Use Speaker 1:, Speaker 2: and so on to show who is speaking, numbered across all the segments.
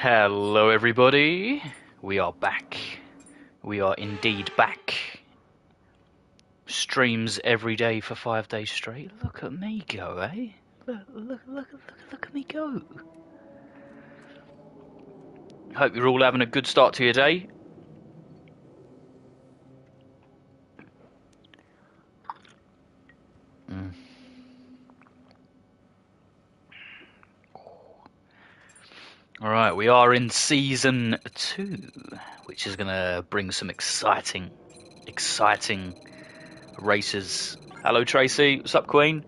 Speaker 1: Hello everybody, we are back. We are indeed back. Streams every day for 5 days straight. Look at me go, eh? Look at me go. Hope you're all having a good start to your day. Alright, we are in Season 2, which is going to bring some exciting races. Hello Tracy, what's up Queen?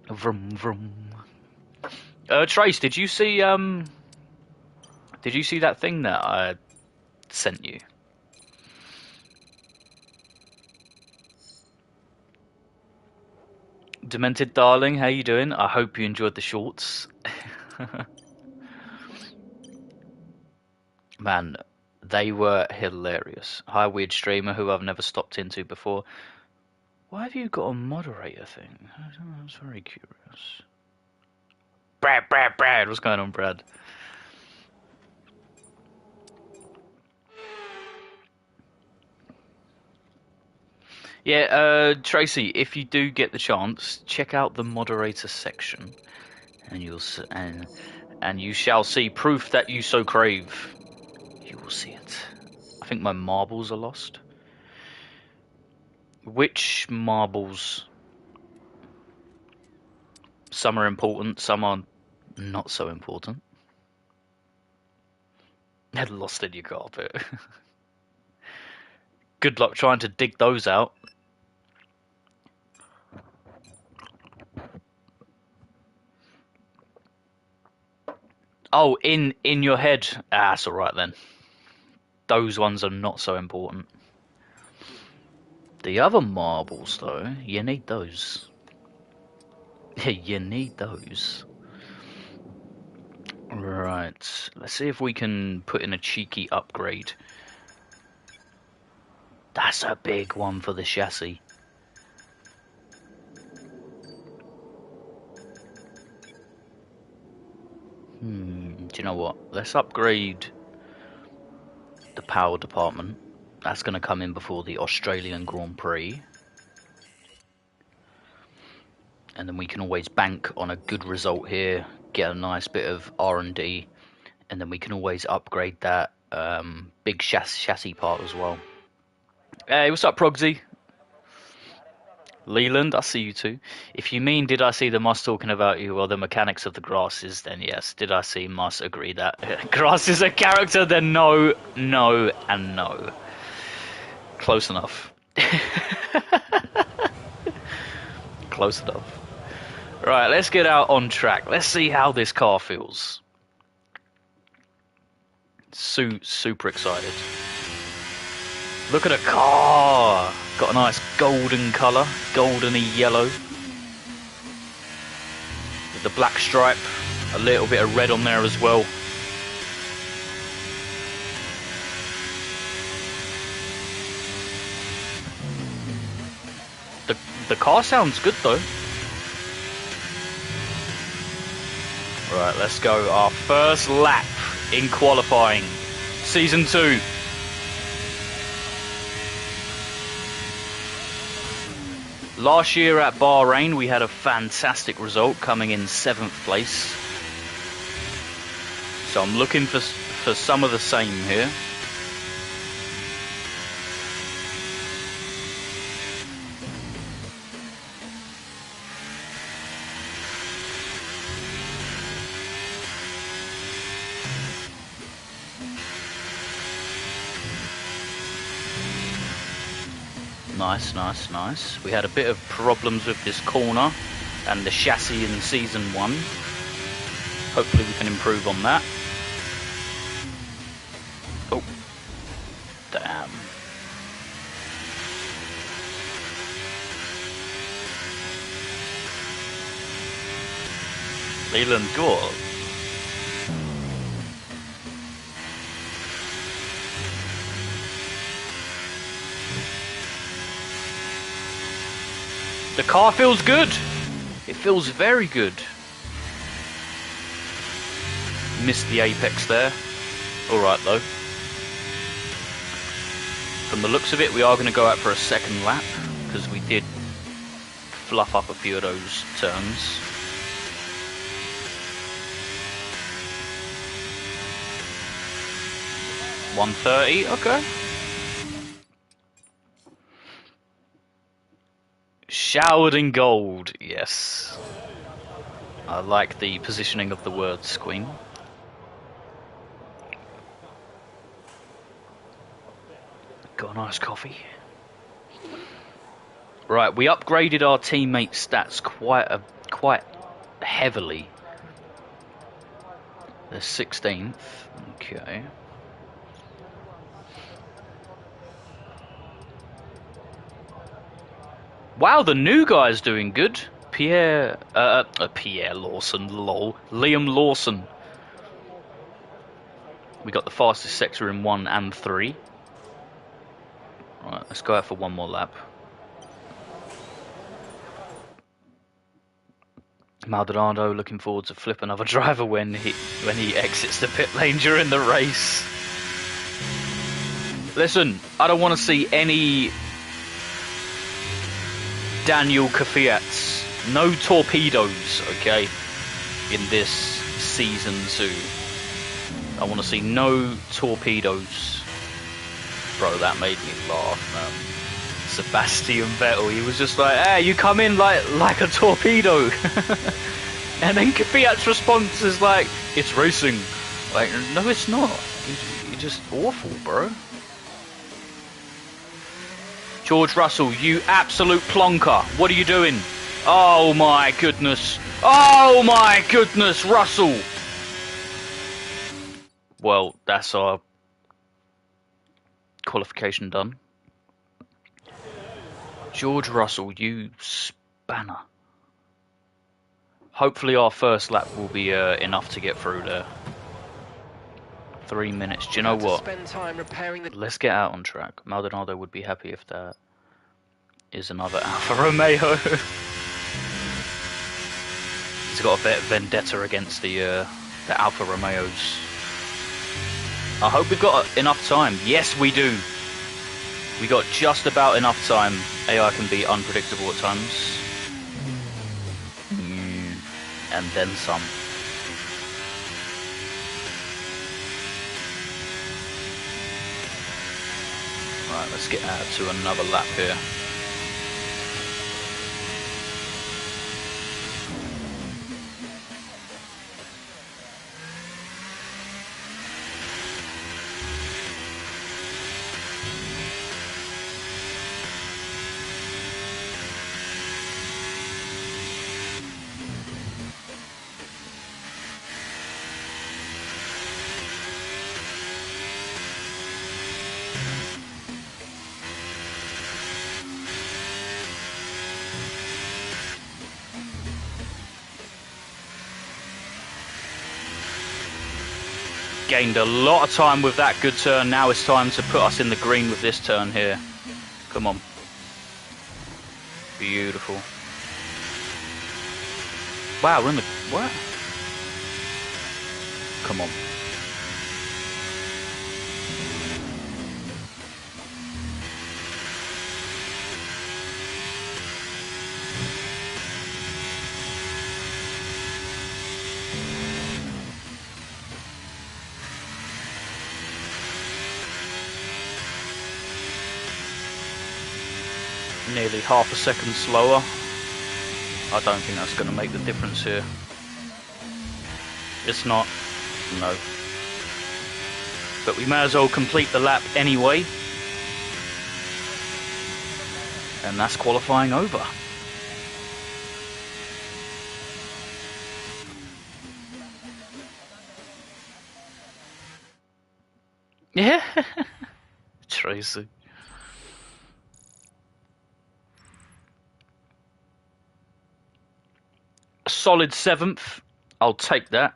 Speaker 1: Vroom vroom. Trace, did you see that thing that I sent you? Demented darling, how you doing? I hope you enjoyed the shorts. Man, they were hilarious. Hi weird streamer who I've never stopped into before. Why have you got a moderator thing? I was very curious. Brad, what's going on, Brad? Yeah, Tracy, if you do get the chance, check out the moderator section, and you shall see proof that you so crave. You will see it. I think my marbles are lost. Which marbles? Some are important, some are not so important. They're lost in your carpet. Good luck trying to dig those out. Oh, in your head. Ah, that's alright then. Those ones are not so important. The other marbles, though, you need those. You need those. Right, let's see if we can put in a cheeky upgrade. That's a big one for the chassis. Do you know what? Let's upgrade the power department. That's going to come in before the Australian Grand Prix. And then we can always bank on a good result here, get a nice bit of R&D, and then we can always upgrade that big chassis part as well. Hey, what's up, Progsy? Leland, I see you too. If you mean, did I see the Moss talking about you or the mechanics of the grasses, then yes. Did I see Moss agree that grass is a character? Then no, no, and no. Close enough. Close enough. Right, let's get out on track. Let's see how this car feels. Super excited. Look at the car. Got a nice golden colour, goldeny yellow. With the black stripe, a little bit of red on there as well. The car sounds good though. Right, let's go. Our first lap in qualifying. Season 2. Last year at Bahrain, we had a fantastic result, coming in 7th place. So I'm looking for some of the same here. Nice. We had a bit of problems with this corner and the chassis in Season 1. Hopefully we can improve on that. Oh, damn. Leland, go on. The car feels good. It feels very good. missed the apex there. Alright though. From the looks of it, we are going to go out for a second lap, because we did fluff up a few of those turns. .130, okay. Showered in gold, yes. I like the positioning of the words, Queen. Got a nice coffee. Right, we upgraded our teammate stats quite heavily. The 16th, okay. Wow, the new guy's doing good. Pierre Lawson, lol. Liam Lawson. We got the fastest sector in 1 and 3. Right, let's go out for one more lap. Maldonado looking forward to flip another driver when he exits the pit lane during the race. Listen, I don't want to see any Daniel Kvyats. No torpedoes, okay, in this season 2. I want to see no torpedoes. Bro, that made me laugh, man. Sebastian Vettel, he was just like, hey, you come in like a torpedo. And then Kvyat's response is like, it's racing. Like, no, it's not. You're just awful, bro. George Russell, you absolute plonker. What are you doing? Oh my goodness. Oh my goodness, Russell. Well, that's our qualification done. George Russell, you spanner. Hopefully our first lap will be enough to get through there. 3 minutes. Do you know what? Let's get out on track. Maldonado would be happy if that is another Alfa Romeo. He's got a bit of vendetta against the Alfa Romeos. I hope we've got enough time. Yes, we do. We got just about enough time. AI can be unpredictable at times. And then some. Right, let's get out to another lap here. Gained a lot of time with that good turn. Now it's time to put us in the green with this turn here. Come on. Beautiful. Wow, we're in the... what? Come on. Nearly half a second slower. I don't think that's going to make the difference here. It's not. No. But we may as well complete the lap anyway. And that's qualifying over. Yeah. Tracy. Solid 7th, I'll take that.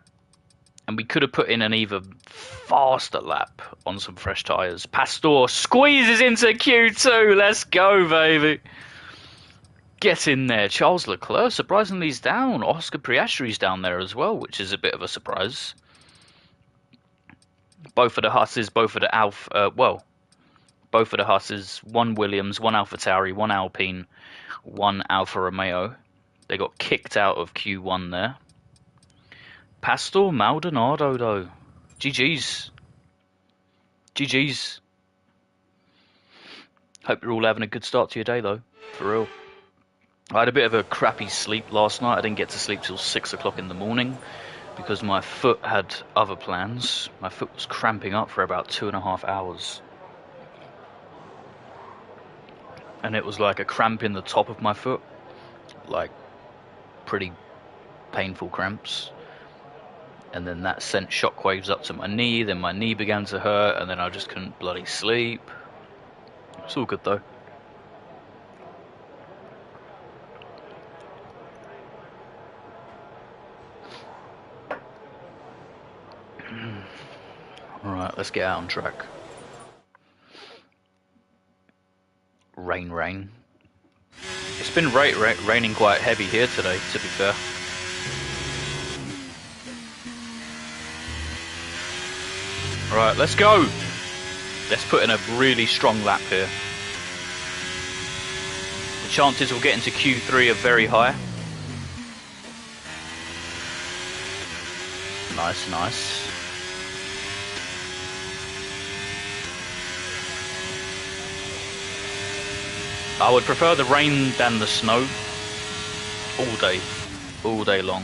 Speaker 1: And we could have put in an even faster lap on some fresh tyres. Pastor squeezes into Q2. Let's go, baby. Get in there. Charles Leclerc, surprisingly, is down. Oscar Piastri's down there as well, which is a bit of a surprise. Both of the Husses, both of the Alpha, both of the Husses, one Williams, one Alpha Tauri, one Alpine, one Alfa Romeo. They got kicked out of Q1 there. Pastor Maldonado, though. GG's. GG's. Hope you're all having a good start to your day, though. For real. I had a bit of a crappy sleep last night. I didn't get to sleep till 6 o'clock in the morning because my foot had other plans. My foot was cramping up for about 2.5 hours. And it was like a cramp in the top of my foot. Like, pretty painful cramps. And then that sent shockwaves up to my knee. Then my knee began to hurt. And then I just couldn't bloody sleep. It's all good, though. Alright, let's get out on track. Rain. It's been raining quite heavy here today, to be fair. Alright, let's go! Let's put in a really strong lap here. The chances we'll get into Q3 are very high. Nice. I would prefer the rain than the snow. All day long.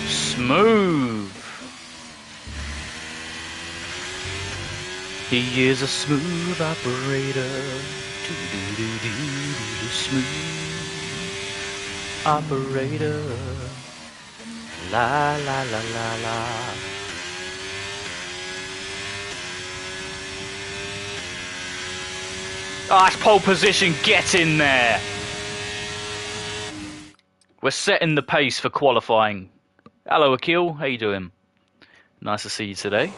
Speaker 1: Smooth. He is a smooth operator. Smooth operator. La la la la la. Ah, it's pole position. Get in there. We're setting the pace for qualifying. Hello, Akil. How you doing? Nice to see you today.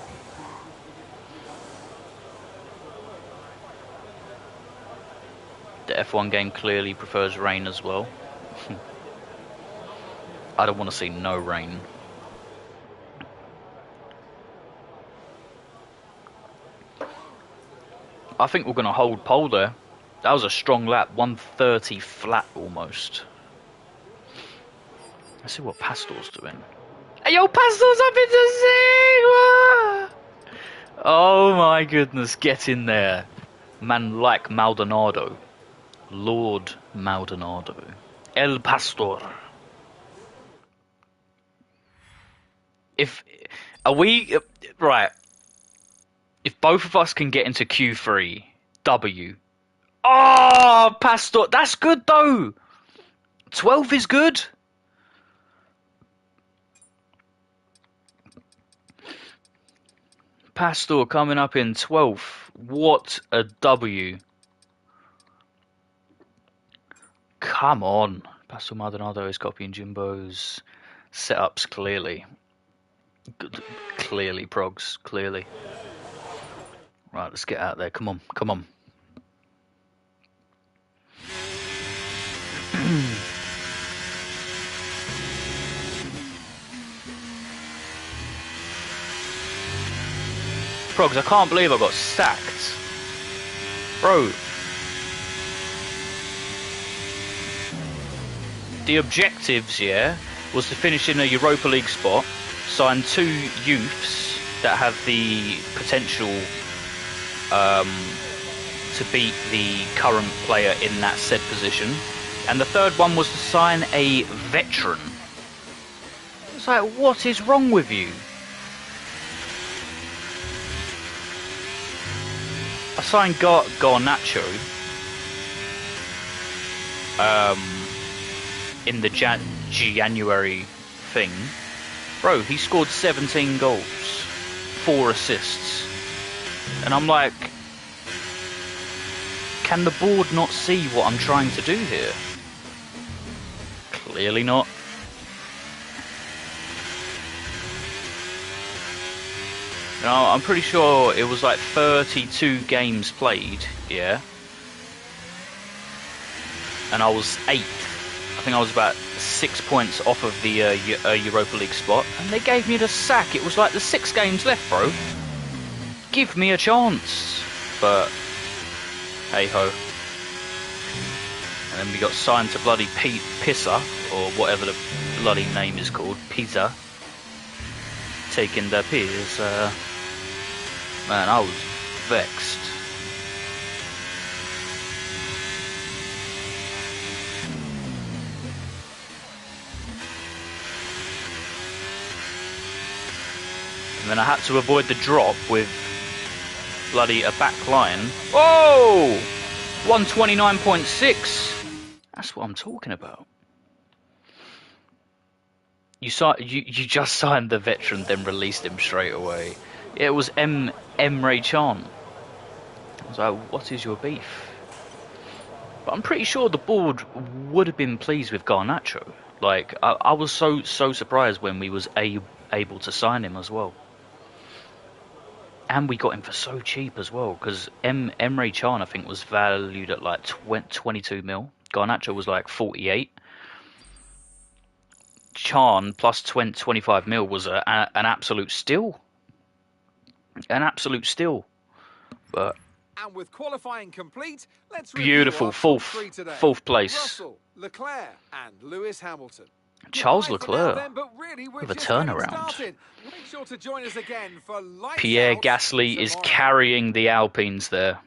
Speaker 1: The F1 game clearly prefers rain as well. I don't want to see no rain. I think we're going to hold pole there. That was a strong lap. 130 flat almost. Let's see what Pastor's doing. Hey, yo, Pastor's up into Sigma! Oh my goodness, get in there. Man like Maldonado. Lord Maldonado. El Pastor. Right. If both of us can get into Q3, W. Oh, Pastor, that's good though. 12 is good. Pastor coming up in 12th. What a W. Come on. Pastor Maldonado is copying Jimbo's setups clearly. Good. Clearly, Progs. Clearly. Right, let's get out there. Come on. Come on. Progs, I can't believe I got sacked. Bro. The objectives, yeah, was to finish in a Europa League spot, sign 2 youths, that have the potential to beat the current player in that said position. And the third one was to sign a veteran. It's like, what is wrong with you? I signed Garnacho in the January thing. Bro, he scored 17 goals, 4 assists. And I'm like, can the board not see what I'm trying to do here? Clearly not. No, I'm pretty sure it was like 32 games played, yeah. And I was 8th. I think I was about 6 points off of the Europa League spot. And they gave me the sack. It was like the 6 games left, bro. Give me a chance. But, hey-ho. And then we got signed to bloody Pisa, or whatever the bloody name is called. Pisa. Taking the piss. Man, I was vexed. And then I had to avoid the drop with bloody a back line. Oh! 129.6. That's what I'm talking about. You just signed the veteran, then released him straight away. Yeah, it was Emre Can. I was like, what is your beef? But I'm pretty sure the board would have been pleased with Garnacho. Like, I was so surprised when we was able to sign him as well. And we got him for so cheap as well, because Emre Can, I think, was valued at like 22 mil. Garnacho was like 48. Can plus 25 mil was an absolute steal. An absolute steal. But
Speaker 2: and with qualifying complete, let's
Speaker 1: beautiful fourth place.
Speaker 2: Russell, Leclerc and Lewis Hamilton.
Speaker 1: Charles Leclerc
Speaker 2: then, really
Speaker 1: with a turnaround.
Speaker 2: Sure to join us again for
Speaker 1: Pierre Gasly is carrying the Alpines there.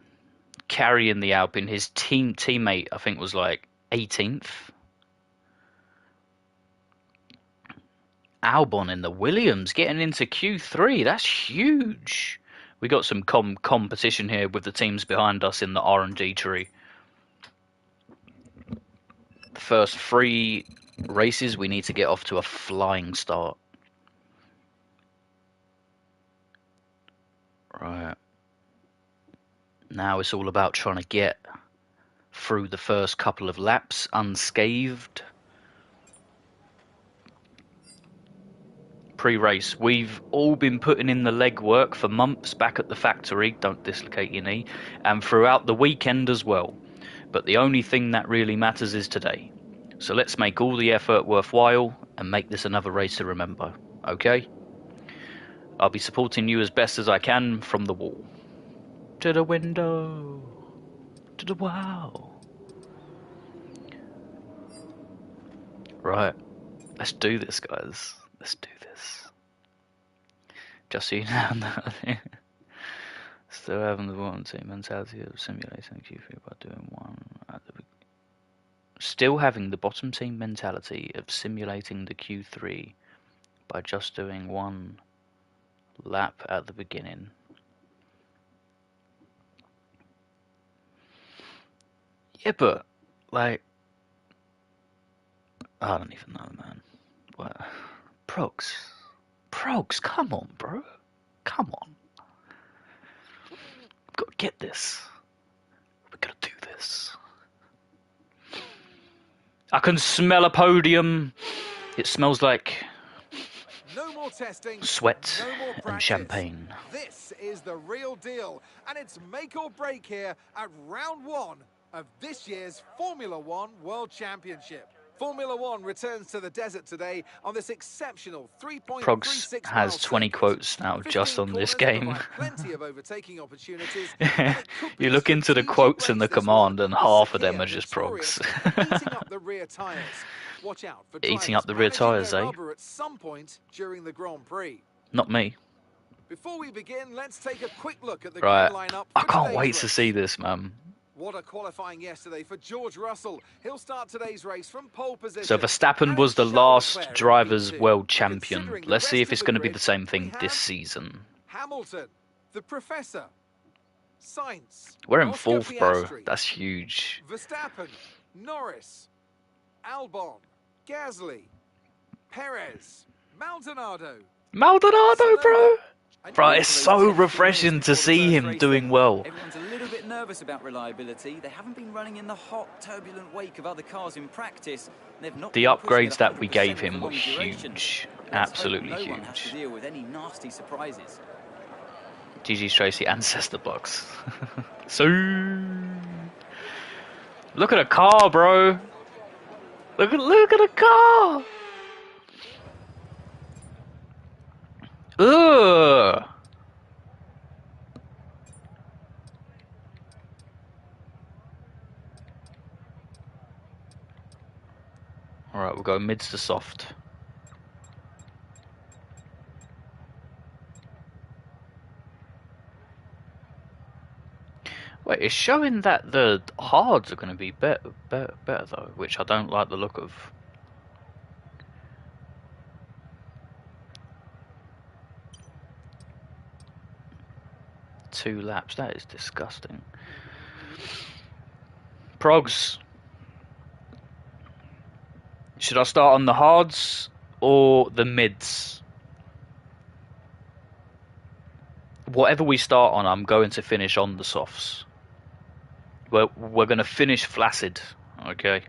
Speaker 1: Carrying the Alpine. His teammate, I think, was like 18th. Albon in the Williams getting into Q3. That's huge. We got some competition here with the teams behind us in the R&D tree. The first 3 races, we need to get off to a flying start. Right. Now it's all about trying to get through the first couple of laps unscathed. Pre-race, we've all been putting in the legwork for months back at the factory, don't dislocate your knee, and throughout the weekend as well. But the only thing that really matters is today. So let's make all the effort worthwhile and make this another race to remember, okay? I'll be supporting you as best as I can from the wall. To the window. To the wow. Right. Let's do this, guys. Let's do this. Just so you know, still having the bottom team mentality of simulating Q3 by doing one at the still having the bottom team mentality of simulating the Q3 by just doing one lap at the beginning. Yeah, but like, I don't even know, man. What? Progs, come on, bro. Come on. We've got to get this. We've got to do this. I can smell a podium. It smells like
Speaker 2: no more testing,
Speaker 1: sweat
Speaker 2: no more
Speaker 1: and champagne.
Speaker 2: This is the real deal, and it's make or break here at round 1 of this year's Formula One World Championship. Formula One returns to the desert today on this exceptional 3.36
Speaker 1: Progs has 20 quotes now just on this game.
Speaker 2: Plenty of overtaking opportunities.
Speaker 1: You look into the quotes in the command and half of them are just Progs.
Speaker 2: Eating up the rear tyres. Watch out for
Speaker 1: eating up the rear tyres, eh?
Speaker 2: at some point during the Grand Prix.
Speaker 1: Not me.
Speaker 2: Before we begin, let's take a quick look at the
Speaker 1: Right.
Speaker 2: grid lineup
Speaker 1: I
Speaker 2: for
Speaker 1: can't
Speaker 2: today's
Speaker 1: wait to
Speaker 2: race.
Speaker 1: see this, man.
Speaker 2: What a qualifying yesterday for George Russell. He'll start today's race from pole position.
Speaker 1: So Verstappen
Speaker 2: And
Speaker 1: was
Speaker 2: it's
Speaker 1: the
Speaker 2: Charles
Speaker 1: last
Speaker 2: Leclerc in
Speaker 1: drivers'
Speaker 2: P2.
Speaker 1: world champion.
Speaker 2: Considering the
Speaker 1: Let's see
Speaker 2: rest
Speaker 1: if
Speaker 2: of
Speaker 1: it's
Speaker 2: the
Speaker 1: going to be
Speaker 2: grid,
Speaker 1: the same
Speaker 2: we
Speaker 1: thing this
Speaker 2: have
Speaker 1: season.
Speaker 2: Hamilton, the Professor, Sainz,
Speaker 1: We're in
Speaker 2: Oscar
Speaker 1: 4th, bro.
Speaker 2: Piastri,
Speaker 1: That's huge.
Speaker 2: Verstappen, Norris, Albon, Gasly, Perez, Maldonado,
Speaker 1: Maldonado, bro.
Speaker 2: and
Speaker 1: Bro,
Speaker 2: Yuki.
Speaker 1: it's so refreshing to see him doing well.
Speaker 3: Everyone's a little bit nervous about reliability. They haven't been running in the hot, turbulent wake of other cars in practice. They've not
Speaker 1: The
Speaker 3: been pushing
Speaker 1: upgrades
Speaker 3: at
Speaker 1: that we
Speaker 3: 100%
Speaker 1: gave
Speaker 3: for
Speaker 1: him were
Speaker 3: long duration.
Speaker 1: huge.
Speaker 3: Let's hope
Speaker 1: Absolutely
Speaker 3: no one has to
Speaker 1: huge.
Speaker 3: deal with any nasty surprises.
Speaker 1: GG's Tracy, ancestor blocks. So, look at a car, bro. Look at a car. Ugh. All right, we'll go mids to soft. Wait, it's showing that the hards are going to be better though, which I don't like the look of. Two laps, that is disgusting. Progs, should I start on the hards or the mids? Whatever we start on, I'm going to finish on the softs. We're going to finish flaccid, okay?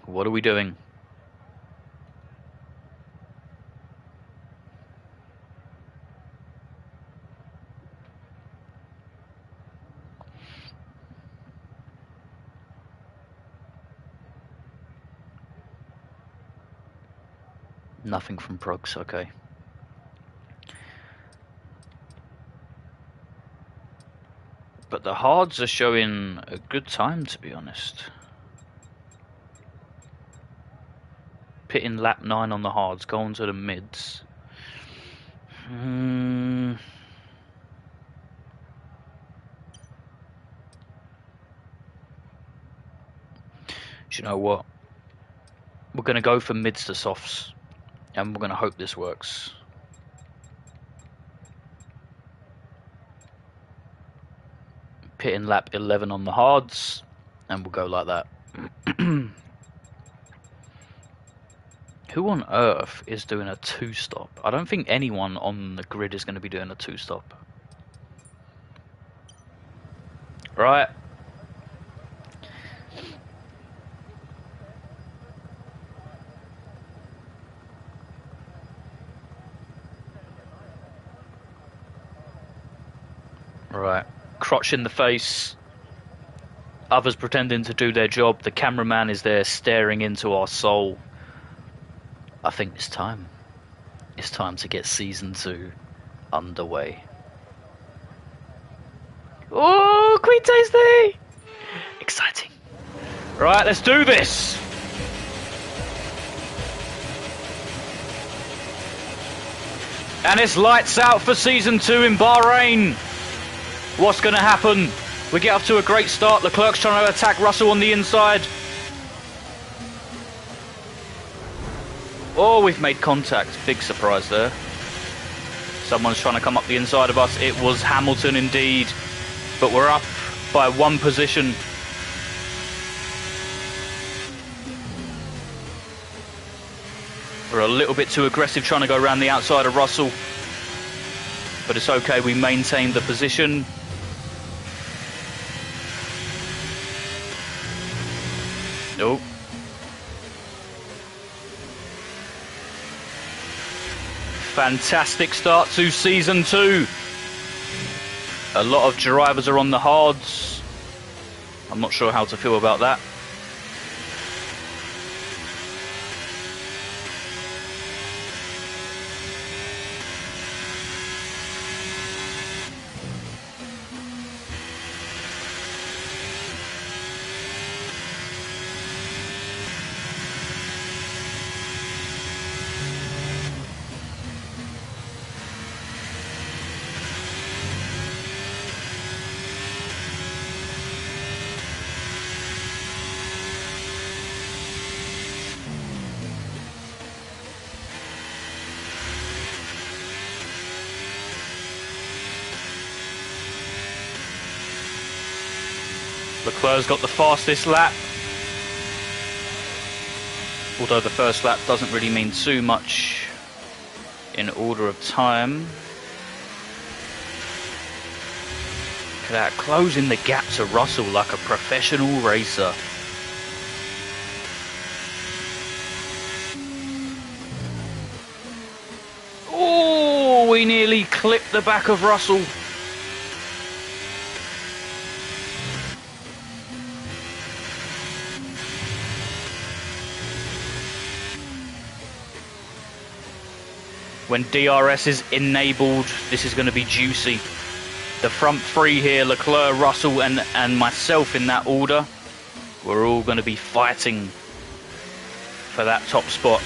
Speaker 1: What are we doing? Nothing from Progs, okay. But the hards are showing a good time, to be honest. Pitting lap 9 on the hards, going to the mids. Do you know what? We're going to go for mids to softs. And we're going to hope this works. Pitting lap 11 on the hards. And we'll go like that. Who on earth is doing a 2-stop? I don't think anyone on the grid is going to be doing a 2-stop. Right. Right. Crotch in the face. Others pretending to do their job. The cameraman is there staring into our soul. I think it's time. It's time to get season 2 underway. Oh, Queen Tasty! Exciting. Right, let's do this. And it's lights out for season 2 in Bahrain. What's going to happen? We get off to a great start. Leclerc's trying to attack Russell on the inside. Oh, we've made contact. Big surprise there. Someone's trying to come up the inside of us. It was Hamilton indeed. But we're up by 1 position. We're a little bit too aggressive trying to go around the outside of Russell. But it's okay, we maintained the position. Oh. Fantastic start to season 2. A lot of drivers are on the hards. I'm not sure how to feel about that. Leclerc's got the fastest lap. Although the first lap doesn't really mean too much in order of time. Look at that, closing the gap to Russell like a professional racer. Oh, we nearly clipped the back of Russell. When DRS is enabled, this is going to be juicy. The front three here, Leclerc, Russell and myself in that order, we're all going to be fighting for that top spot.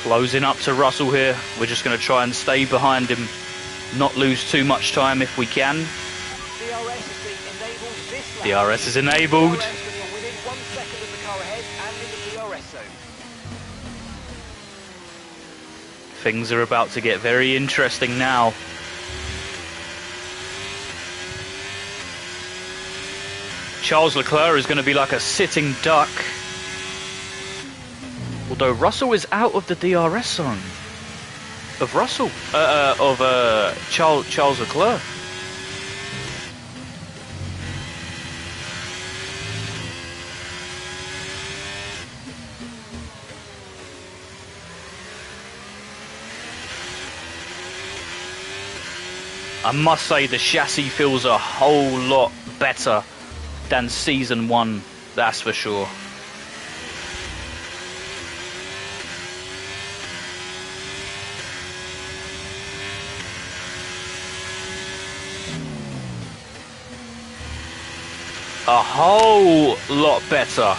Speaker 1: Closing up to Russell here. We're just going to try and stay behind him, not lose too much time if we can. DRS is enabled. Things are about to get very interesting now. Charles Leclerc is going to be like a sitting duck. Although Russell is out of the DRS zone of Charles Leclerc. I must say the chassis feels a whole lot better than season 1, that's for sure. A whole lot better.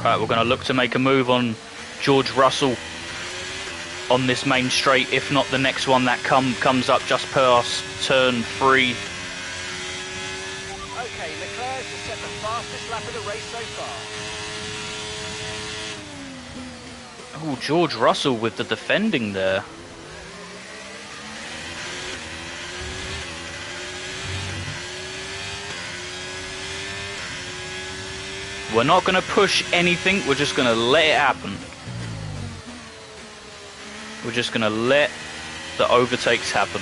Speaker 1: Right, we're going to look to make a move on George Russell on this main straight, if not the next one that comes up just past turn 3.
Speaker 2: Okay, Leclerc has set the fastest lap of the race so far.
Speaker 1: Oh, George Russell with the defending there. We're not going to push anything, we're just going to let it happen. We're just going to let the overtakes happen.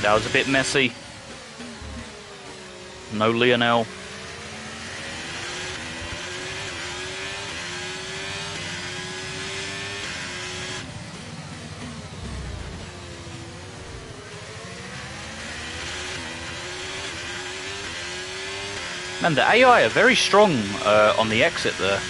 Speaker 1: That was a bit messy. No Lionel. Man, the AI are very strong on the exit there.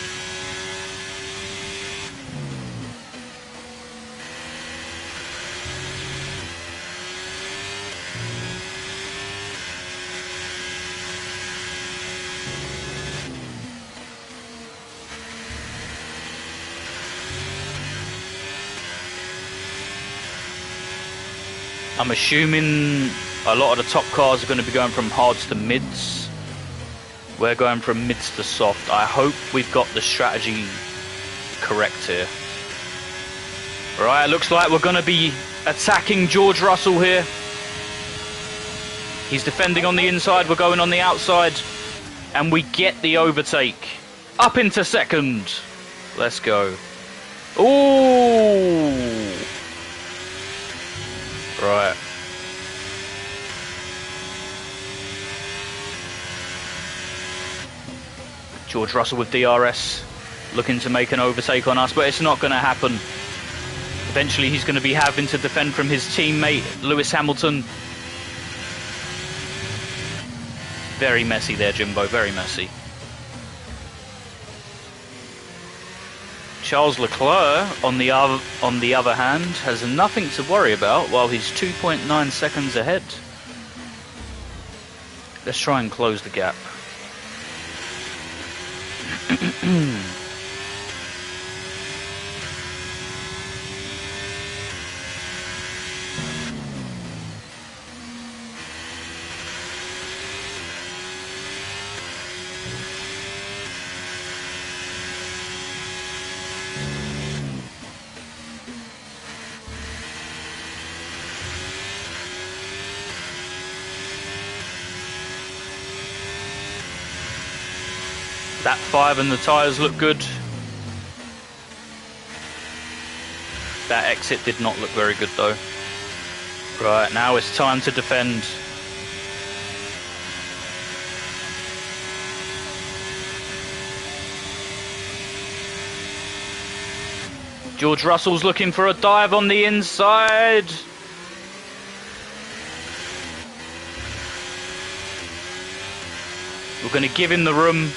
Speaker 1: I'm assuming a lot of the top cars are going to be going from hards to mids. We're going from mids to soft. I hope we've got the strategy correct here. Right, looks like we're going to be attacking George Russell here. He's defending on the inside, we're going on the outside. And we get the overtake. Up into second. Let's go. Ooh. Right. George Russell with DRS, looking to make an overtake on us, but it's not going to happen. Eventually he's going to be having to defend from his teammate, Lewis Hamilton. Very messy there, Jimbo, very messy. Charles Leclerc, on the other hand, has nothing to worry about while he's 2.9 seconds ahead. Let's try and close the gap. That 5 and the tyres look good. That exit did not look very good though. Right, now it's time to defend. George Russell's looking for a dive on the inside. We're going to give him the room.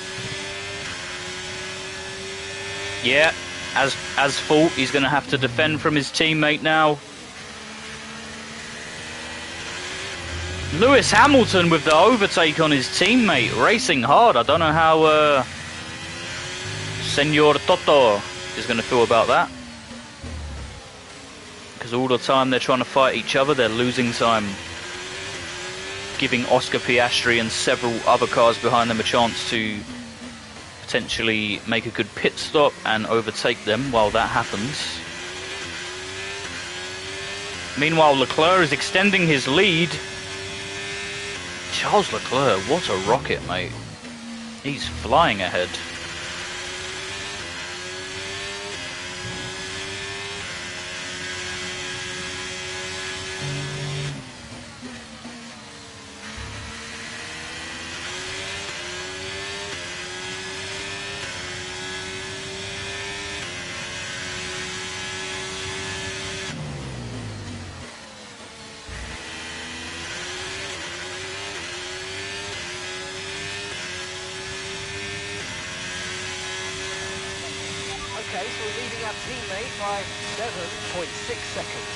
Speaker 1: Yeah, as fault, he's going to have to defend from his teammate now. Lewis Hamilton with the overtake on his teammate, racing hard. I don't know how Senor Toto is going to feel about that. Because all the time they're trying to fight each other, they're losing time. Giving Oscar Piastri and several other cars behind them a chance to potentially make a good pit stop and overtake them while that happens. Meanwhile, Leclerc is extending his lead. Charles Leclerc, what a rocket, mate. He's flying ahead.
Speaker 4: Okay, so we're leading our teammate by 7.6 seconds.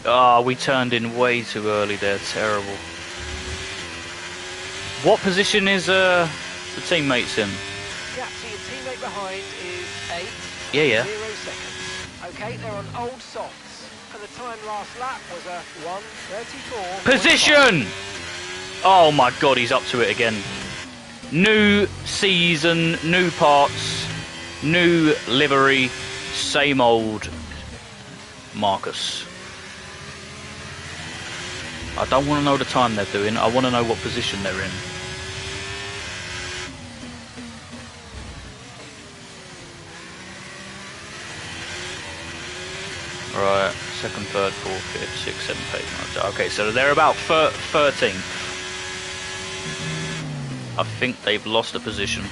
Speaker 1: Ah, we turned in way too early there, terrible. What position is the teammates in?
Speaker 4: Gap to your teammate behind is 8.
Speaker 1: Yeah.
Speaker 4: 0 seconds. Okay, they're on old softs. And the time last lap was a 1:34.
Speaker 1: Position! Oh my god, he's up to it again. New season, new parts, new livery, same old Marcus. I don't want to know the time they're doing, I want to know what position they're in. Right, second, third, fourth, fifth, sixth, seventh, eighth, ninth. Okay, so they're about 13th. I think they've lost a position.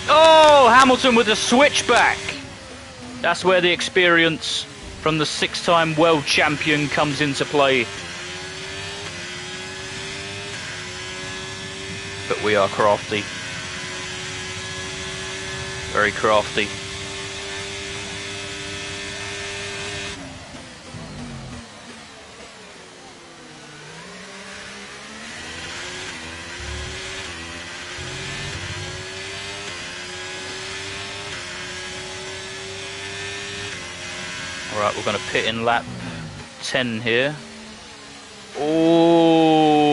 Speaker 1: Oh, Hamilton with a switchback. That's where the experience from the 6-time world champion comes into play. But we are crafty. Very crafty. Alright, we're going to pit in lap 10 here. Oh,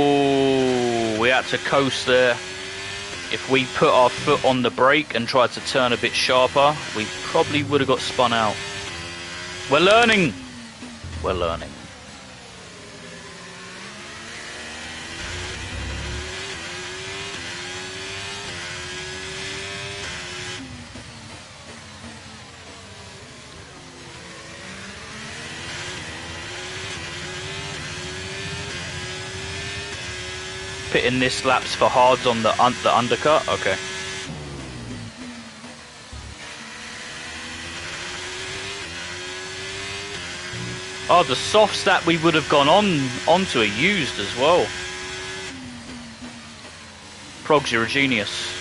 Speaker 1: we had to coast there. If we put our foot on the brake and tried to turn a bit sharper, we probably would have got spun out. We're learning. We're learning. Pitting this laps for hards on the undercut. Okay. Oh, the softs that we would have gone onto are used as well. Progs, you're a genius.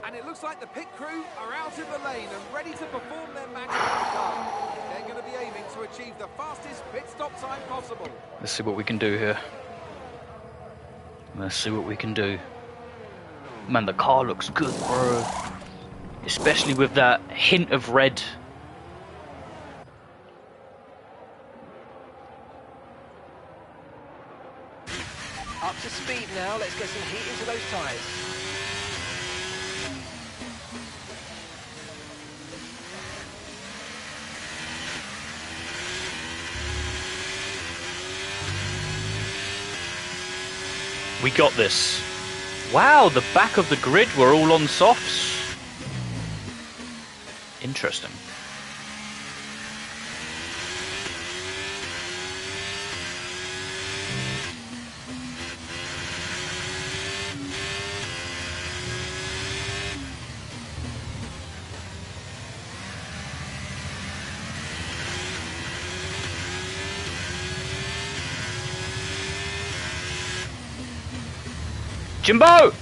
Speaker 2: And it looks like the pit crew are out in the lane and ready to perform their magic on the car. They're going to be aiming to achieve the fastest pit stop time possible.
Speaker 1: Let's see what we can do here. Let's see what we can do. Man, the car looks good, bro. Especially with that hint of red.
Speaker 4: Up to speed now, let's get some heat into those tyres.
Speaker 1: We got this. Wow, the back of the grid were all on softs. Interesting. Jimbo!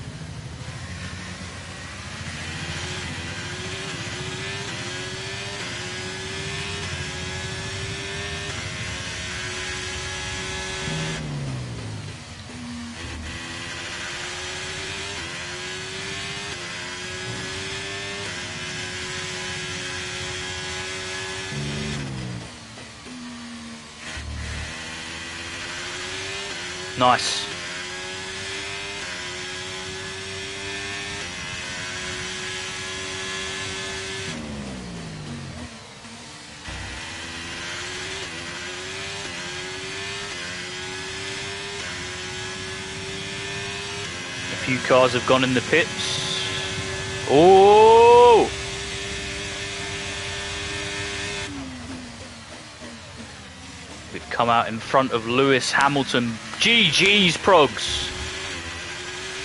Speaker 1: Nice. A few cars have gone in the pits. Oh! We've come out in front of Lewis Hamilton. GG's, Progs.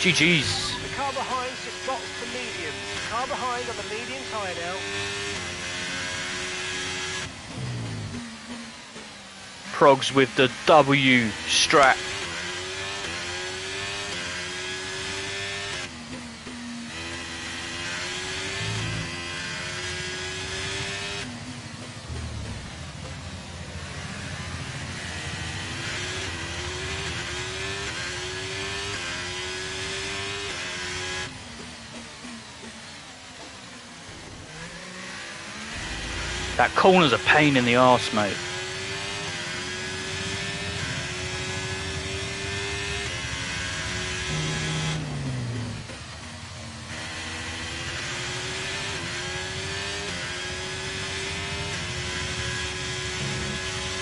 Speaker 1: GG's.
Speaker 4: The car behind's just boxed for mediums. The car behind on the medium tyre now.
Speaker 1: Progs with the W strat. That corner's a pain in the arse, mate.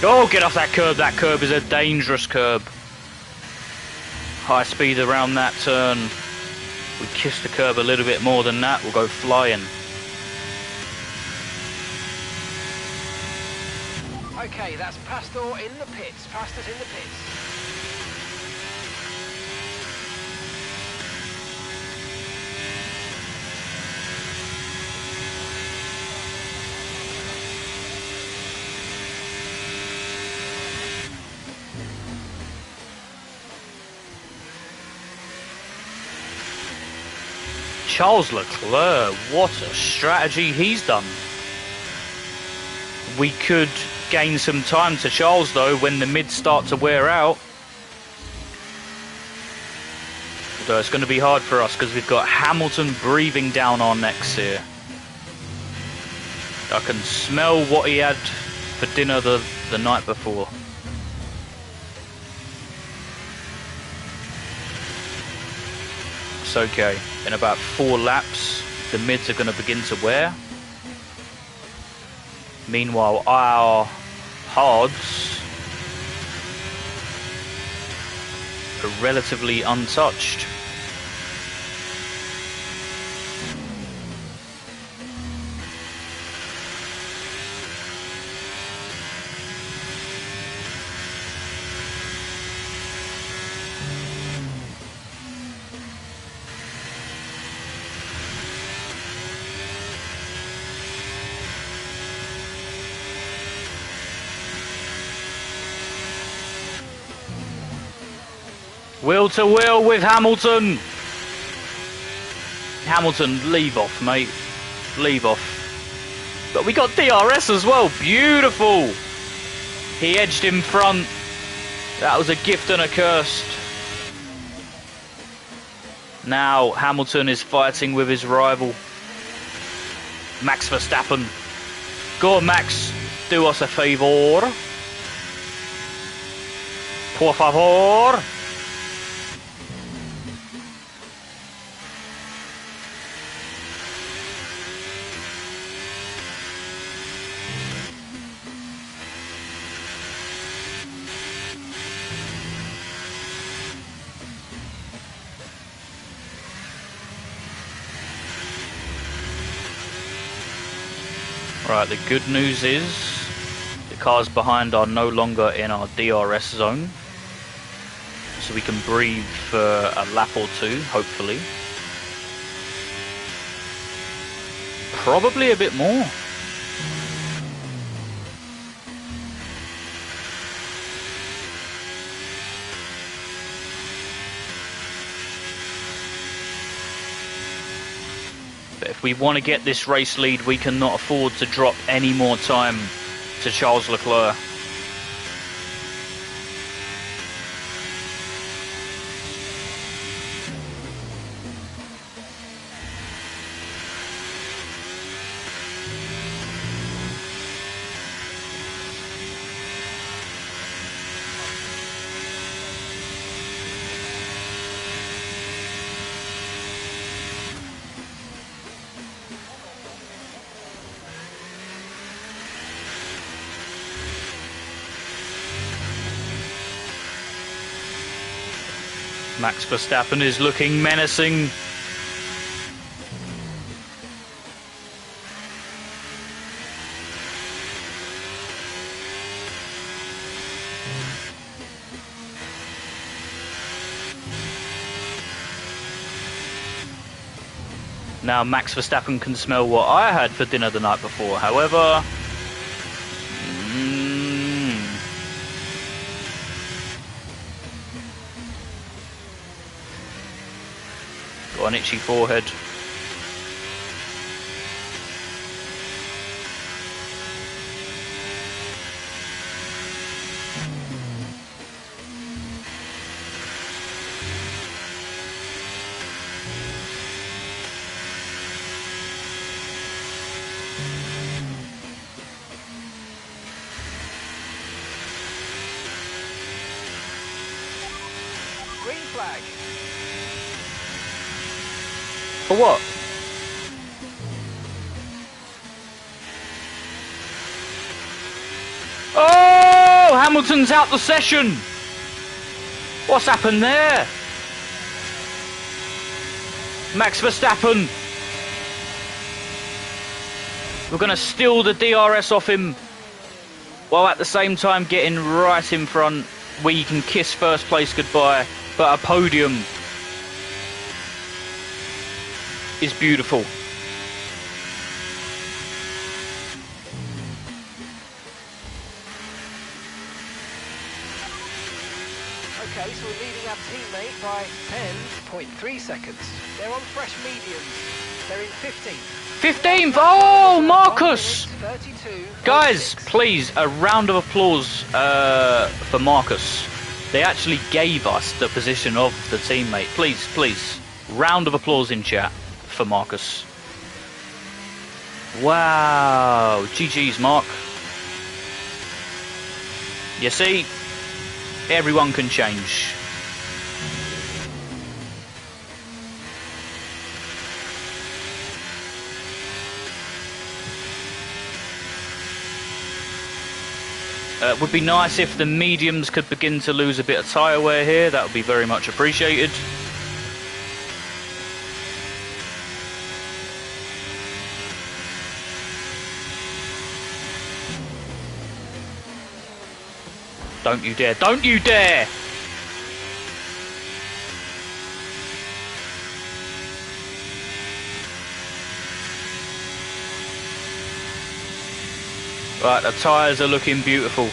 Speaker 1: Oh, get off that curb. That curb is a dangerous curb. High speed around that turn. We kiss the curb a little bit more than that, we'll go flying.
Speaker 4: Okay, that's Pastor in the pits. Pastor's in the pits.
Speaker 1: Charles Leclerc, what a strategy he's done. We could gain some time to Charles though when the mids start to wear out. Although it's going to be hard for us because we've got Hamilton breathing down our necks here. I can smell what he had for dinner the night before. It's okay. In about 4 laps, the mids are going to begin to wear. Meanwhile, our hards relatively untouched. Wheel to wheel with Hamilton. Hamilton, leave off, mate. Leave off. But we got DRS as well. Beautiful. He edged in front. That was a gift and a curse. Now Hamilton is fighting with his rival, Max Verstappen. Go on, Max. Do us a favor. Por favor. Right, the good news is the cars behind are no longer in our DRS zone, so we can breathe for a lap or two, hopefully. Probably a bit more. But if we want to get this race lead, we cannot afford to drop any more time to Charles Leclerc. Max Verstappen is looking menacing. Now Max Verstappen can smell what I had for dinner the night before. However, got an itchy forehead.
Speaker 4: Green flag.
Speaker 1: For what? Oh, Hamilton's out the session. What's happened there? Max Verstappen. We're going to steal the DRS off him, while at the same time getting right in front where you can kiss first place goodbye. But a podium is beautiful.
Speaker 4: Okay, so we're leading our teammate by 10.3 seconds. They're on fresh mediums. They're in 15th.
Speaker 1: 15th! Oh, Marcus!
Speaker 4: 32.
Speaker 1: Guys, please, a round of applause for Marcus. They actually gave us the position of the teammate. Please, please, round of applause in chat for Marcus. Wow, GG's, Mark. You see, everyone can change. It would be nice if the mediums could begin to lose a bit of tyre wear here. That would be very much appreciated. Don't you dare! Don't you dare! Right, the tyres are looking beautiful.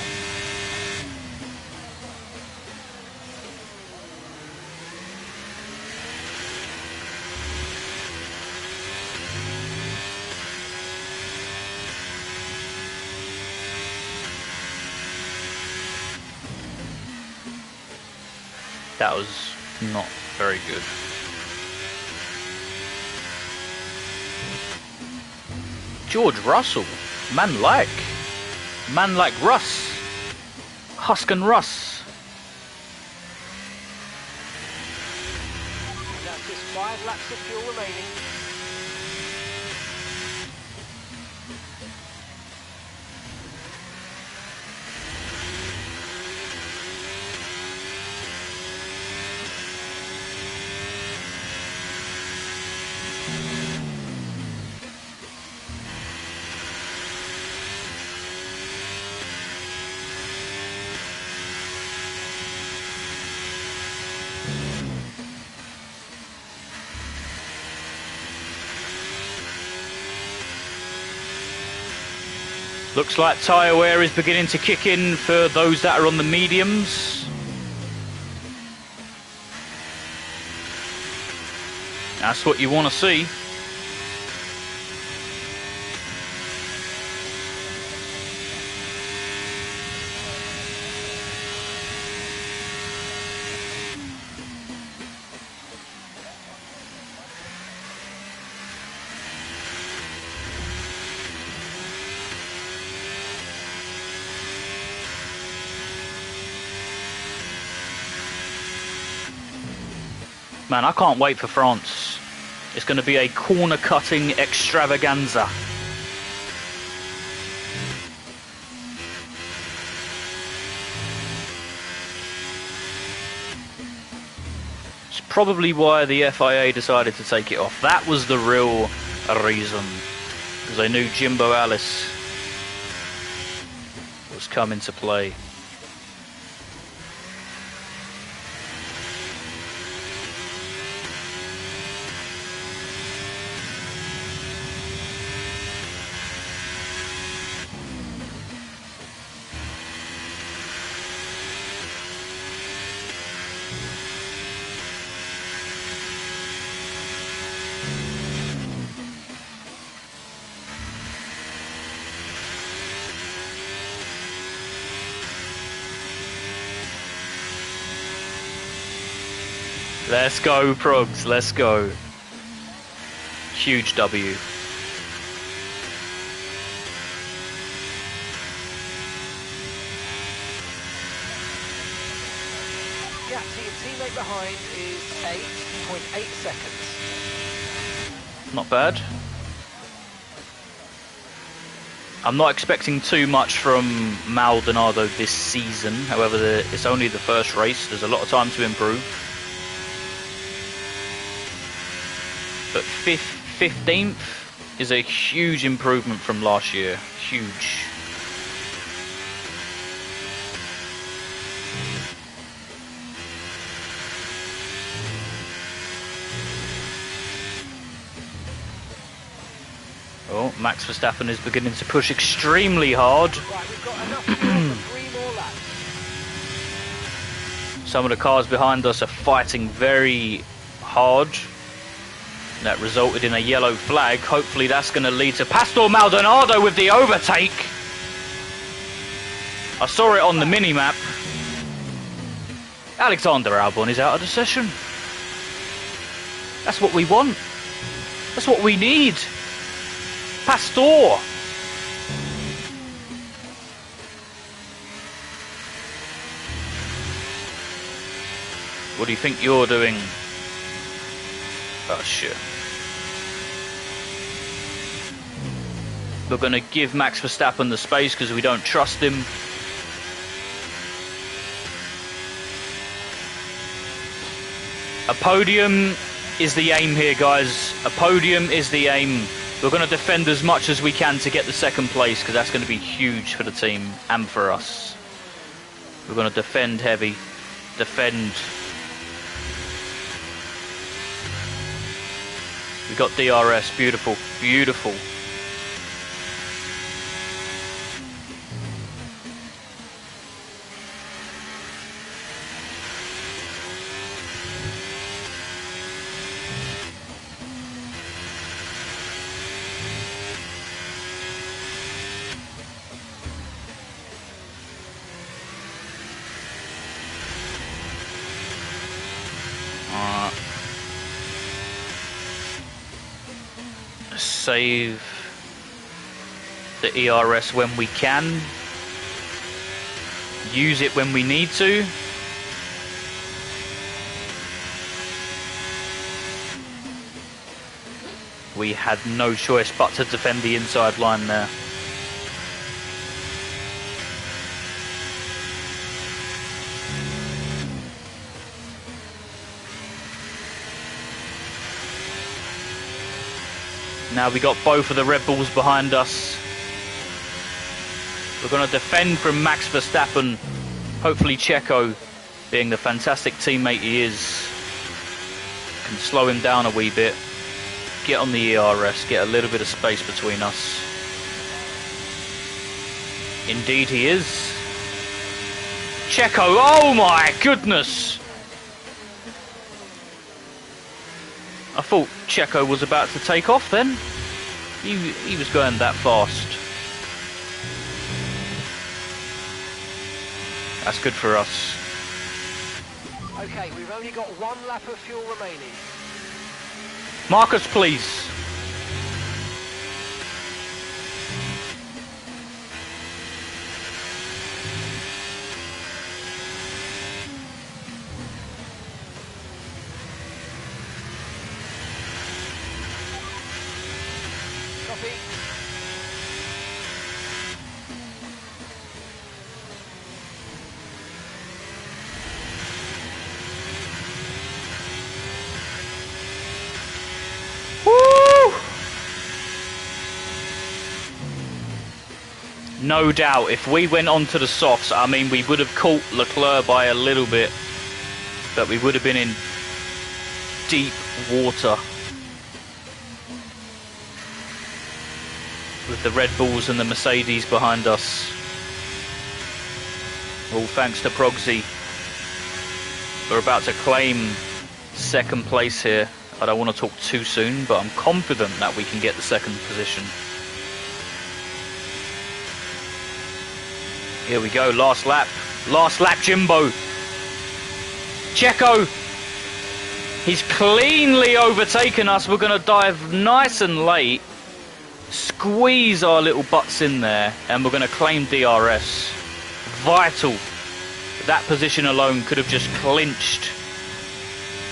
Speaker 1: That was not very good. George Russell, man like Russ, Huskin Russ.
Speaker 4: That's just 5 laps of fuel remaining.
Speaker 1: Looks like tyre wear is beginning to kick in for those that are on the mediums. That's what you want to see. Man, I can't wait for France. It's going to be a corner-cutting extravaganza. It's probably why the FIA decided to take it off. That was the real reason. Because they knew Jimbo Alice was coming to play. Let's go, Progs, let's go. Huge W.
Speaker 4: Gap to your teammate behind is 8.8 seconds.
Speaker 1: Not bad. I'm not expecting too much from Maldonado this season. However, it's only the first race. There's a lot of time to improve. But 15th is a huge improvement from last year. Huge. Oh, Max Verstappen is beginning to push extremely hard.
Speaker 4: Right, we've got enough fuel for 3 more laps.
Speaker 1: Some of the cars behind us are fighting very hard. That resulted in a yellow flag. Hopefully that's going to lead to Pastor Maldonado with the overtake. I saw it on the mini-map. Alexander Albon is out of the session. That's what we want. That's what we need. Pastor. What do you think you're doing? Oh shit. We're going to give Max Verstappen the space because we don't trust him. A podium is the aim here, guys. A podium is the aim. We're going to defend as much as we can to get the second place, because that's going to be huge for the team and for us. We're going to defend heavy. Defend. We got DRS. Beautiful. Beautiful. Save the ERS when we can. Use it when we need to. We had no choice but to defend the inside line there. Now we got both of the Red Bulls behind us. We're going to defend from Max Verstappen. Hopefully Checo, being the fantastic teammate he is, can slow him down a wee bit. Get on the ERS, get a little bit of space between us. Indeed he is. Checo, oh my goodness! I thought Checo was about to take off then. He was going that fast. That's good for us.
Speaker 4: Okay, we've only got 1 lap of fuel remaining.
Speaker 1: Marcus, please.
Speaker 4: Copy.
Speaker 1: Woo! No doubt, if we went on to the softs, I mean, we would have caught Leclerc by a little bit, but we would have been in deep water with the Red Bulls and the Mercedes behind us. All thanks to Progsy. We're about to claim second place here. I don't want to talk too soon, but I'm confident that we can get the second position. Here we go, last lap. Last lap, Jimbo. Checo. He's cleanly overtaken us. We're going to dive nice and late. Squeeze our little butts in there. And we're going to claim DRS. Vital. That position alone could have just clinched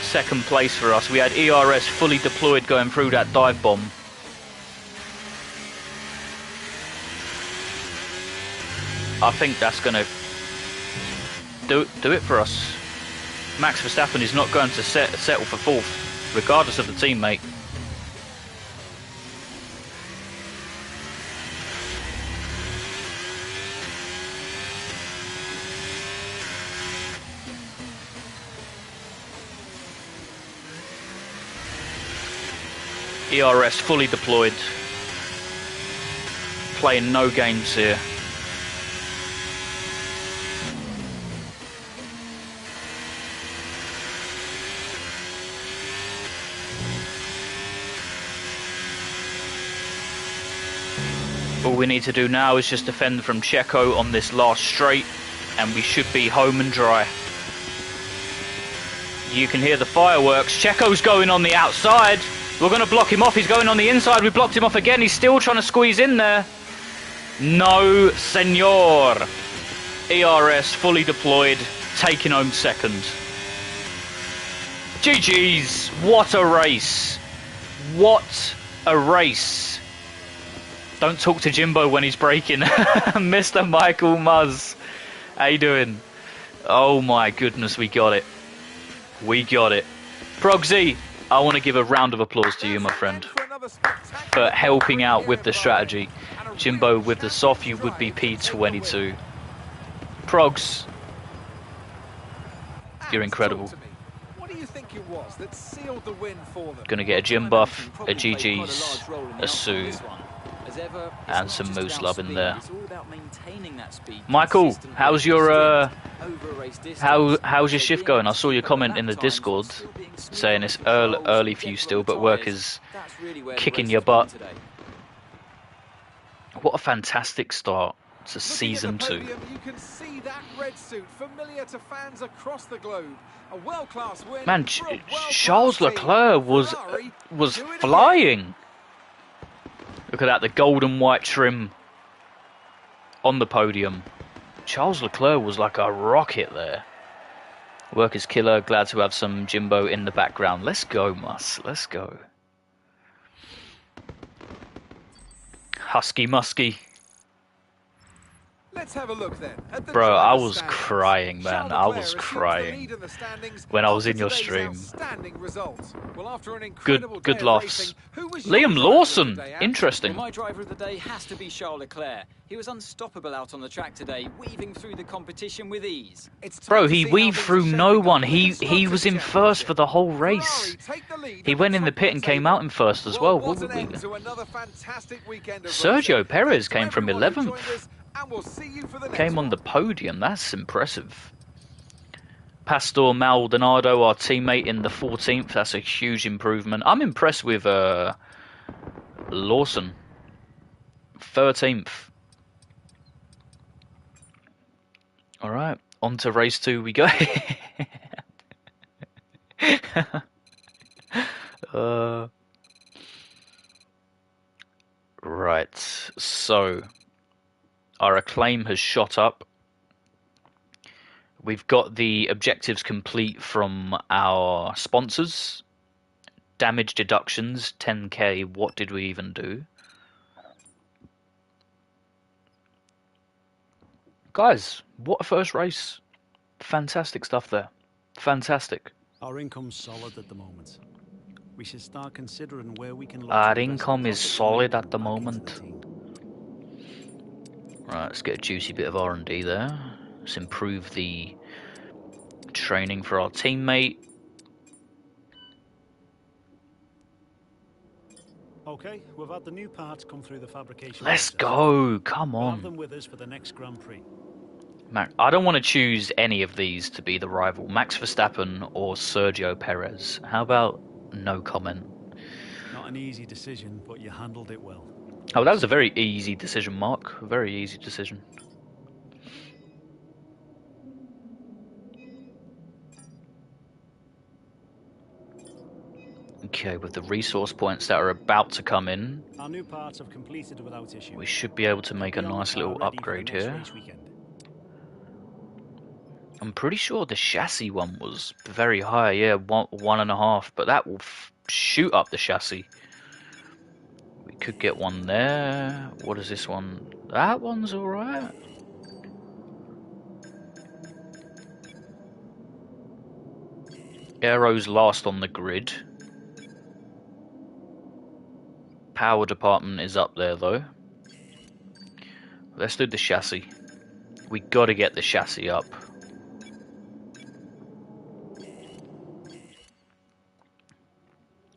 Speaker 1: second place for us. We had ERS fully deployed going through that dive bomb. I think that's going to do it for us. Max Verstappen is not going to settle for fourth, regardless of the teammate. ERS fully deployed. Playing no games here. All we need to do now is just defend from Checo on this last straight, and we should be home and dry. You can hear the fireworks. Checo's going on the outside. We're going to block him off. He's going on the inside. We blocked him off again. He's still trying to squeeze in there. No, senor. ERS fully deployed, taking home second. GG's. What a race. What a race. Don't talk to Jimbo when he's braking. Mr. Michael Muzz. How you doing? Oh my goodness, we got it. We got it. Progsy, I want to give a round of applause to you, my friend, for helping out with the strategy. Jimbo, with the soft, you would be P22. Progs, you're incredible.
Speaker 2: What do you think it was that sealed the win for them?
Speaker 1: Gonna get a gym buff, a GG's, a Sue, and some Moose Love in there. Michael, how's your how's your shift going? I saw your comment in the Discord saying it's early for you still, but work is kicking your butt. What a fantastic start to season 2.
Speaker 2: You can see that red suit familiar to fans across the globe. A world-class win.
Speaker 1: Man, Charles Leclerc was flying. Look at that, the golden white trim on the podium. Charles Leclerc was like a rocket there. Work is killer. Glad to have some Jimbo in the background. Let's go, Mus. Let's go. Husky musky.
Speaker 2: Let's have a look then.
Speaker 1: Bro, I was crying, man. I was crying when I was in your stream. Good laughs. Liam Lawson, interesting.
Speaker 3: Well, my driver of the day has to be Charles Leclerc. He was unstoppable out on the track today, weaving through the competition with ease.
Speaker 1: Bro, he weaved through no one. He was in first for the whole race. He went in the pit and came out in first as well. Sergio Perez came from 11th. Came on the podium. That's impressive. Pastor Maldonado, our teammate, in the 14th. That's a huge improvement. I'm impressed with Lawson. 13th. Alright, on to race 2 we go. Right, so our acclaim has shot up. We've got the objectives complete from our sponsors. Damage deductions, 10k. What did we even do? Guys, what a first race. Fantastic stuff there. Fantastic.
Speaker 5: Our income's solid at the moment. We should start considering where we can...
Speaker 1: Our income is solid at the moment. Right, let's get a juicy bit of R&D there. Let's improve the training for our teammate.
Speaker 5: Okay, we've had the new parts come through the fabrication.
Speaker 1: Let's go! Come on.
Speaker 5: We'll have them with us for the next Grand Prix.
Speaker 1: I don't want to choose any of these to be the rival. Max Verstappen or Sergio Perez. How about no comment?
Speaker 5: Not an easy decision, but you handled it well.
Speaker 1: Oh, that was a very easy decision, Mark. A very easy decision. Okay, with the resource points that are about to come in,
Speaker 5: our new parts have completed without issue.
Speaker 1: We should be able to make a nice little upgrade here. I'm pretty sure the chassis one was very high, yeah, 1.5, but that will shoot up the chassis. We could get one there. What is this one? That one's alright. Aero's last on the grid. Power department is up there though. Let's do the chassis. We gotta get the chassis up.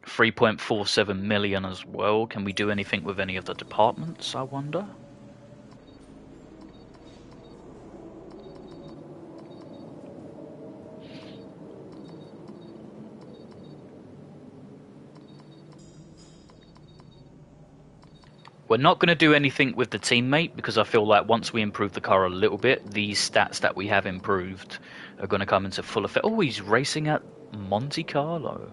Speaker 1: $3.47 million as well. Can we do anything with any of the departments, I wonder? We're not going to do anything with the teammate because I feel like once we improve the car a little bit, these stats that we have improved are going to come into full effect. Oh, he's racing at Monte Carlo.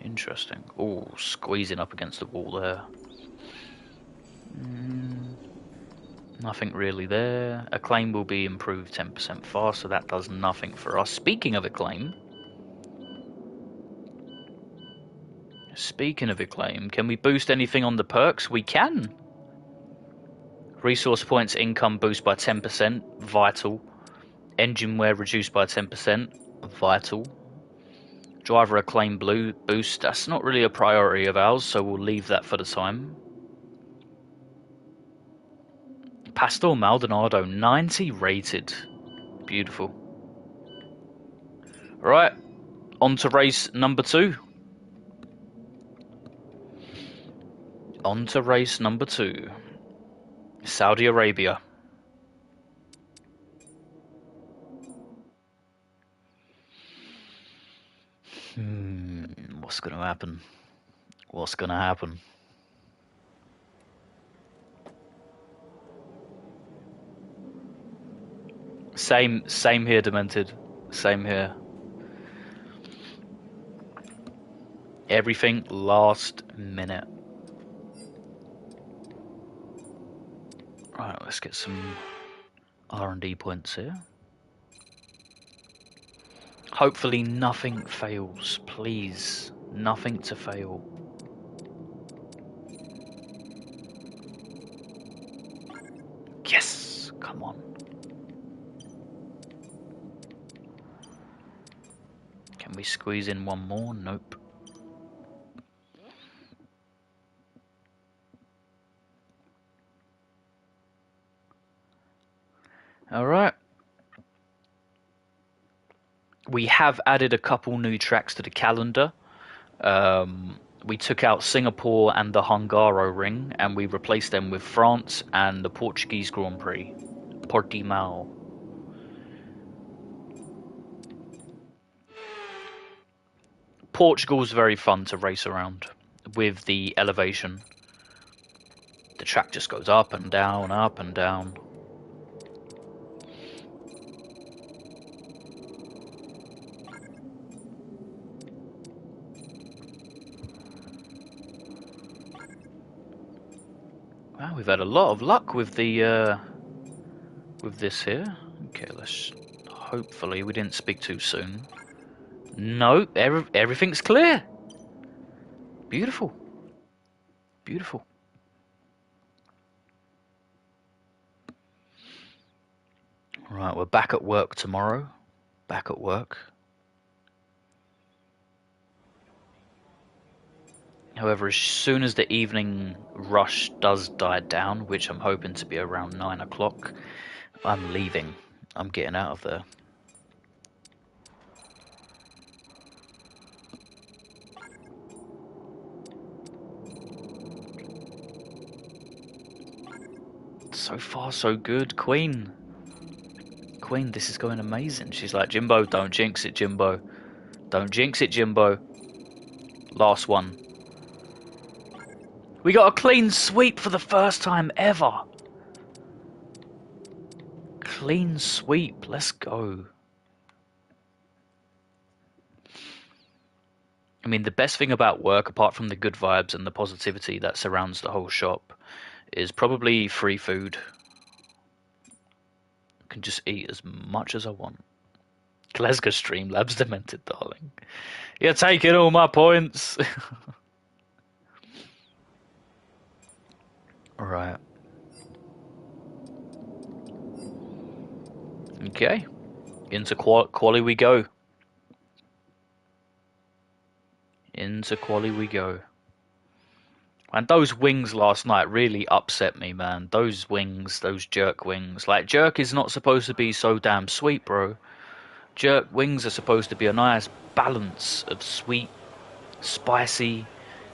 Speaker 1: Interesting. Oh, squeezing up against the wall there. Nothing really there. Acclaim will be improved 10% faster. That does nothing for us. Speaking of Acclaim, can we boost anything on the perks? We can. Resource points income boost by 10%. Vital. Engine wear reduced by 10%. Vital. Driver acclaim blue boost. That's not really a priority of ours, so we'll leave that for the time. Pastor Maldonado, 90 rated. Beautiful. Right, on to race number 2. On to race number 2. Saudi Arabia. What's going to happen? What's going to happen? Same here, Demented. Same here. Everything last minute. Right, let's get some R&D points here. Hopefully nothing fails, please. Nothing to fail. Yes! Come on. Can we squeeze in one more? Nope. Alright. We have added a couple new tracks to the calendar. We took out Singapore and the Hungaro Ring, and we replaced them with France and the Portuguese Grand Prix, Portimao. Portugal's very fun to race around with the elevation. The track just goes up and down, up and down. Wow, we've had a lot of luck with the with this here. Okay, let's hopefully we didn't speak too soon. No, everything's clear. Beautiful. Beautiful. Right, we're back at work tomorrow. Back at work. However, as soon as the evening rush does die down, which I'm hoping to be around 9 o'clock, I'm leaving. I'm getting out of there. So far, so good. Queen, this is going amazing. She's like, Jimbo, don't jinx it, Jimbo. Don't jinx it, Jimbo. Last one. We got a clean sweep for the first time ever. Clean sweep. Let's go. I mean, the best thing about work, apart from the good vibes and the positivity that surrounds the whole shop, is probably free food. I can just eat as much as I want. Glasgow Streamlabs demented, darling. You're taking all my points. Right. Okay. Into quali we go. Into quali we go. And those wings last night really upset me, man. Those wings, those jerk wings. Like, jerk is not supposed to be so damn sweet, bro. Jerk wings are supposed to be a nice balance of sweet, spicy,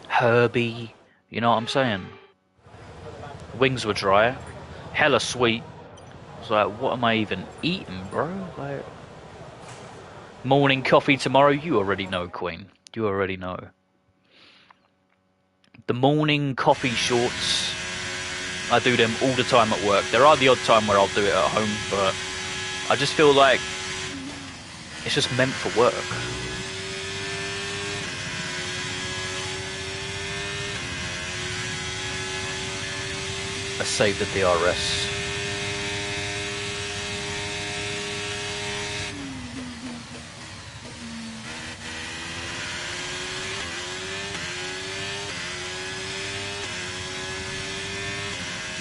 Speaker 1: herby. You know what I'm saying? Wings were dry, hella sweet. I was like, what am I even eating, bro? Like, morning coffee tomorrow. You already know, Queen. You already know. The morning coffee shorts, I do them all the time at work. There are the odd time where I'll do it at home, but I just feel like it's just meant for work. Let's save the DRS.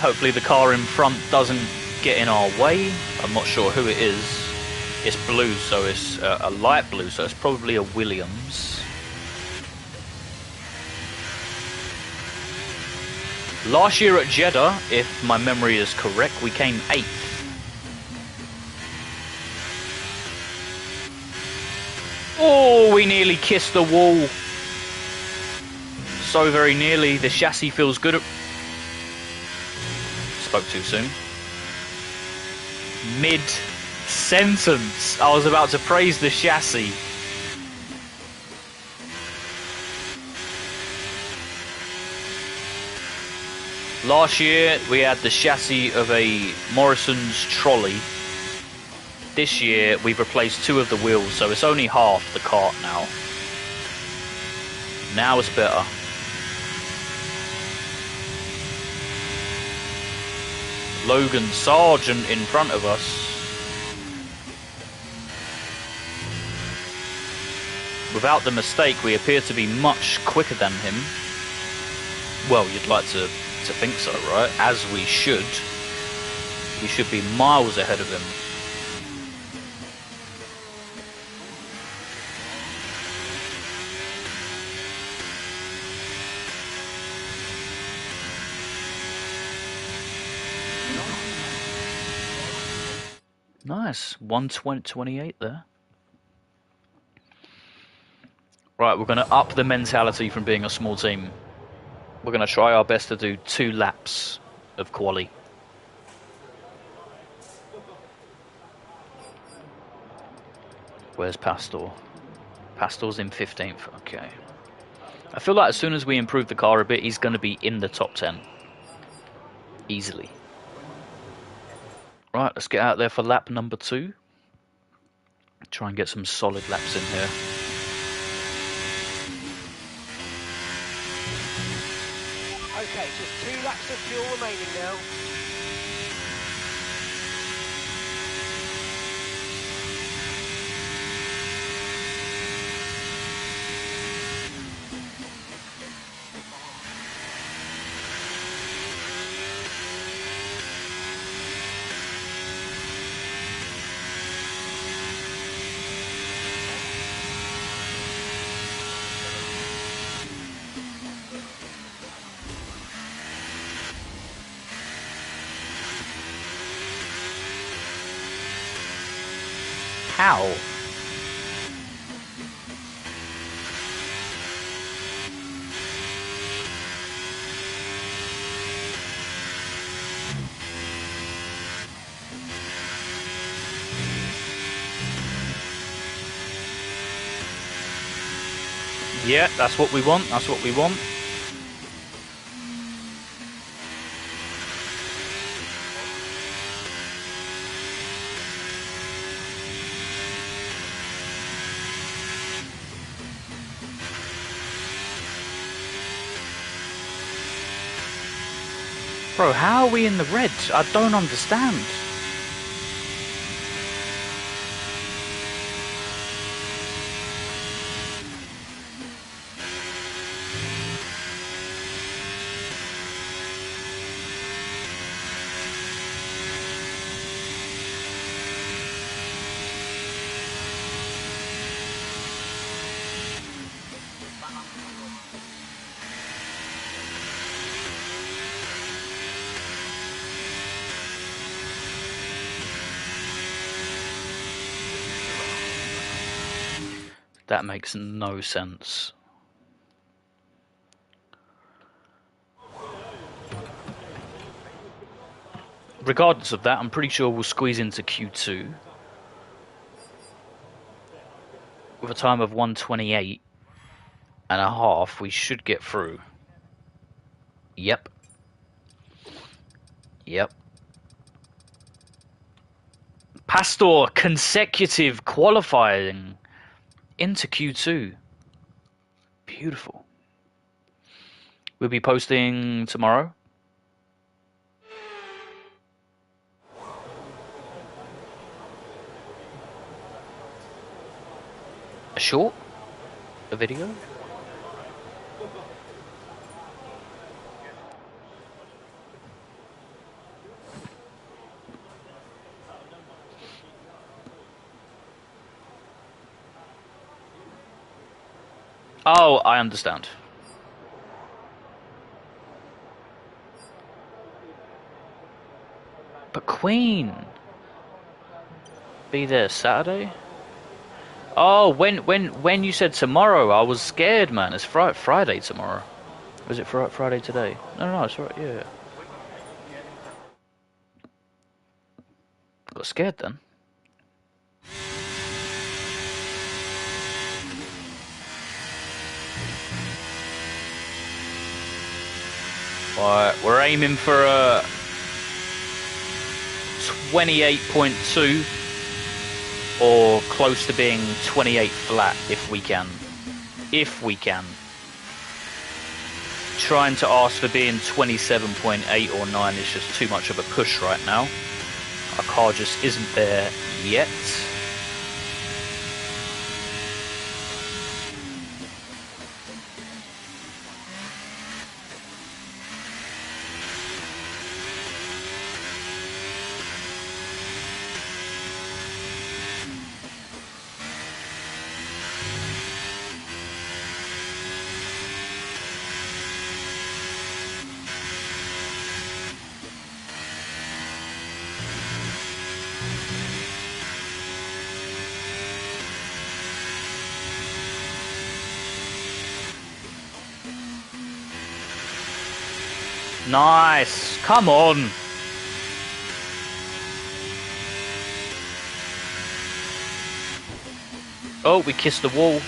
Speaker 1: Hopefully the car in front doesn't get in our way. I'm not sure who it is. It's blue, so it's a light blue, so it's probably a Williams. Last year at Jeddah, if my memory is correct, we came 8th. Oh, we nearly kissed the wall. So very nearly. The chassis feels good. Spoke too soon. Mid-sentence, I was about to praise the chassis. Last year, we had the chassis of a Morrison's trolley. This year, we've replaced 2 of the wheels, so it's only half the cart now. Now it's better. Logan Sargent in front of us. Without the mistake, we appear to be much quicker than him. Well, you'd like to think so, right? As we should. We should be miles ahead of him. Nice. 1:28 there. Right, we're going to up the mentality from being a small team. We're going to try our best to do 2 laps of quali. Where's Pastor? Pastor's in 15th. Okay. I feel like as soon as we improve the car a bit, he's going to be in the top 10. Easily. Right, let's get out there for lap number 2. Try and get some solid laps in here.
Speaker 4: Okay, just 2 laps of fuel remaining now.
Speaker 1: How? Yeah, that's what we want. That's what we want. Bro, how are we in the red? I don't understand. That makes no sense. Regardless of that, I'm pretty sure we'll squeeze into Q2 with a time of 1:28.5. We should get through. Yep. Yep. Pastor consecutive qualifying into Q2. Beautiful. We'll be posting tomorrow. A short? A video? Oh, I understand. But Queen, be there Saturday. Oh, when you said tomorrow, I was scared, man. It's Friday tomorrow. Was it Friday today? No, it's right. Yeah. Got scared then. Right, we're aiming for a 28.2 or close to being 28 flat if we can. If we can. Trying to ask for being 27.8 or 9 is just too much of a push right now. Our car just isn't there yet. Nice, come on. Oh, we kissed the wall.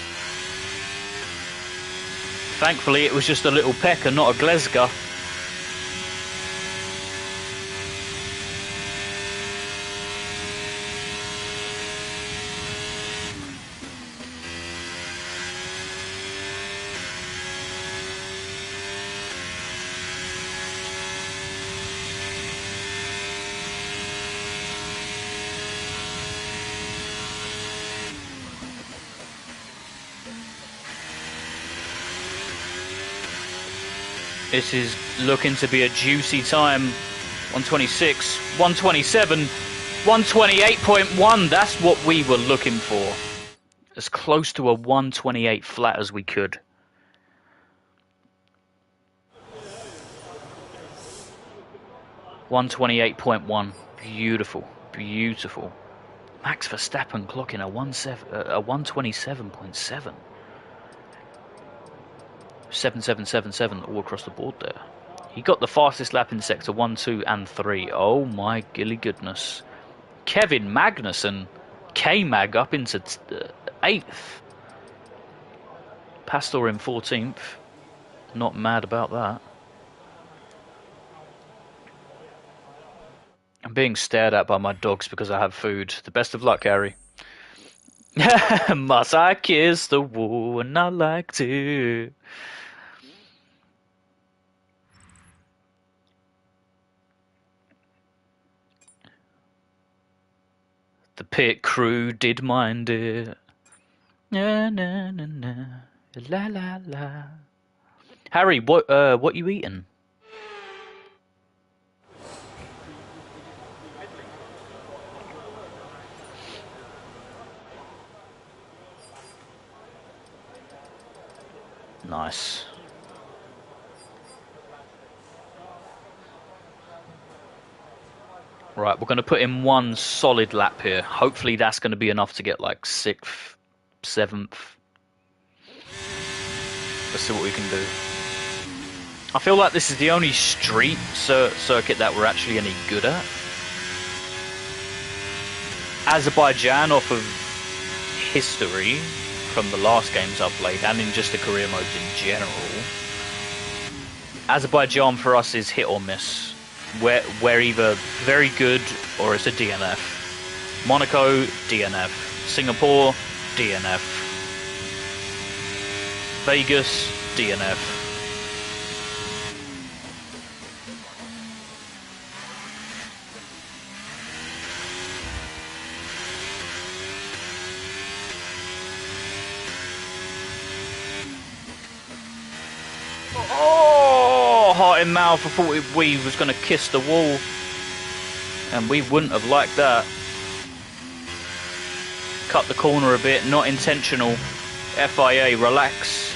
Speaker 1: Thankfully, it was just a little peck and not a Glesga. This is looking to be a juicy time. 126, 127, 128.1. That's what we were looking for. As close to a 128 flat as we could. $128.1. Beautiful, beautiful. Max Verstappen clocking a 127.7. 7777 all across the board there. He got the fastest lap in sector 1, 2 and 3. Oh my gilly goodness. Kevin Magnussen, K-Mag up into 8th. Pastor in 14th. Not mad about that. I'm being stared at by my dogs because I have food. The best of luck, Harry. Must I kiss the wall and I like to? The pit crew did mind it. Na na na na, la la la. Harry, what you eating? Nice. Right, we're going to put in one solid lap here. Hopefully that's going to be enough to get like 6th, 7th. Let's see what we can do. I feel like this is the only street circuit that we're actually any good at. Azerbaijan, off of history from the last games I've played and in just the career modes in general, Azerbaijan for us is hit or miss. We're either very good or it's a DNF. Monaco, DNF. Singapore, DNF. Vegas, DNF. Oh, heart in mouth. I thought we was going to kiss the wall. And we wouldn't have liked that. Cut the corner a bit, not intentional. FIA, relax.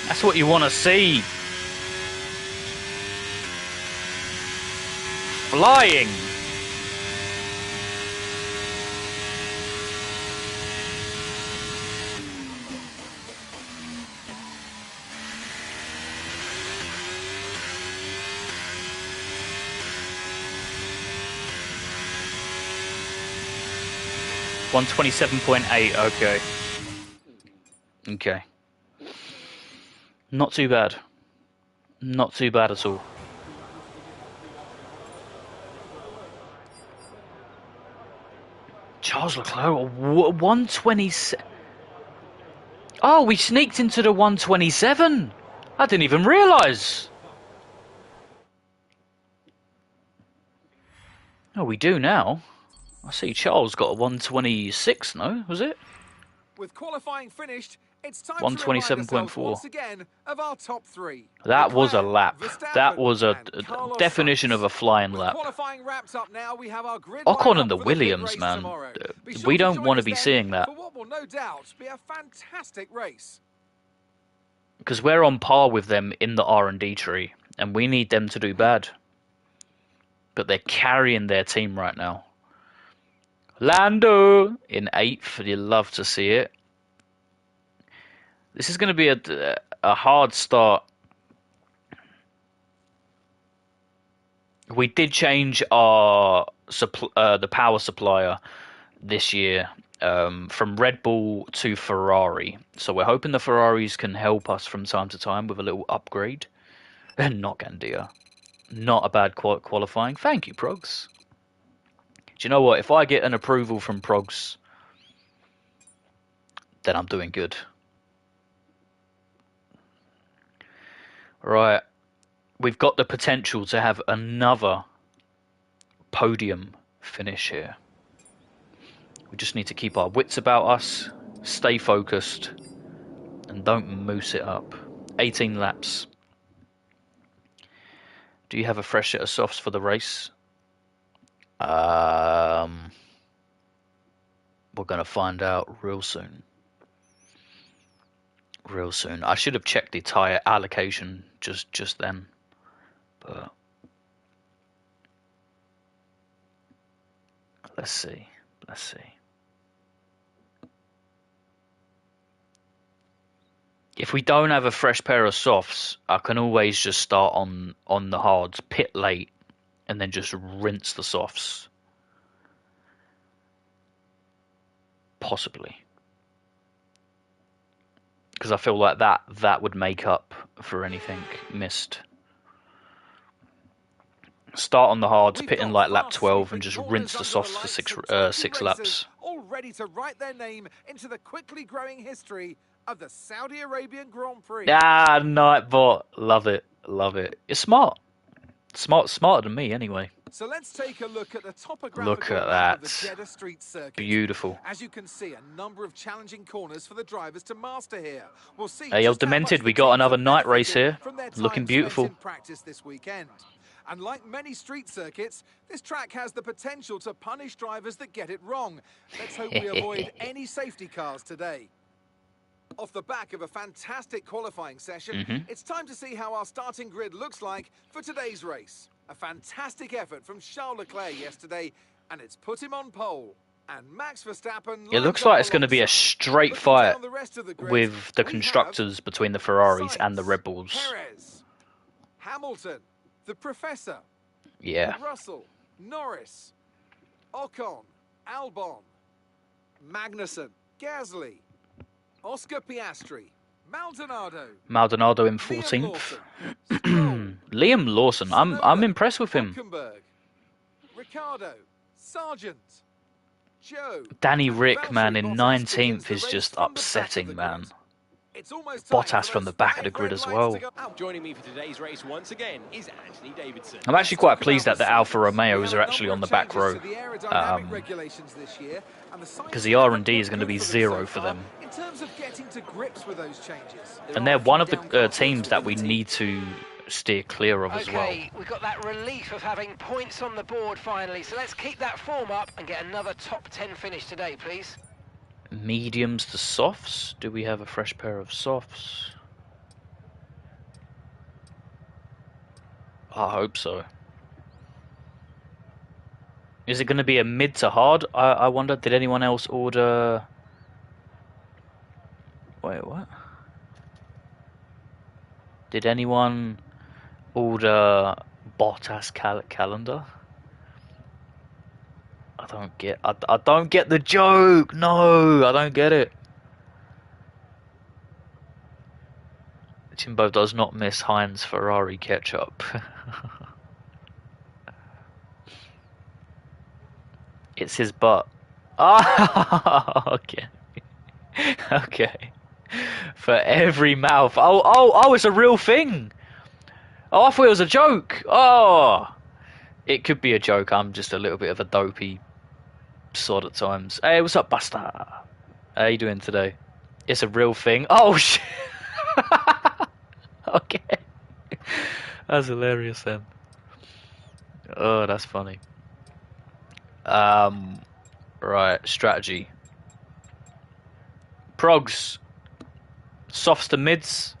Speaker 1: That's what you want to see. Flying. $127.8. Okay. Okay. Not too bad. Not too bad at all. Charles Leclerc, 127. Oh, we sneaked into the 127. I didn't even realise. Oh, we do now. I see Charles got a 126, no? Was it?
Speaker 2: With qualifying finished, it's time to remind ourselves
Speaker 1: 127.4.
Speaker 2: once again of our top three.
Speaker 1: That was a
Speaker 2: Leclerc,
Speaker 1: lap. That
Speaker 2: Verstappen,
Speaker 1: was a
Speaker 2: and Carlos
Speaker 1: definition
Speaker 2: Sainz.
Speaker 1: of a flying
Speaker 2: With
Speaker 1: lap.
Speaker 2: qualifying wrapped up now, we have our grid
Speaker 1: Ocon
Speaker 2: lineup
Speaker 1: and the
Speaker 2: for the big
Speaker 1: Williams,
Speaker 2: race
Speaker 1: man.
Speaker 2: tomorrow. Be sure
Speaker 1: We
Speaker 2: to
Speaker 1: don't
Speaker 2: join
Speaker 1: want to
Speaker 2: us
Speaker 1: be
Speaker 2: then
Speaker 1: seeing that.
Speaker 2: for what will no doubt be a fantastic race.
Speaker 1: Because we're on par with them in the R&D tree, and we need them to do bad. But they're carrying their team right now. Lando in 8th. You'd love to see it. This is going to be a hard start. We did change our the power supplier this year from Red Bull to Ferrari. So we're hoping the Ferraris can help us from time to time with a little upgrade. And not Gandia. Not a bad qualifying. Thank you, Progs. Do you know what? If I get an approval from Progs, then I'm doing good. Right. We've got the potential to have another podium finish here. We just need to keep our wits about us, stay focused, and don't moose it up. 18 laps. Do you have a fresh set of softs for the race? We're going to find out real soon. Real soon. I should have checked the tyre allocation just then. But let's see. Let's see. If we don't have a fresh pair of softs, I can always just start on the hards, pit late, and then just rinse the softs. Possibly. Because I feel like that would make up for anything missed. Start on the hards, pit in like lap 12, and just rinse the softs for six laps.
Speaker 2: All ready to write their name into the quickly growing history of the Saudi Arabian Grand Prix.
Speaker 1: Ah, Nightbot. Love it. Love it. It's smart. Smarter than me, anyway.
Speaker 2: So let's take a look at the topographical
Speaker 1: Look at
Speaker 2: map of
Speaker 1: that.
Speaker 2: the Jeddah Street Circuit.
Speaker 1: Beautiful.
Speaker 2: As you can see, a number of challenging corners for the drivers to master here. We'll see.
Speaker 1: Hey, yo,
Speaker 2: just how much
Speaker 1: Demented,
Speaker 2: the
Speaker 1: we got
Speaker 2: teams
Speaker 1: another
Speaker 2: have
Speaker 1: night race
Speaker 2: benefited
Speaker 1: here.
Speaker 2: from their
Speaker 1: Looking
Speaker 2: time
Speaker 1: beautiful.
Speaker 2: spent in practice this weekend. And like many street circuits, this track has the potential to punish drivers that get it wrong. Let's hope we avoid any safety cars today. Off the back of a fantastic qualifying session, it's time to see how our starting grid looks like for today's race. A fantastic effort from Charles Leclerc yesterday, and it's put him on pole. And Max Verstappen.
Speaker 1: It looks like it's going to be a straight fight with the constructors between the Ferraris and the Red Bulls.
Speaker 2: Perez, Hamilton, the Professor,
Speaker 1: Yeah.
Speaker 2: Russell, Norris, Ocon, Albon, Magnussen, Gasly, Oscar Piastri, Maldonado.
Speaker 1: Maldonado in 14th. Liam Lawson. I'm impressed with him.
Speaker 2: Ricardo, Sargent, Joe.
Speaker 1: Danny Rick, man, in 19th is just upsetting, man. Bottas from the back of the grid as well.
Speaker 6: Joining me for today's race once again is Anthony Davidson.
Speaker 1: I'm actually quite pleased that the Alfa Romeos are actually on the back row. Because the R&D is going to be zero for them. And they're one of the teams that we need to steer clear of as well.
Speaker 4: Okay, we've got that relief of having points on the board finally, so let's keep that form up and get another top 10 finish today, please.
Speaker 1: Mediums to softs. Do we have a fresh pair of softs? I hope so. Is it going to be a mid to hard? I wonder, did anyone else order... Wait, what? Did anyone order Bottas calendar? I don't get the joke. No, I don't get it. Timbo does not miss Heinz Ferrari ketchup. It's his butt. Ah, okay. Okay. For every mouth. Oh, it's a real thing. Oh, I thought it was a joke. Oh. It could be a joke. I'm just a little bit of a dopey sod at times. Hey, what's up, Buster? How you doing today? It's a real thing. Oh, shit. Okay. That's hilarious then. Oh, that's funny. Right, strategy. Progs. Softs to mids.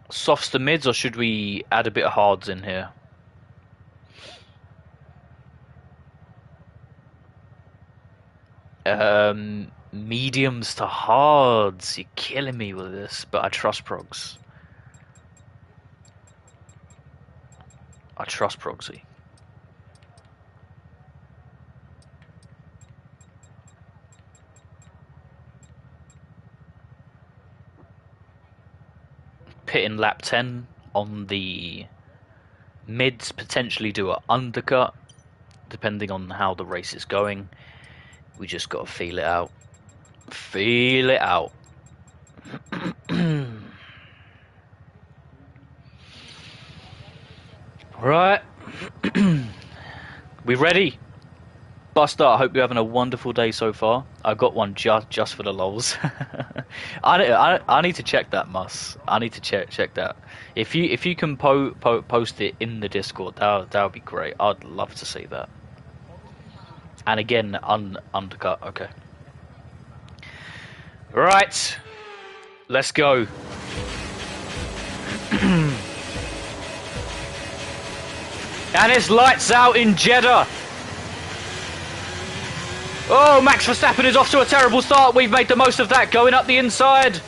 Speaker 1: Softs to mids, or should we add a bit of hards in here? Mediums to hards. You're killing me with this, but I trust Progs. I trust Progsy. Pit in lap 10 on the mids, potentially do an undercut, depending on how the race is going. We just got to feel it out. Feel it out. Right. We ready? Buster, I hope you're having a wonderful day so far. I got one just for the lols. I need to check that, Mus. I need to check that. If you can post it in the Discord, that would be great. I'd love to see that. And again, undercut. Okay. Right. Let's go. And it's lights out in Jeddah. Oh, Max Verstappen is off to a terrible start. We've made the most of that, going up the inside.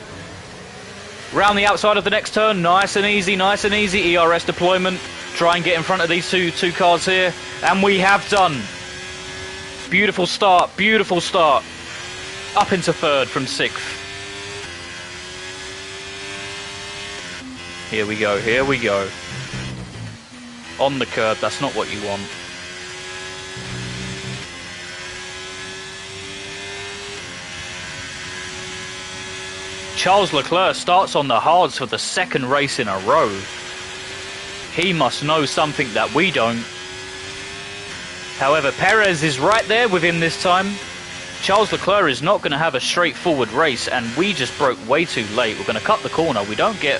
Speaker 1: Round the outside of the next turn. Nice and easy, nice and easy. ERS deployment. Try and get in front of these two cars here. And we have done. Beautiful start, beautiful start. Up into third from sixth. Here we go, here we go. On the curb, that's not what you want. Charles Leclerc starts on the hards for the second race in a row. He must know something that we don't. However, Perez is right there with him this time. Charles Leclerc is not going to have a straightforward race, and we just broke way too late. We're going to cut the corner. We don't get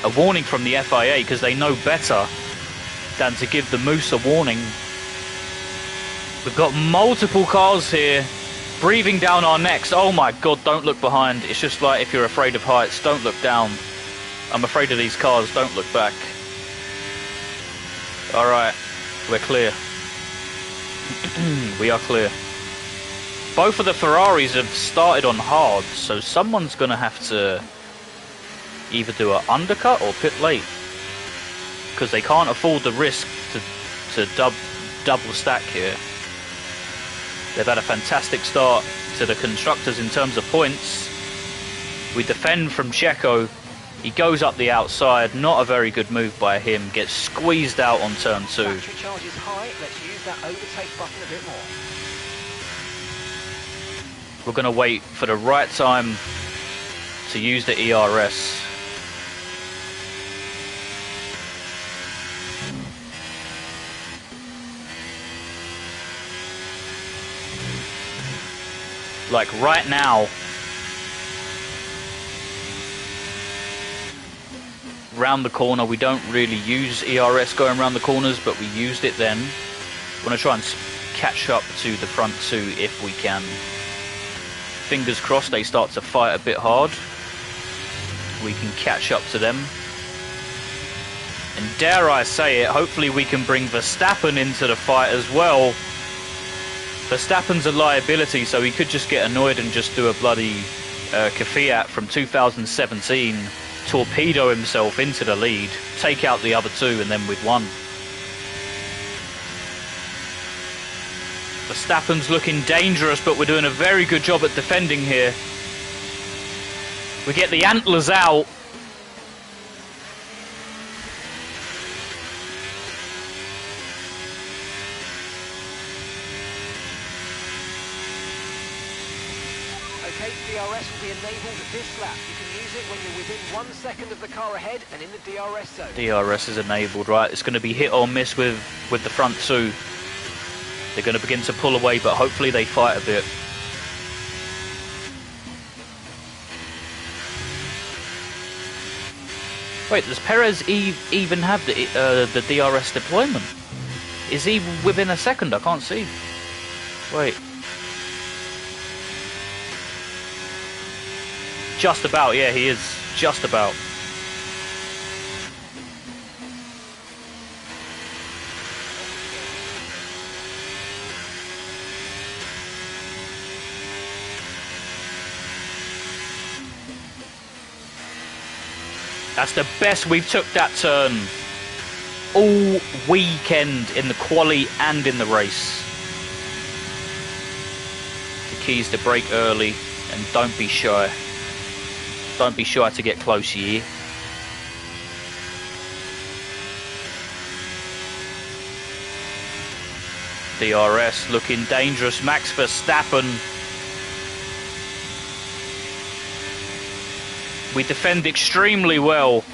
Speaker 1: a warning from the FIA because they know better than to give the Moose a warning. We've got multiple cars here breathing down our necks. Oh my god, don't look behind. It's just like if you're afraid of heights, don't look down. I'm afraid of these cars, don't look back. Alright, we're clear. We are clear. Both of the Ferraris have started on hard, so someone's going to have to either do an undercut or pit late. Because they can't afford the risk to double stack here. They've had a fantastic start to the constructors in terms of points. We defend from Checo. He goes up the outside. Not a very good move by him. Gets squeezed out on turn 2.
Speaker 4: Battery charge is high. Let's use that overtake button a bit more.
Speaker 1: We're going to wait for the right time to use the ERS. Like right now, round the corner, we don't really use ERS going around the corners, but we used it then. We're going to try and catch up to the front 2 if we can. Fingers crossed they start to fight a bit hard. we can catch up to them. And dare I say it, hopefully we can bring Verstappen into the fight as well. Verstappen's a liability, so he could just get annoyed and just do a bloody Kvyat from 2017, torpedo himself into the lead, take out the other two, and then we'd won. Verstappen's looking dangerous, but we're doing a very good job at defending here. We get the antlers out.
Speaker 4: Okay, DRS will be enabled this lap. You can use it when you're within 1 second of the car ahead and in the DRS zone.
Speaker 1: DRS is enabled, right? It's going to be hit or miss with the front two. They're going to begin to pull away, but hopefully they fight a bit. Wait, does Perez even have the DRS deployment? Is he within a second? I can't see. Wait. Just about, yeah, he is. Just about. That's the best we've took that turn all weekend in the quali and in the race. The key is to brake early and don't be shy. Don't be shy to get close here. DRS looking dangerous. Max Verstappen. We defend extremely well.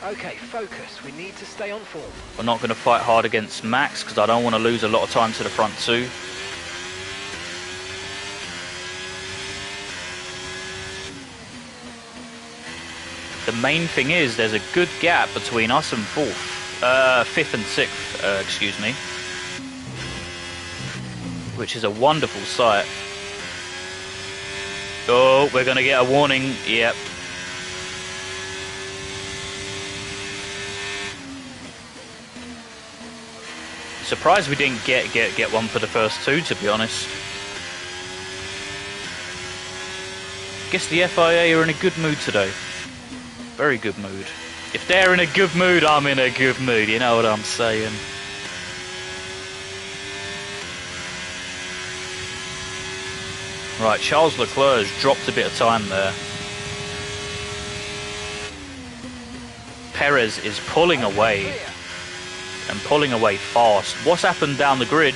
Speaker 4: Okay, focus. We need to stay on form.
Speaker 1: We're not going to fight hard against Max because I don't want to lose a lot of time to the front two. The main thing is there's a good gap between us and fifth and sixth, excuse me, which is a wonderful sight. Oh, we're going to get a warning. Yep. Surprised we didn't get one for the first two, to be honest. Guess the FIA are in a good mood today. Very good mood. If they're in a good mood, I'm in a good mood. You know what I'm saying? Right, Charles Leclerc has dropped a bit of time there. Perez is pulling away. And pulling away fast. What's happened down the grid?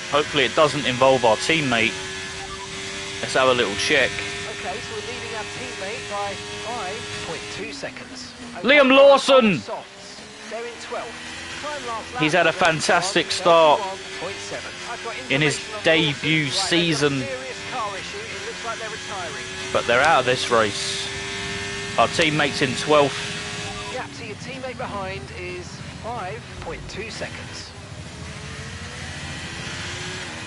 Speaker 1: Hopefully it doesn't involve our teammate. Let's have a little check.
Speaker 4: Okay, so we're leading our teammate by 5.2 seconds. Okay,
Speaker 1: Liam Lawson!
Speaker 4: They're in 12th. Time last lap,
Speaker 1: He's had a fantastic start
Speaker 4: 31.7.
Speaker 1: in his debut season. But they're out of this race. Our teammate's in 12th.
Speaker 4: Gap to your teammate behind is 5.2 seconds.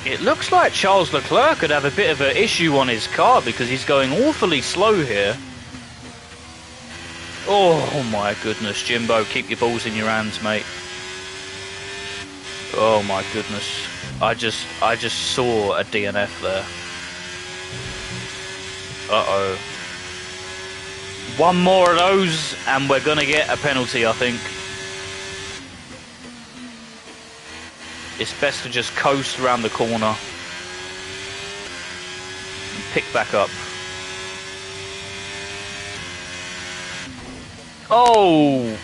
Speaker 1: It looks like Charles Leclerc could have a bit of an issue on his car because he's going awfully slow here. Oh my goodness, Jimbo, keep your balls in your hands, mate. Oh my goodness. I just saw a DNF there. Uh-oh. One more of those and we're gonna get a penalty, I think. It's best to just coast around the corner and pick back up. Oh!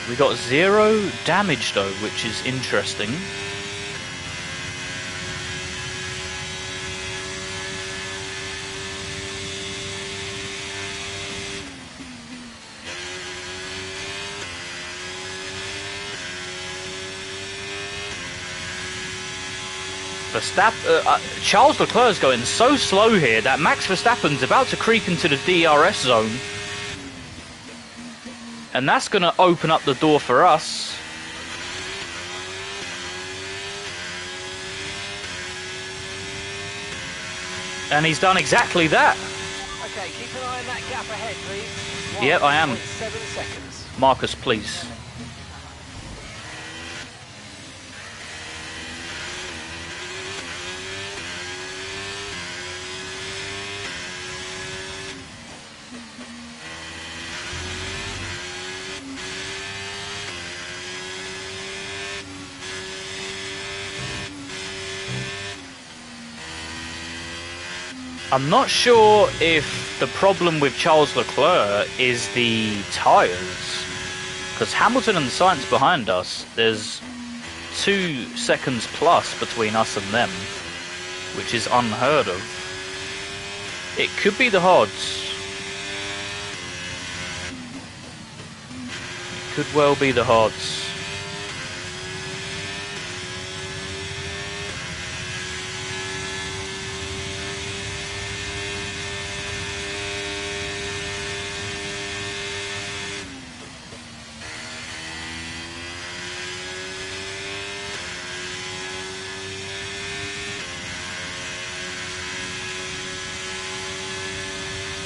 Speaker 1: We got 0 damage though, which is interesting. Verstappen, Charles Leclerc's going so slow here that Max Verstappen's about to creep into the DRS zone. And that's going to open up the door for us. And he's done exactly that.
Speaker 4: Okay, keep an eye on that gap ahead, please.
Speaker 1: Yep, I am.
Speaker 4: 7 seconds.
Speaker 1: Marcus, please. I'm not sure if the problem with Charles Leclerc is the tyres, because Hamilton and Sainz behind us, there's 2 seconds plus between us and them, which is unheard of. It could be the Hods. It could well be the Hods.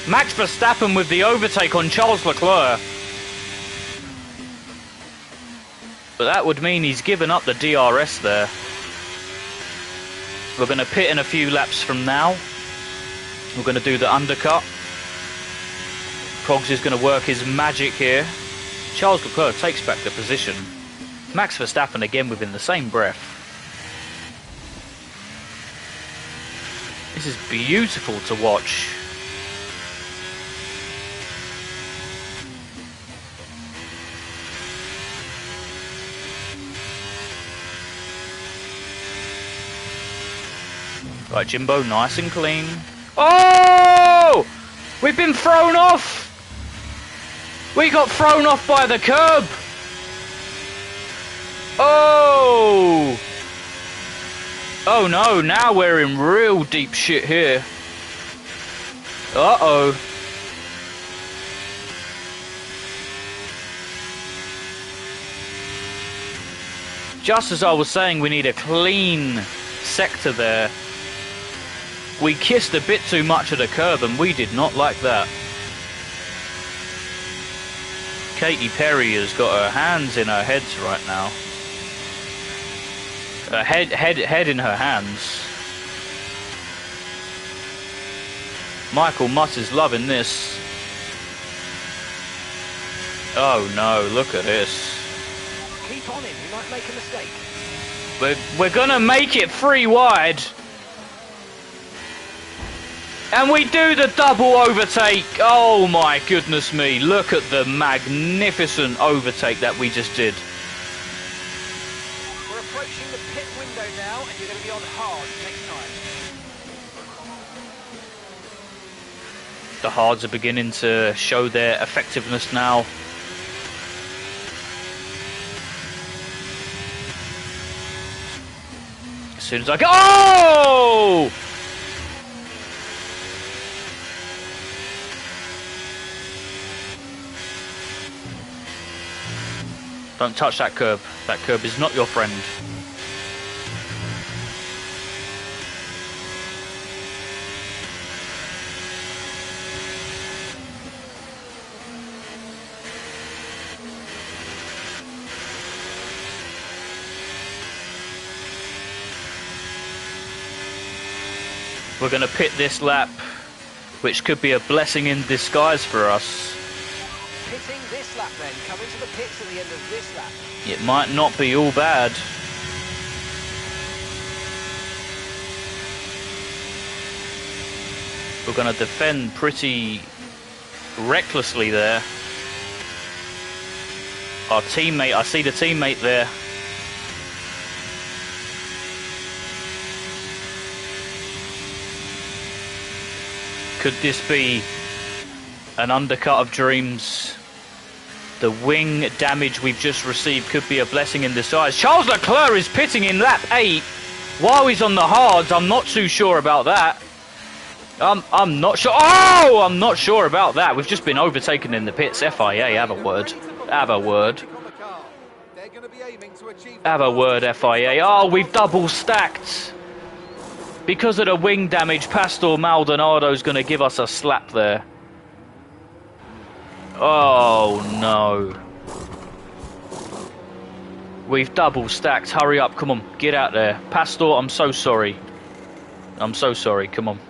Speaker 1: Max Verstappen with the overtake on Charles Leclerc. But that would mean he's given up the DRS there. We're going to pit in a few laps from now. We're going to do the undercut. Progs is going to work his magic here. Charles Leclerc takes back the position. Max Verstappen again within the same breath. This is beautiful to watch. Right, Jimbo, nice and clean. Oh! We've been thrown off! We got thrown off by the curb! Oh! Oh no, now we're in real deep shit here. Uh-oh. Just as I was saying, we need a clean sector there. We kissed a bit too much of the curb and we did not like that. Katy Perry has got her hands in her heads right now. Her head in her hands. Michael Mutt is loving this. Oh no, look at this.
Speaker 4: Keep on him, he might make a mistake.
Speaker 1: We're gonna make it 3 wide. And we do the double overtake. Oh my goodness me. Look at the magnificent overtake that we just did.
Speaker 4: We're approaching the pit window now and you're going to be on hard next time.
Speaker 1: The hards are beginning to show their effectiveness now. As soon as I go... Oh! Don't touch that curb. That curb is not your friend. We're going to pit this lap, which could be a blessing in disguise for us.
Speaker 4: Pitting this lap then, come into the pits at the end of this lap.
Speaker 1: It might not be all bad. We're going to defend pretty recklessly there. Our teammate, I see the teammate there. Could this be an undercut of dreams? The wing damage we've just received could be a blessing in disguise. Charles Leclerc is pitting in lap 8. While he's on the hards, I'm not too sure about that. I'm not sure. Oh, I'm not sure about that. We've just been overtaken in the pits. FIA, have a word. Have a word. Have a word, FIA. Oh, we've double stacked. Because of the wing damage, Pastor Maldonado's going to give us a slap there. Oh, no. We've double stacked. Hurry up. Come on. Get out there. Pastor, I'm so sorry. I'm so sorry. Come on.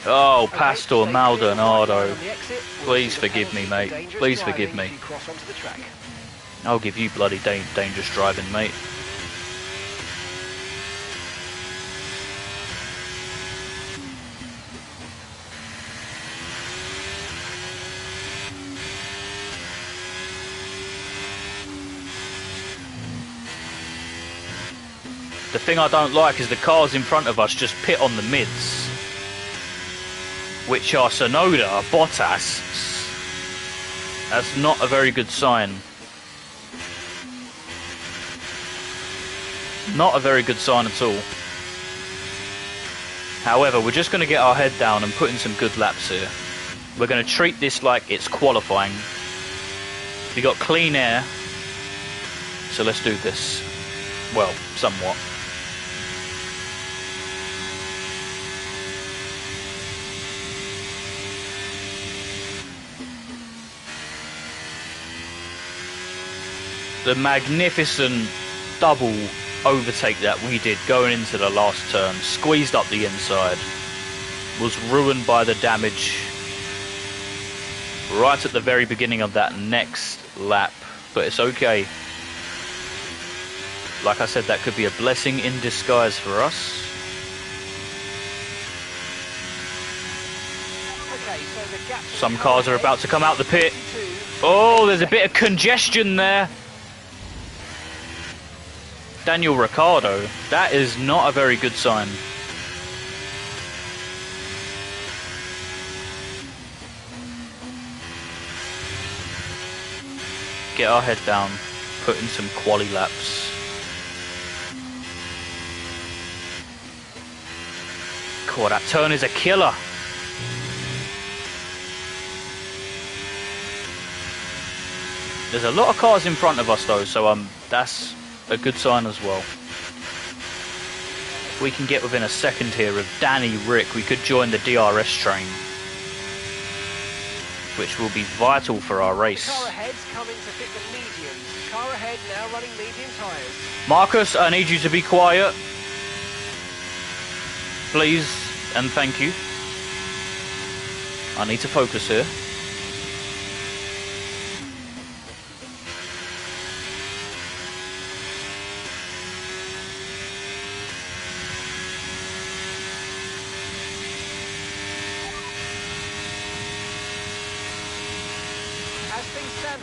Speaker 1: Oh, Pastor Maldonado. Please forgive me, mate. Please forgive me. I'll give you bloody dangerous driving, mate. The thing I don't like is the cars in front of us just pit on the mids, which are Sonoda, Bottas. That's not a very good sign. Not a very good sign at all. However, we're just going to get our head down and put in some good laps here. We're going to treat this like it's qualifying. We got clean air, so let's do this. Well, somewhat. The magnificent double overtake that we did going into the last turn, squeezed up the inside, was ruined by the damage right at the very beginning of that next lap, but it's okay. Like I said, that could be a blessing in disguise for us.
Speaker 4: Okay, so the gap
Speaker 1: Some cars are about to come out the pit. Oh, there's a bit of congestion there. Daniel Ricciardo, that is not a very good sign. Get our head down, put in some quali laps. God, that turn is a killer. There's a lot of cars in front of us though, so that's a good sign as well. If we can get within a second here of Danny Rick, we could join the DRS train, which will be vital for our race.
Speaker 4: Car ahead's coming to fit the mediums. Car ahead now running medium tyres.
Speaker 1: Marcus, I need you to be quiet. Please and thank you. I need to focus here.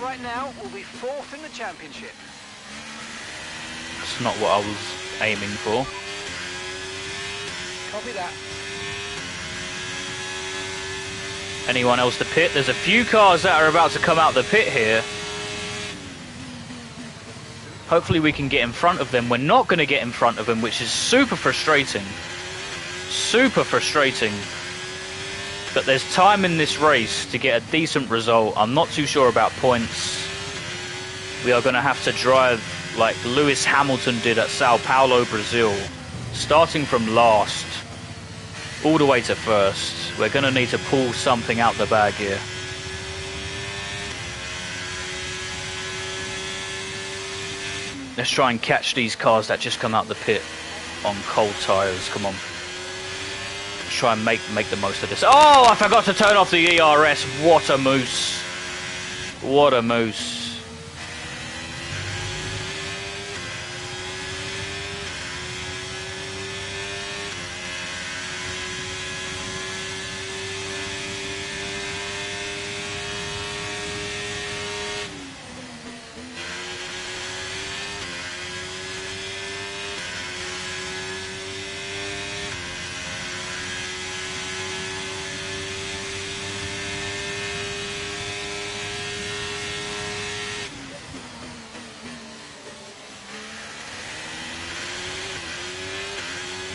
Speaker 4: Right now, we'll be fourth in the championship.
Speaker 1: That's not what I was aiming for.
Speaker 4: Copy that.
Speaker 1: Anyone else to pit? There's a few cars that are about to come out the pit here. Hopefully we can get in front of them. We're not going to get in front of them, which is super frustrating. Super frustrating. But there's time in this race to get a decent result. I'm not too sure about points. We are going to have to drive like Lewis Hamilton did at Sao Paulo, Brazil. Starting from last, all the way to first. We're going to need to pull something out the bag here. Let's try and catch these cars that just come out the pit on cold tyres. Come on. Try and make the most of this. Oh, I forgot to turn off the ERS. What a moose. What a moose.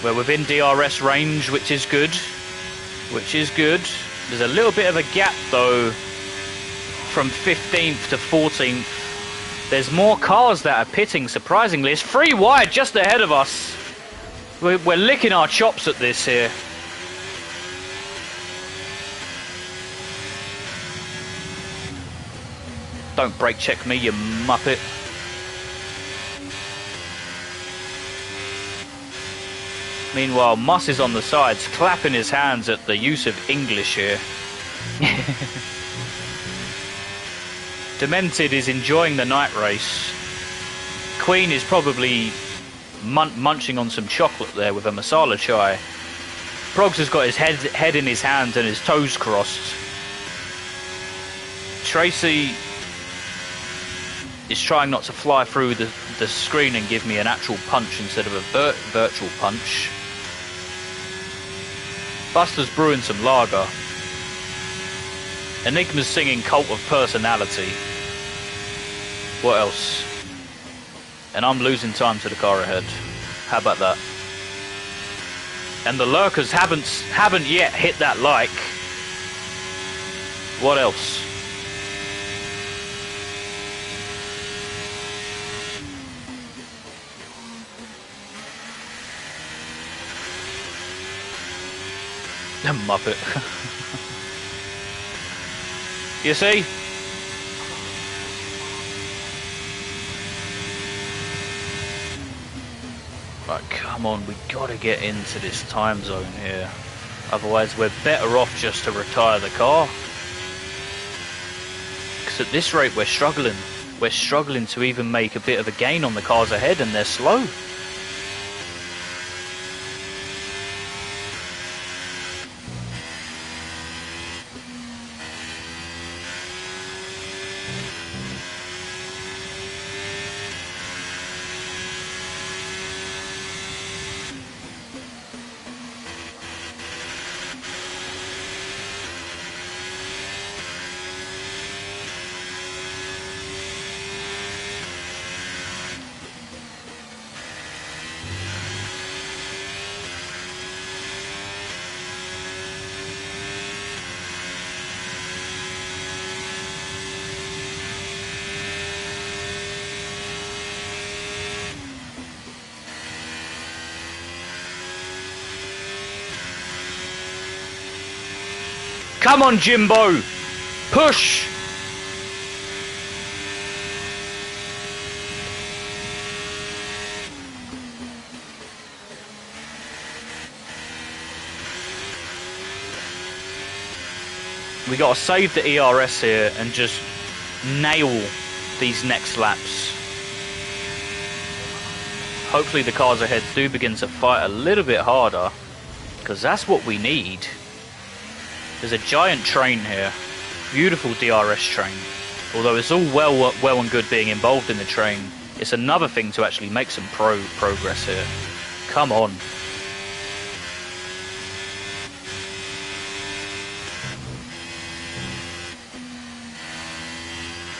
Speaker 1: We're within DRS range, which is good. Which is good. There's a little bit of a gap though from 15th to 14th. There's more cars that are pitting, surprisingly. It's 3 wide just ahead of us. We're licking our chops at this here. Don't brake check me, you muppet. Meanwhile, Muss is on the sides, clapping his hands at the use of English here. Demented is enjoying the night race. Queen is probably munching on some chocolate there with a masala chai. Progs has got his head in his hands and his toes crossed. Tracy is trying not to fly through the screen and give me an actual punch instead of a virtual punch. Buster's brewing some lager. Enigma's singing Cult of Personality. What else? And I'm losing time to the car ahead. How about that? And the lurkers haven't yet hit that like. What else? The muppet. You see? Right, come on, we gotta get into this time zone here. Otherwise we're better off just to retire the car. Because at this rate we're struggling. We're struggling to even make a bit of a gain on the cars ahead, and they're slow. Come on, Jimbo! Push! We gotta save the ERS here and just nail these next laps. Hopefully the cars ahead do begin to fight a little bit harder, because that's what we need. There's a giant train here, beautiful DRS train. Although it's all well and good being involved in the train, it's another thing to actually make some progress here. Come on.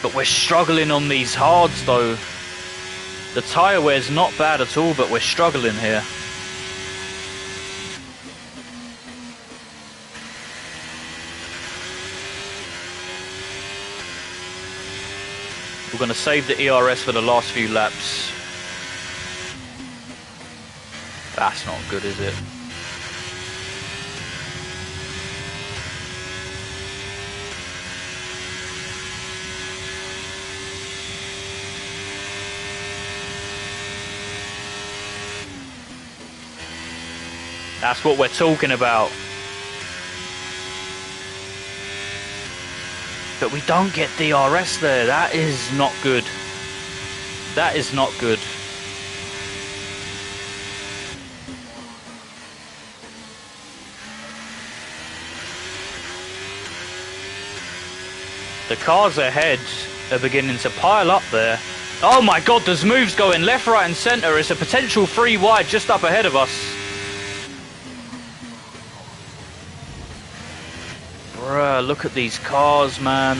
Speaker 1: But we're struggling on these hards though. The tyre wear's not bad at all, but we're struggling here. We're going to save the ERS for the last few laps. That's not good, is it? That's what we're talking about. But we don't get DRS there. That is not good. That is not good. The cars ahead are beginning to pile up there. Oh my god, there's moves going left, right and centre. It's a potential 3 wide just up ahead of us. Bruh, look at these cars, man.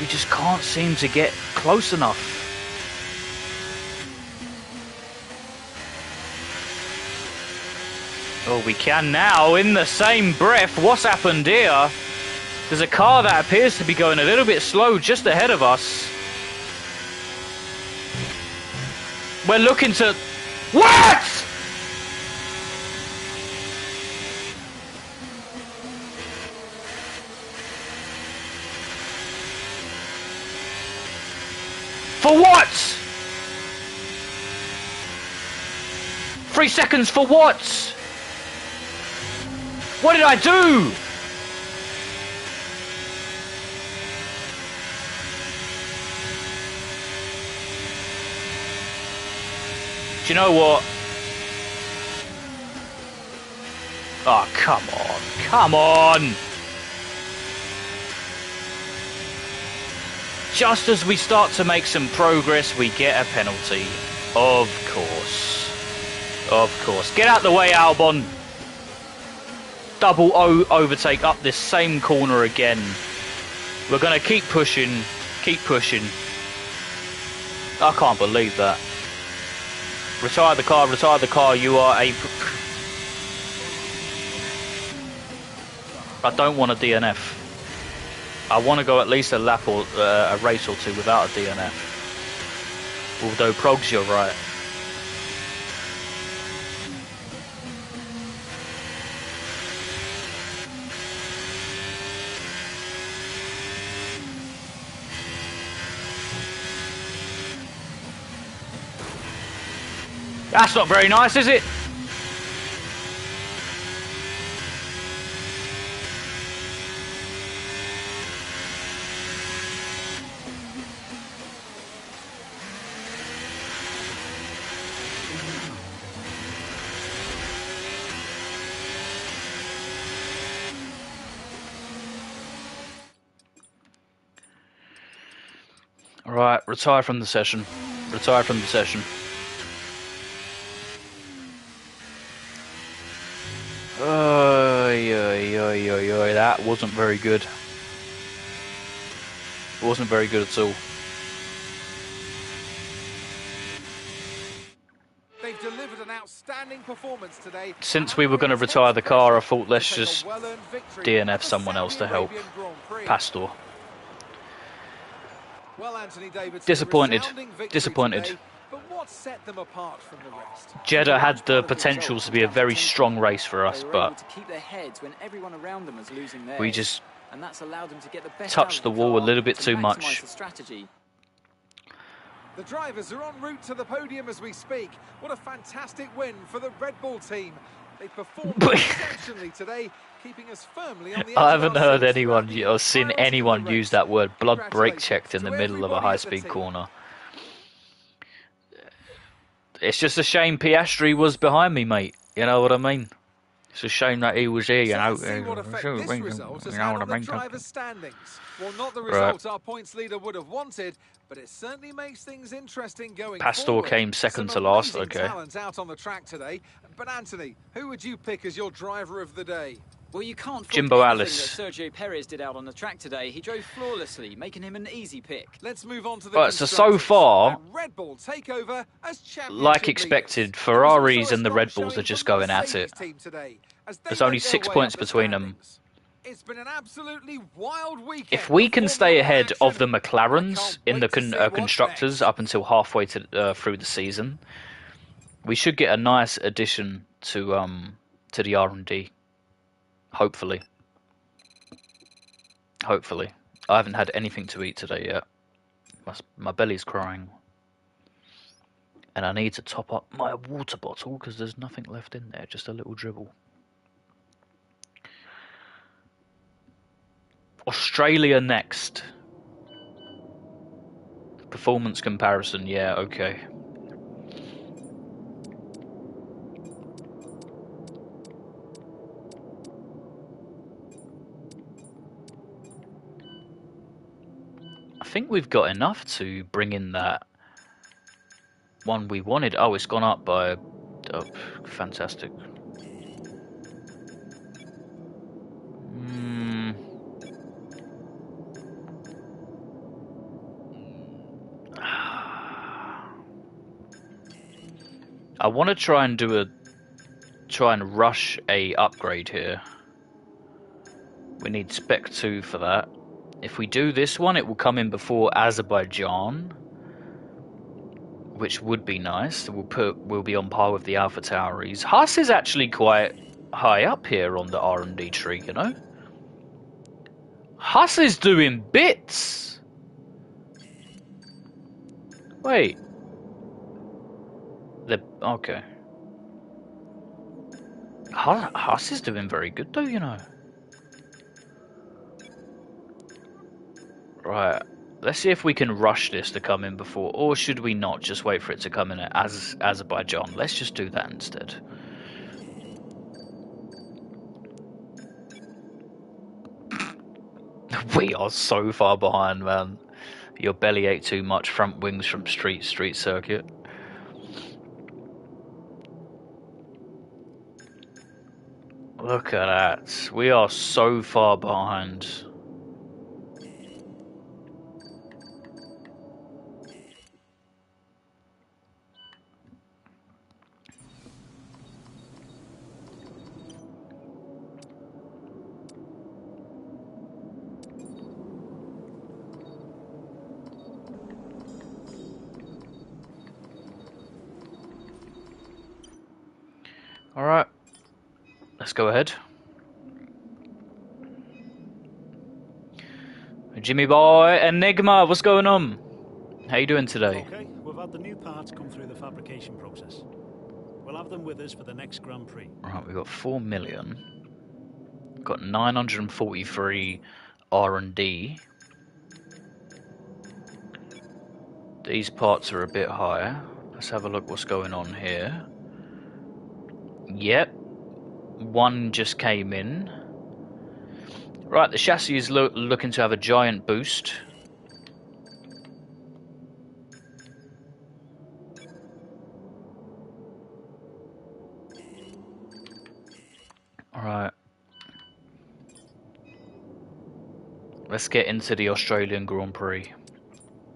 Speaker 1: We just can't seem to get close enough. Oh, we can now. In the same breath, what's happened here? There's a car that appears to be going a little bit slow just ahead of us. We're looking to... What?! For what? 3 seconds for what? What did I do? Do you know what? Oh, come on. Come on! Just as we start to make some progress, we get a penalty. Of course. Of course. Get out the way, Albon. Double overtake up this same corner again. We're going to keep pushing. Keep pushing. I can't believe that. Retire the car, retire the car. You are a... I don't want a DNF. I want to go at least a lap or a race or two without a DNF. Although, Progs, you're right. That's not very nice, is it? Right, retire from the session. Retire from the session. That wasn't very good. It wasn't very good at all.
Speaker 2: They've delivered an outstanding performance today.
Speaker 1: Since we were going to retire the car, I thought let's just DNF someone else to help Pastor.
Speaker 2: Well, Anthony Davidson,
Speaker 1: Disappointed. Disappointed.
Speaker 2: Today, but what set them apart from the rest?
Speaker 1: Jeddah had the potential to be a very strong race for us, but we just touched the wall a little bit too much.
Speaker 2: The drivers are en route to the podium as we speak. What a fantastic win for the Red Bull team. They performed exceptionally today, keeping us firmly on the edge.
Speaker 1: I haven't heard anyone or seen anyone use that word blood brake checked in the middle of a high-speed corner. It's just a shame Piastri was behind me, mate. You know what I mean? It's a shame that he was here, you know.
Speaker 2: See what effect this result has had on the drivers' standings. Well, not the result our points leader would have wanted, but it certainly makes things interesting going
Speaker 1: Pastor
Speaker 2: forward.
Speaker 1: came second
Speaker 2: Some
Speaker 1: to last,
Speaker 2: amazing
Speaker 1: okay.
Speaker 2: talent out on the track today. But Anthony, who would you pick as your driver of the day?
Speaker 3: Well, you can't
Speaker 1: Jimbo
Speaker 3: fault
Speaker 1: Alice.
Speaker 3: anything that Sergio Perez did out on the track today. He drove flawlessly, making him an easy pick.
Speaker 2: Let's move on to the
Speaker 1: Right, so far,
Speaker 2: Red Bull take over as
Speaker 1: like expected, Ferraris and the Red Bulls are just going at it. There's only 6 points between them.
Speaker 2: It's been an absolutely wild weekend.
Speaker 1: If we can stay ahead of the McLarens in the constructors up until halfway through the season, we should get a nice addition to the R&D. Hopefully. Hopefully. I haven't had anything to eat today yet. My belly's crying. And I need to top up my water bottle because there's nothing left in there, just a little dribble. Australia next. Performance comparison, yeah, okay. I think we've got enough to bring in that one we wanted. Oh, it's gone up by... Oh, fantastic. I want to try and do try and rush a upgrade here. We need Spec 2 for that. If we do this one, it will come in before Azerbaijan, which would be nice. We'll be on par with the Alpha Tauris. Haas is actually quite high up here on the R&D tree, you know. Haas is doing bits. Wait. Okay. Haas is doing very good though, you know. Right. Let's see if we can rush this to come in before, or should we not just wait for it to come in as Azerbaijan? Let's just do that instead. We are so far behind, man. Your belly ate too much front wings from street circuit. Look at that. We are so far behind. Alright. Let's go ahead. Jimmy boy, Enigma, what's going on? How you doing today?
Speaker 5: Okay, we've had the new parts come through the fabrication process. We'll have them with us for the next Grand Prix.
Speaker 1: Right, we've got 4 million. We've got 943 R&D. These parts are a bit higher. Let's have a look what's going on here. Yep. One just came in. Right, the chassis is looking to have a giant boost. Alright. Let's get into the Australian Grand Prix.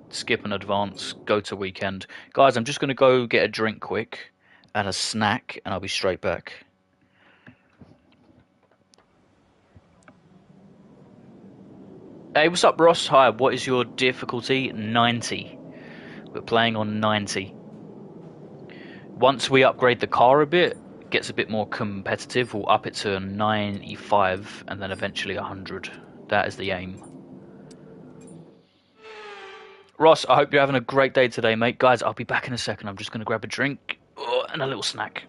Speaker 1: Skip an advance, go to weekend. Guys, I'm just going to go get a drink quick and a snack, and I'll be straight back. Hey, what's up, Ross? Hi, what is your difficulty? 90. We're playing on 90. Once we upgrade the car a bit, it gets a bit more competitive, we'll up it to 95 and then eventually 100. That is the aim. Ross, I hope you're having a great day today, mate. Guys, I'll be back in a second. I'm just going to grab a drink and a little snack.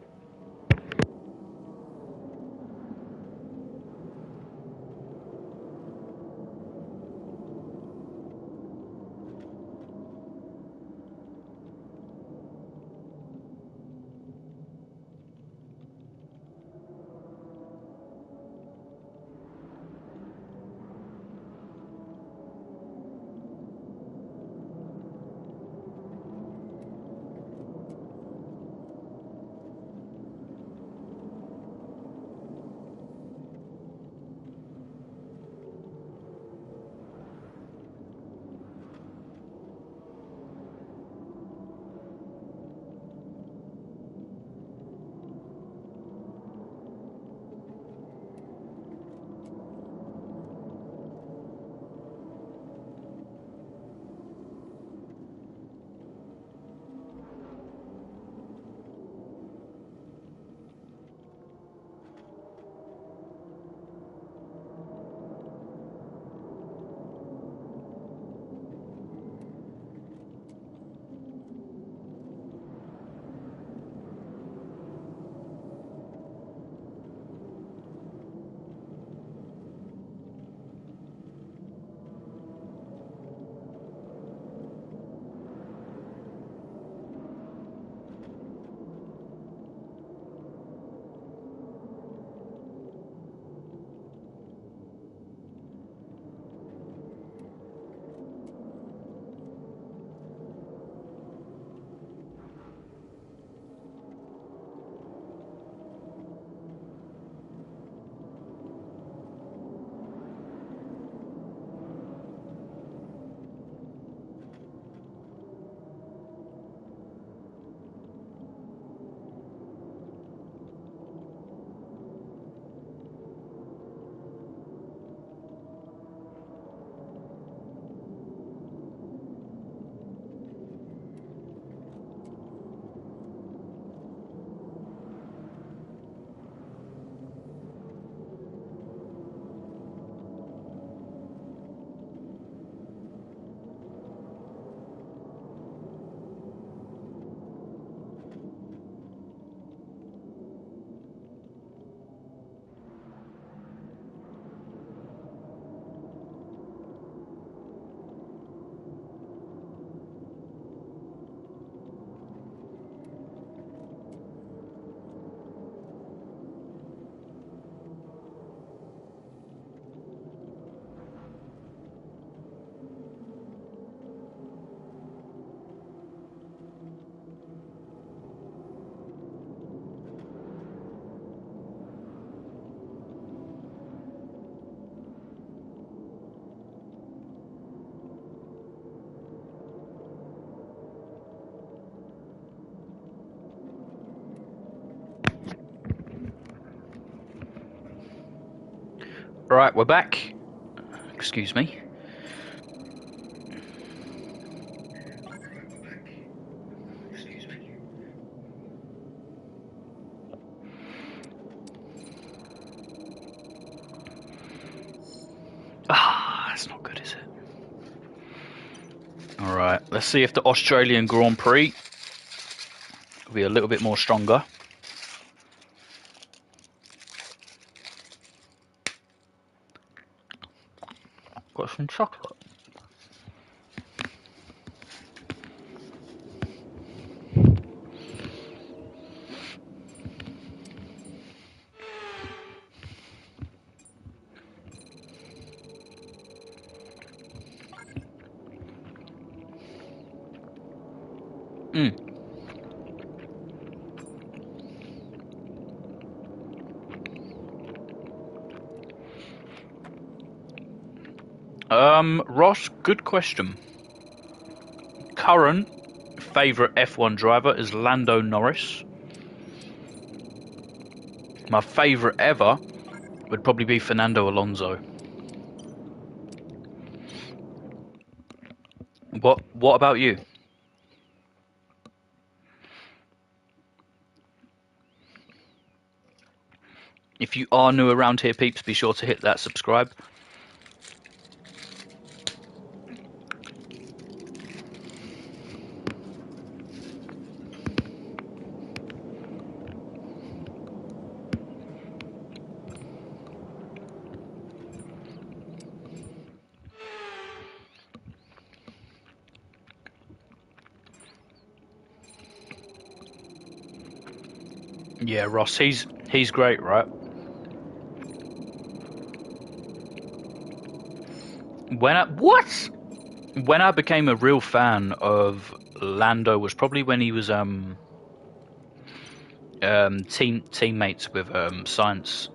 Speaker 1: Right, we're back. Excuse me. Ah, that's not good, is it? Alright, let's see if the Australian Grand Prix will be a little bit more stronger. Got some chocolate. Ross, good question. Current favourite F1 driver is Lando Norris. My favourite ever would probably be Fernando Alonso. What about you? If you are new around here, peeps, be sure to hit that subscribe. Yeah, Ross, he's great, right? When I became a real fan of Lando was probably when he was teammates with Science.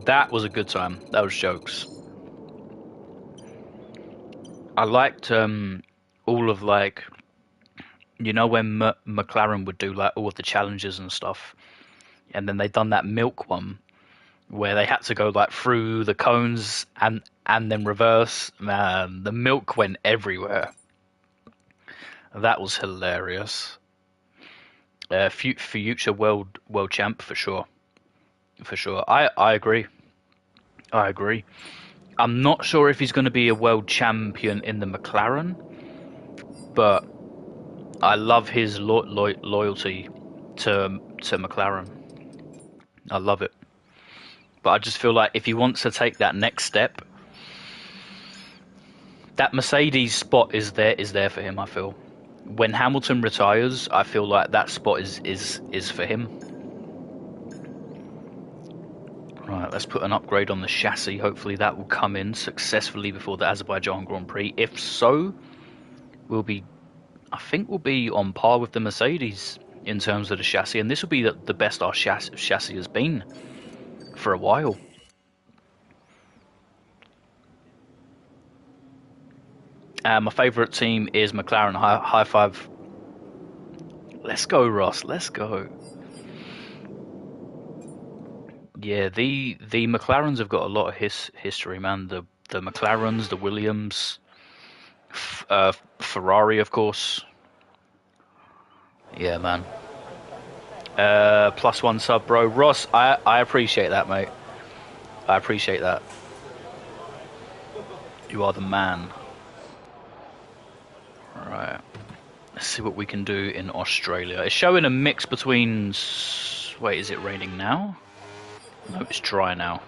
Speaker 1: That was a good time. That was jokes. I liked all of like, you know, when McLaren would do like all of the challenges and stuff, and then they done that milk one where they had to go like through the cones and then reverse. Man, the milk went everywhere. That was hilarious. Future world champ for sure. For sure. I agree. I agree. I'm not sure if he's going to be a world champion in the McLaren, but I love his loyalty to McLaren. I love it. But I just feel like if he wants to take that next step, that Mercedes spot is there for him, I feel. When Hamilton retires, I feel like that spot is for him. Right, let's put an upgrade on the chassis. Hopefully that will come in successfully before the Azerbaijan Grand Prix. If so, I think we'll be on par with the Mercedes in terms of the chassis, and this will be the best our chassis has been for a while. My favourite team is McLaren. High five. Let's go, Ross. Let's go. Yeah, the McLarens have got a lot of history, man. The McLarens, the Williams, Ferrari, of course. Yeah, man. +1 sub, bro. Ross, I appreciate that, mate. I appreciate that. You are the man. Right. Let's see what we can do in Australia. It's showing a mix between... Wait, is it raining now? No, it's dry now.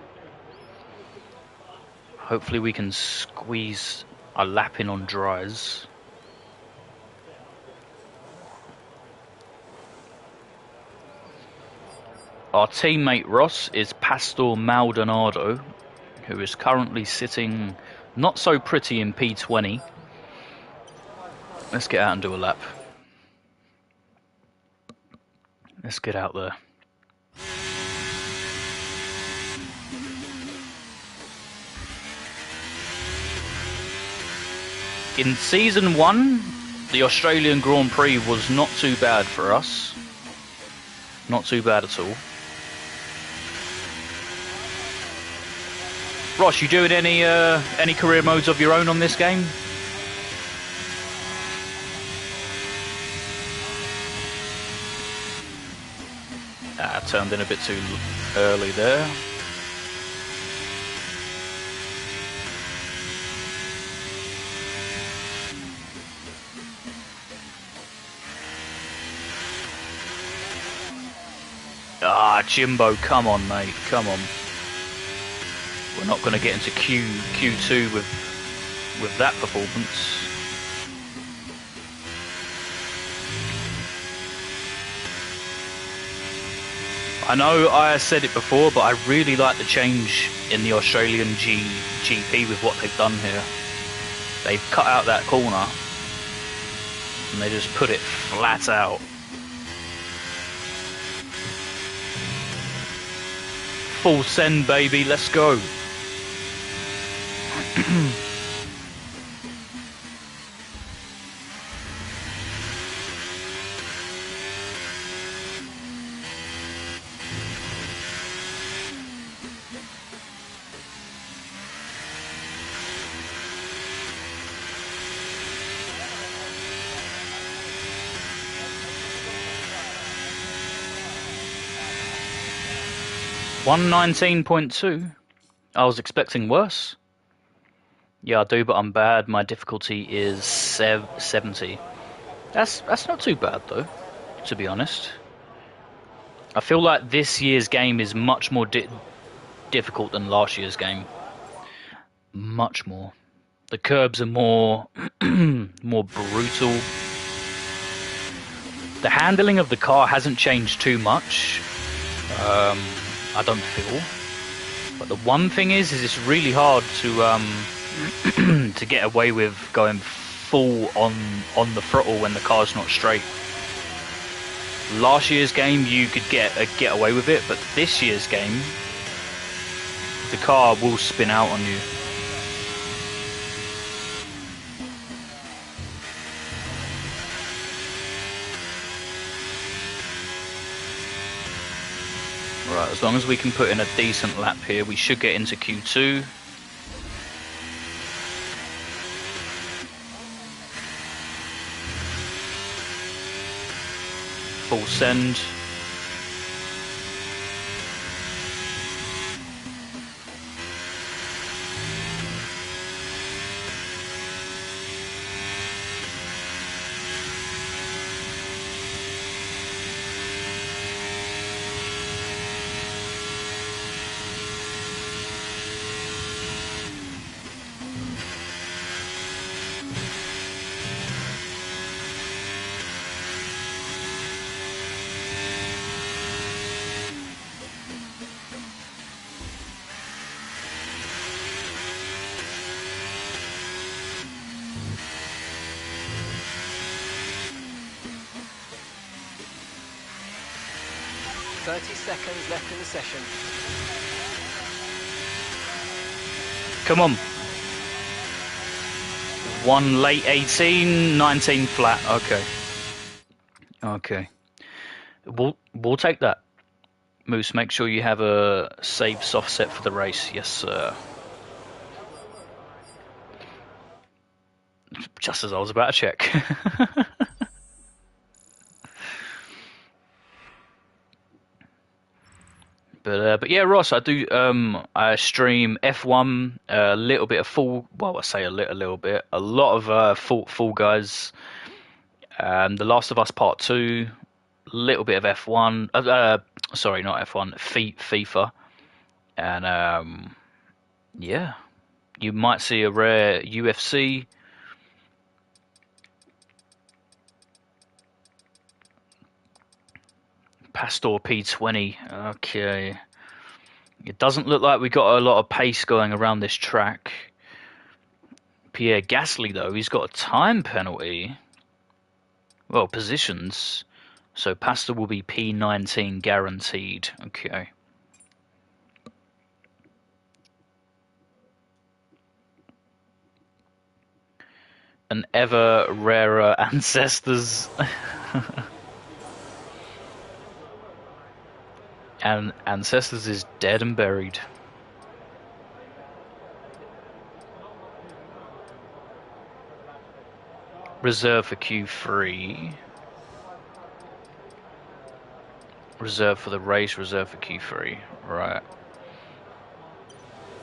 Speaker 1: Hopefully we can squeeze a lap in on dries. Our teammate Ross is Pastor Maldonado, who is currently sitting not so pretty in P20. Let's get out and do a lap. Let's get out there. In Season 1, the Australian Grand Prix was not too bad for us. Not too bad at all. Ross, you doing any career modes of your own on this game? Turned in a bit too early there. Jimbo, come on, mate, come on. We're not going to get into Q2 with that performance. I know I said it before, but I really like the change in the Australian GP with what they've done here. They've cut out that corner and they just put it flat out. Full send, baby, let's go. $119.2. I was expecting worse. Yeah, I do, but I'm bad. My difficulty is 70. That's not too bad though, to be honest. I feel like this year's game is much more difficult than last year's game. Much more. The curbs are more more brutal. The handling of the car hasn't changed too much. I don't feel. But the one thing is it's really hard to to get away with going full on the throttle when the car's not straight. Last year's game you could get away with it, but this year's game the car will spin out on you. Right, as long as we can put in a decent lap here, we should get into Q2. Full send.
Speaker 4: Seconds left in the session.
Speaker 1: Come on. 1 late 18, 19 flat. Okay. Okay. We'll take that. Moose, make sure you have a save soft set for the race. Yes, sir. Just as I was about to check. But yeah, Ross, I do. I stream F1, a little bit of full. Well, I say a little bit. A lot of Fall Guys. The Last of Us Part 2. Little bit of F1. Sorry, not F1. FIFA. And yeah, you might see a rare UFC. Pastor P20. Okay. It doesn't look like we got a lot of pace going around this track. Pierre Gasly, though, he's got a time penalty. Well, positions. So Pastor will be P19 guaranteed. Okay. An ever rarer ancestors. And Ancestors is dead and buried. Reserve for Q3. Reserve for the race, reserve for Q3. Right.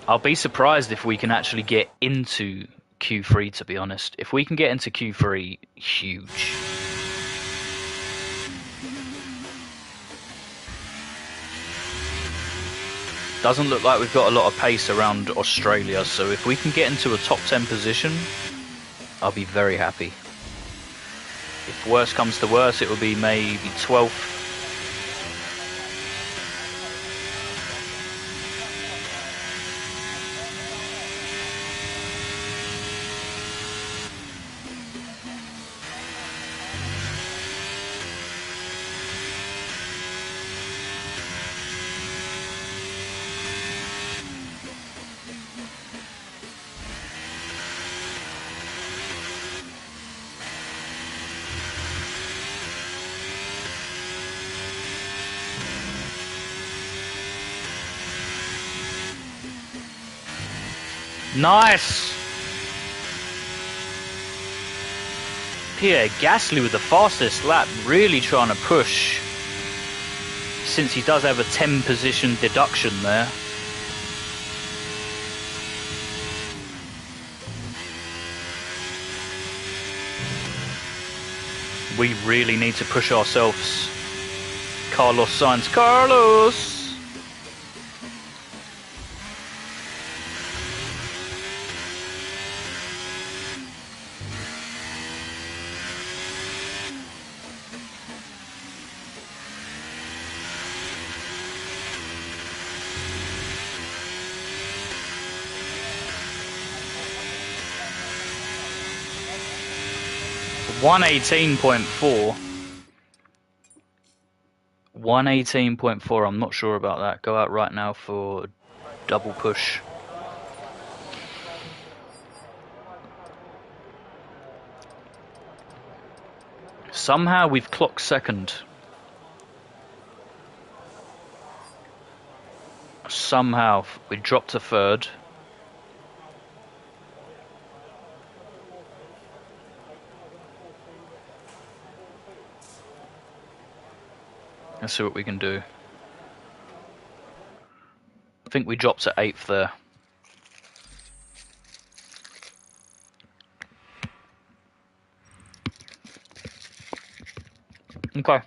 Speaker 1: I'll be surprised if we can actually get into Q3, to be honest. If we can get into Q3, huge. Doesn't look like we've got a lot of pace around Australia, so if we can get into a top 10 position, I'll be very happy. If worse comes to worse, it will be maybe 12th. Nice! Pierre Gasly with the fastest lap, really trying to push, since he does have a 10 position deduction there. We really need to push ourselves. Carlos Sainz. Carlos! .118.4. 118.4, I'm not sure about that. Go out right now for double push. Somehow we've clocked second. Somehow we dropped to third. Let's see what we can do. I think we dropped to 8th there. Okay.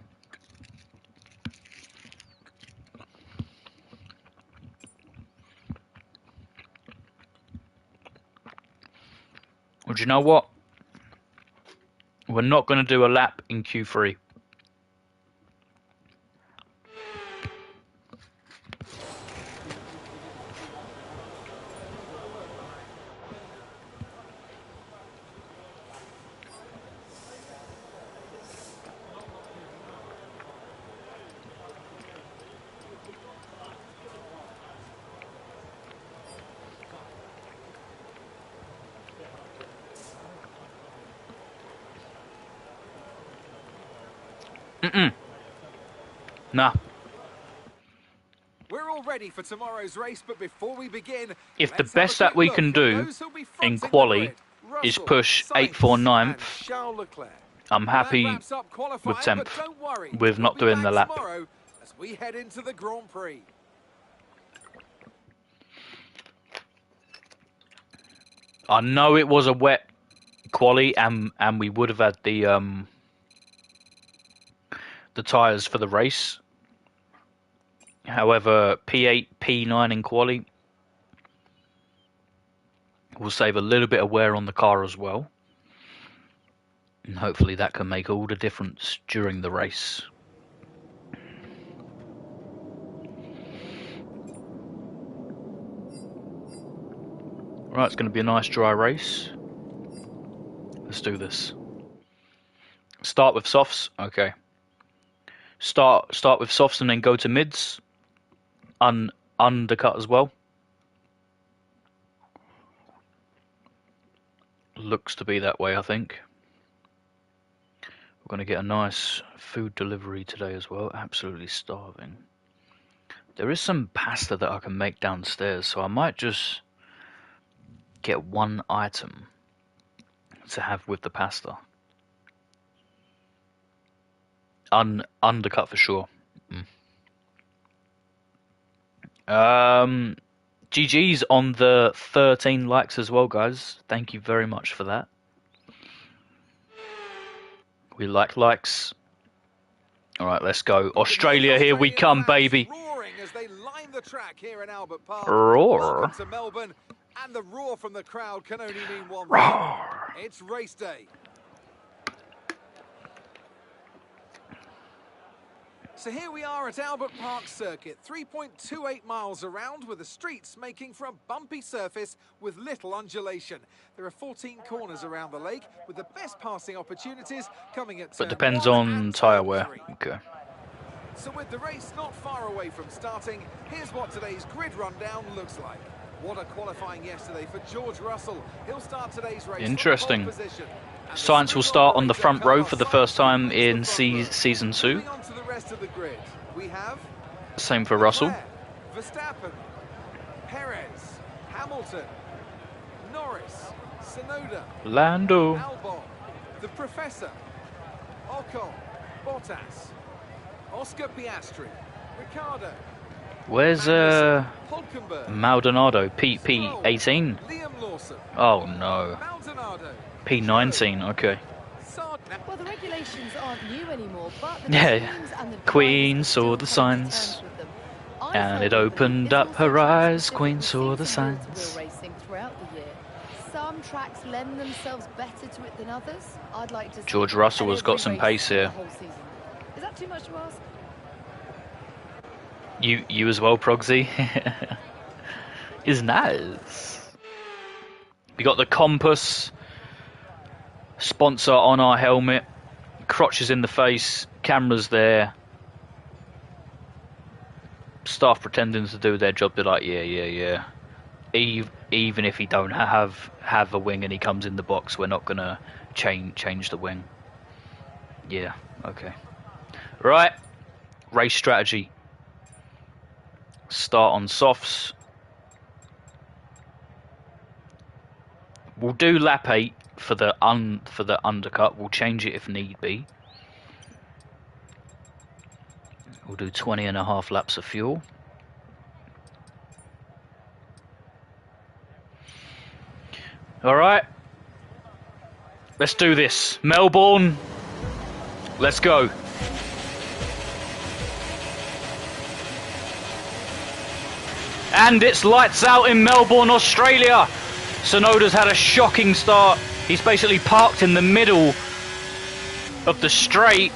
Speaker 1: Well, do you know what? We're not going to do a lap in Q3. Nah.
Speaker 2: We're all ready for tomorrow's race, but before we begin,
Speaker 1: If the best that we can do in quali is push 8th or 9th, I'm happy with 10th, with not doing the lap.
Speaker 2: As we head into the Grand Prix.
Speaker 1: I know it was a wet quali, and we would have had the tyres for the race. However, P8, P9 in quali will save a little bit of wear on the car as well. And hopefully that can make all the difference during the race. Right, it's going to be a nice dry race. Let's do this. Start with softs. Okay. Start with softs and then go to mids. Undercut as well. Looks to be that way, I think. We're going to get a nice food delivery today as well. Absolutely starving. There is some pasta that I can make downstairs, so I might just get one item to have with the pasta. Undercut for sure. GG's on the 13 likes as well, guys. Thank you very much for that. We like likes. All right, let's go. Australia, here we come, baby.
Speaker 2: Roaring as they line the track here in Albert Park.
Speaker 1: Roar.
Speaker 2: Welcome to Melbourne, and the roar from the crowd can only mean one thing.
Speaker 1: Roar.
Speaker 2: It's race day. So here we are at Albert Park Circuit, 3.28 miles around, with the streets making for a bumpy surface with little undulation. There are 14 corners around the lake, with the best passing opportunities coming at
Speaker 1: But
Speaker 2: turn
Speaker 1: depends
Speaker 2: 1
Speaker 1: on
Speaker 2: and
Speaker 1: tyre
Speaker 2: turn
Speaker 1: wear.
Speaker 2: 3.
Speaker 1: Okay.
Speaker 2: So with the race not far away from starting, here's what today's grid rundown looks like. What a qualifying yesterday for George Russell. He'll start today's race
Speaker 1: Interesting.
Speaker 2: from pole position. And the
Speaker 1: Science will
Speaker 2: sprint
Speaker 1: start on the
Speaker 2: operator,
Speaker 1: front row
Speaker 2: Carlos
Speaker 1: for the
Speaker 2: Sainz,
Speaker 1: first time
Speaker 2: leads the
Speaker 1: in
Speaker 2: front row.
Speaker 1: season 2.
Speaker 2: Moving on to the rest of the grid, we have
Speaker 1: Same for Russell.
Speaker 2: Leclerc, Verstappen, Perez, Hamilton, Norris, Tsunoda,
Speaker 1: Lando.
Speaker 2: Albon, the Professor, Ocon, Bottas, Oscar Piastri, Ricciardo,
Speaker 1: Where's
Speaker 2: Hulkenberg,
Speaker 1: Maldonado? P18.
Speaker 2: Liam Lawson,
Speaker 1: Oh no.
Speaker 2: Maldonado,
Speaker 1: P19. Okay.
Speaker 7: Well, the regulations aren't new anymore, but the
Speaker 1: Yeah.
Speaker 7: teams and the
Speaker 1: Queen
Speaker 7: drivers are
Speaker 1: saw
Speaker 7: still
Speaker 1: the
Speaker 7: coming to
Speaker 1: signs,
Speaker 7: terms with them. I
Speaker 1: and it
Speaker 7: firmly
Speaker 1: opened
Speaker 7: believe
Speaker 1: up
Speaker 7: this
Speaker 1: her
Speaker 7: also
Speaker 1: eyes.
Speaker 7: track-specific
Speaker 1: Queen
Speaker 7: with
Speaker 1: saw the
Speaker 7: season
Speaker 1: signs.
Speaker 7: wheel-to-wheel racing throughout the year. Some tracks lend themselves better to it than others. I'd like to see
Speaker 1: George Russell has got
Speaker 7: every
Speaker 1: some
Speaker 7: race
Speaker 1: pace
Speaker 7: for the
Speaker 1: here.
Speaker 7: whole season. Is that too much to ask?
Speaker 1: You as well, Progsy. Is nice. We got the compass sponsor on our helmet. Crotches in the face. Cameras there. Staff pretending to do their job. They're like, yeah. Even if he don't have a wing and he comes in the box, we're not gonna change the wing. Yeah. Okay. Right. Race strategy. Start on softs. We'll do lap 8 for the undercut. We'll change it if need be. We'll do 20.5 laps of fuel. All right. Let's do this. Melbourne. Let's go. And it's lights out in Melbourne, Australia. Tsunoda's had a shocking start. He's basically parked in the middle of the straight.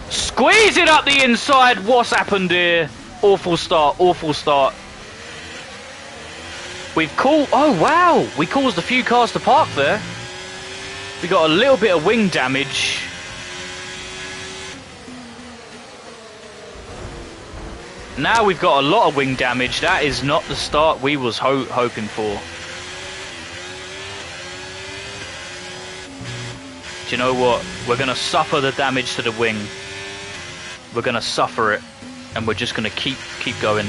Speaker 1: Squeeze it up the inside. What's happened here? Awful start, awful start. We've called... Oh, wow. We caused a few cars to park there. We got a little bit of wing damage. Now we've got a lot of wing damage. That is not the start we was hoping for. Do you know what? We're going to suffer the damage to the wing. We're going to suffer it. And we're just going to keep going.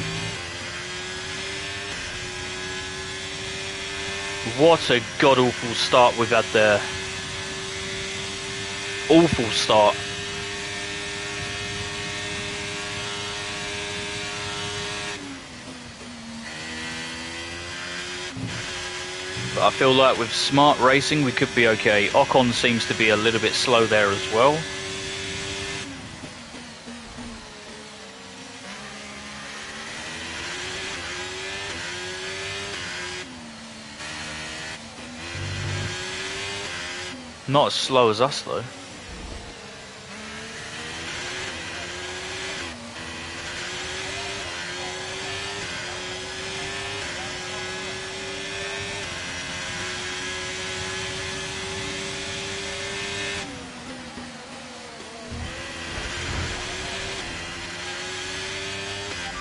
Speaker 1: What a god-awful start we've had there. Awful start. But I feel like with smart racing we could be okay. Ocon seems to be a little bit slow there as well. Not as slow as us though.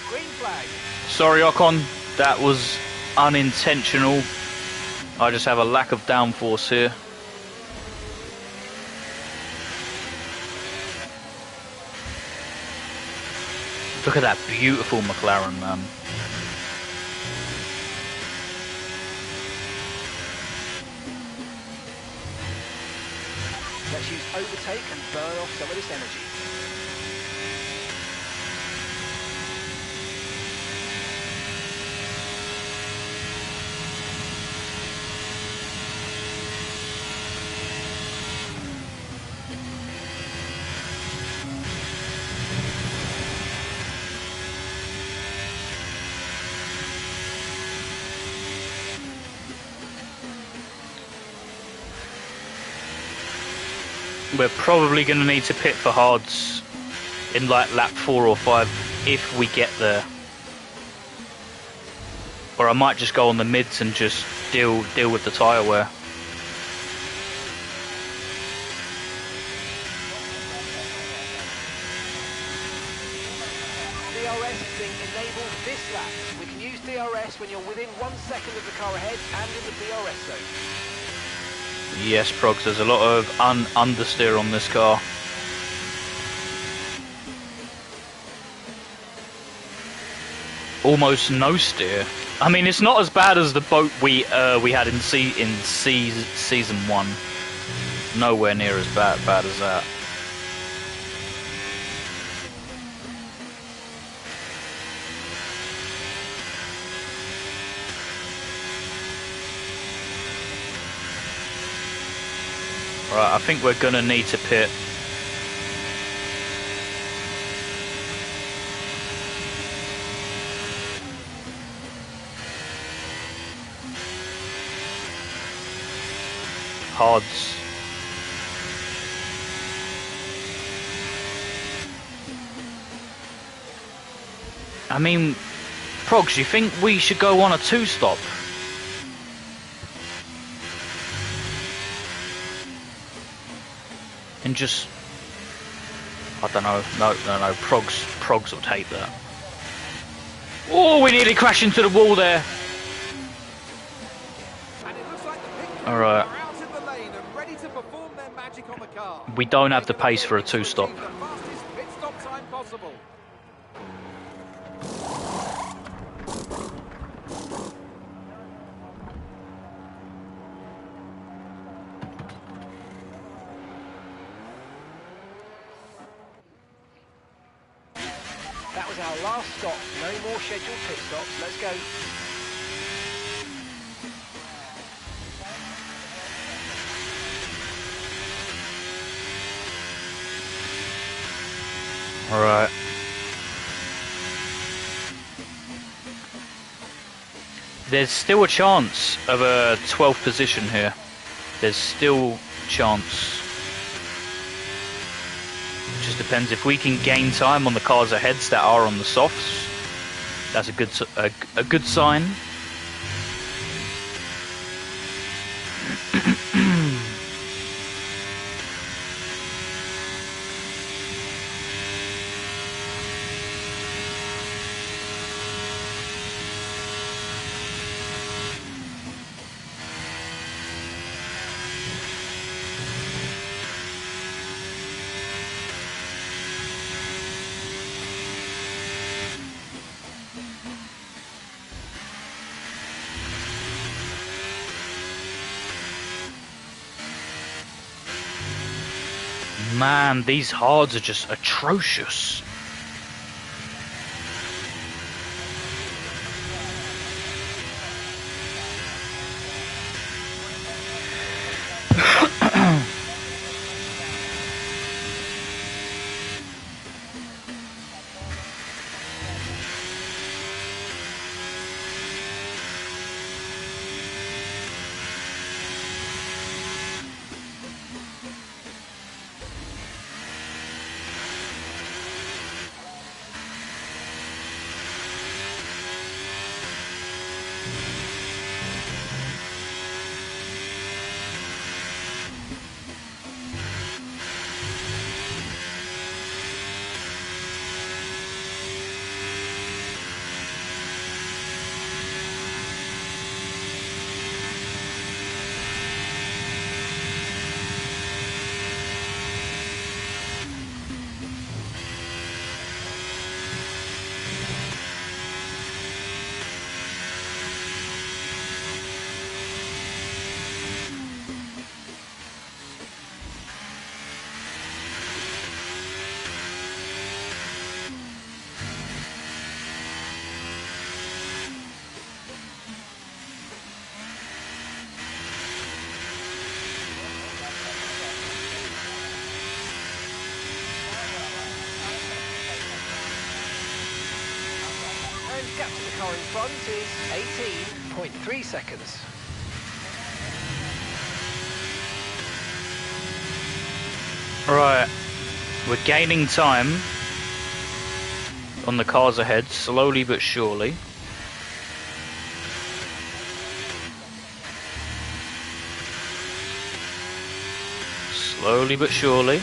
Speaker 4: Green flag.
Speaker 1: Sorry Ocon, that was unintentional. I just have a lack of downforce here. Look at that beautiful McLaren, man.
Speaker 4: Let's use overtake and burn off some of this energy.
Speaker 1: we're probably going to need to pit for hards in like lap 4 or 5 if we get there. Or I might just go on the mids and just deal with the tyre wear.
Speaker 4: DRS is being enabled this lap. We can use DRS when you're within 1 second of the car ahead and in the DRS zone.
Speaker 1: Yes, Progs, there's a lot of understeer on this car. Almost no steer. I mean, it's not as bad as the boat we had in season 1. Nowhere near as bad as that. Right, I think we're gonna need to pit. Hards. I mean, Progs, you think we should go on a 2-stop? And just, I don't know, no, Progs will take that. Oh, we nearly crashed into the wall there. Alright. We don't have the pace for a 2-stop.
Speaker 4: That was our last stop. No more scheduled pit stops. Let's go.
Speaker 1: All right. There's still a chance of a 12th position here. There's still chance. It just depends if we can gain time on the cars ahead that are on the softs. That's a good sign. Man, these hards are just atrocious.
Speaker 4: Gap to the car in front is 18.3 seconds.
Speaker 1: Right, we're gaining time on the cars ahead, slowly but surely. Slowly but surely.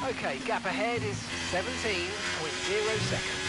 Speaker 4: Okay, gap ahead is 17.0 seconds.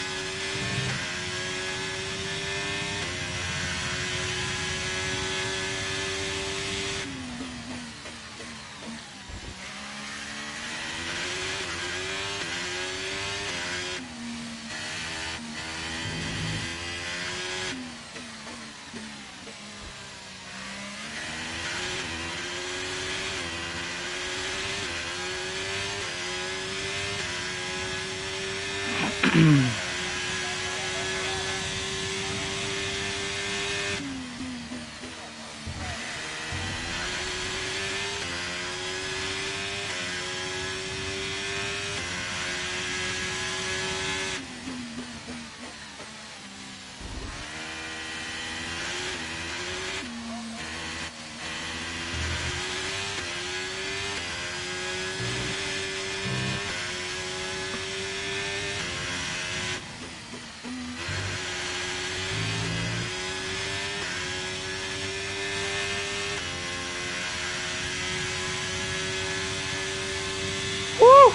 Speaker 1: Woo!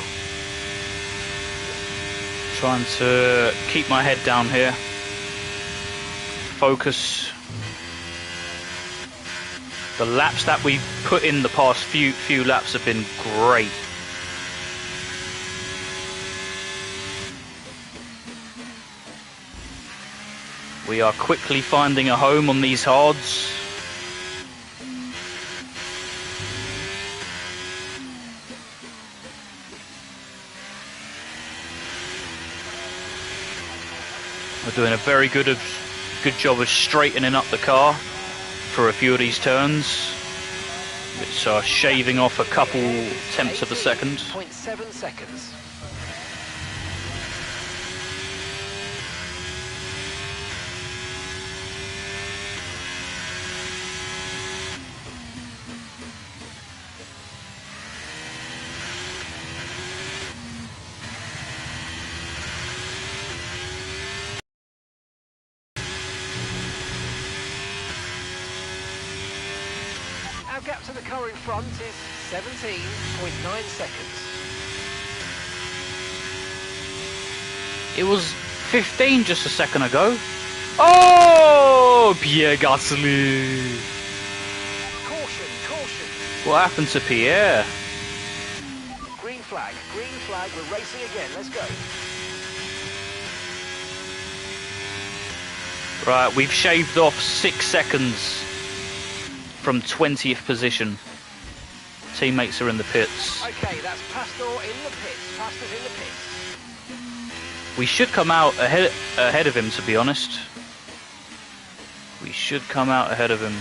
Speaker 1: Trying to keep my head down here. Focus. The laps that we put in the past few laps have been great. We are quickly finding a home on these hards. We're doing a very good job of straightening up the car for a few of these turns. It's shaving off a couple tenths of a second.
Speaker 4: 0.7 seconds. Our gap to the car in front is 17.9 seconds.
Speaker 1: It was 15 just a second ago. Oh, Pierre Gasly.
Speaker 4: Caution, caution.
Speaker 1: What happened to Pierre?
Speaker 4: Green flag, we're racing again, let's go.
Speaker 1: Right, we've shaved off 6 seconds from 20th position. Teammates are in the pits.
Speaker 4: Okay, that's Pastor in the pits, Pastor's in the pits.
Speaker 1: We should come out ahead of him, to be honest. We should come out ahead of him.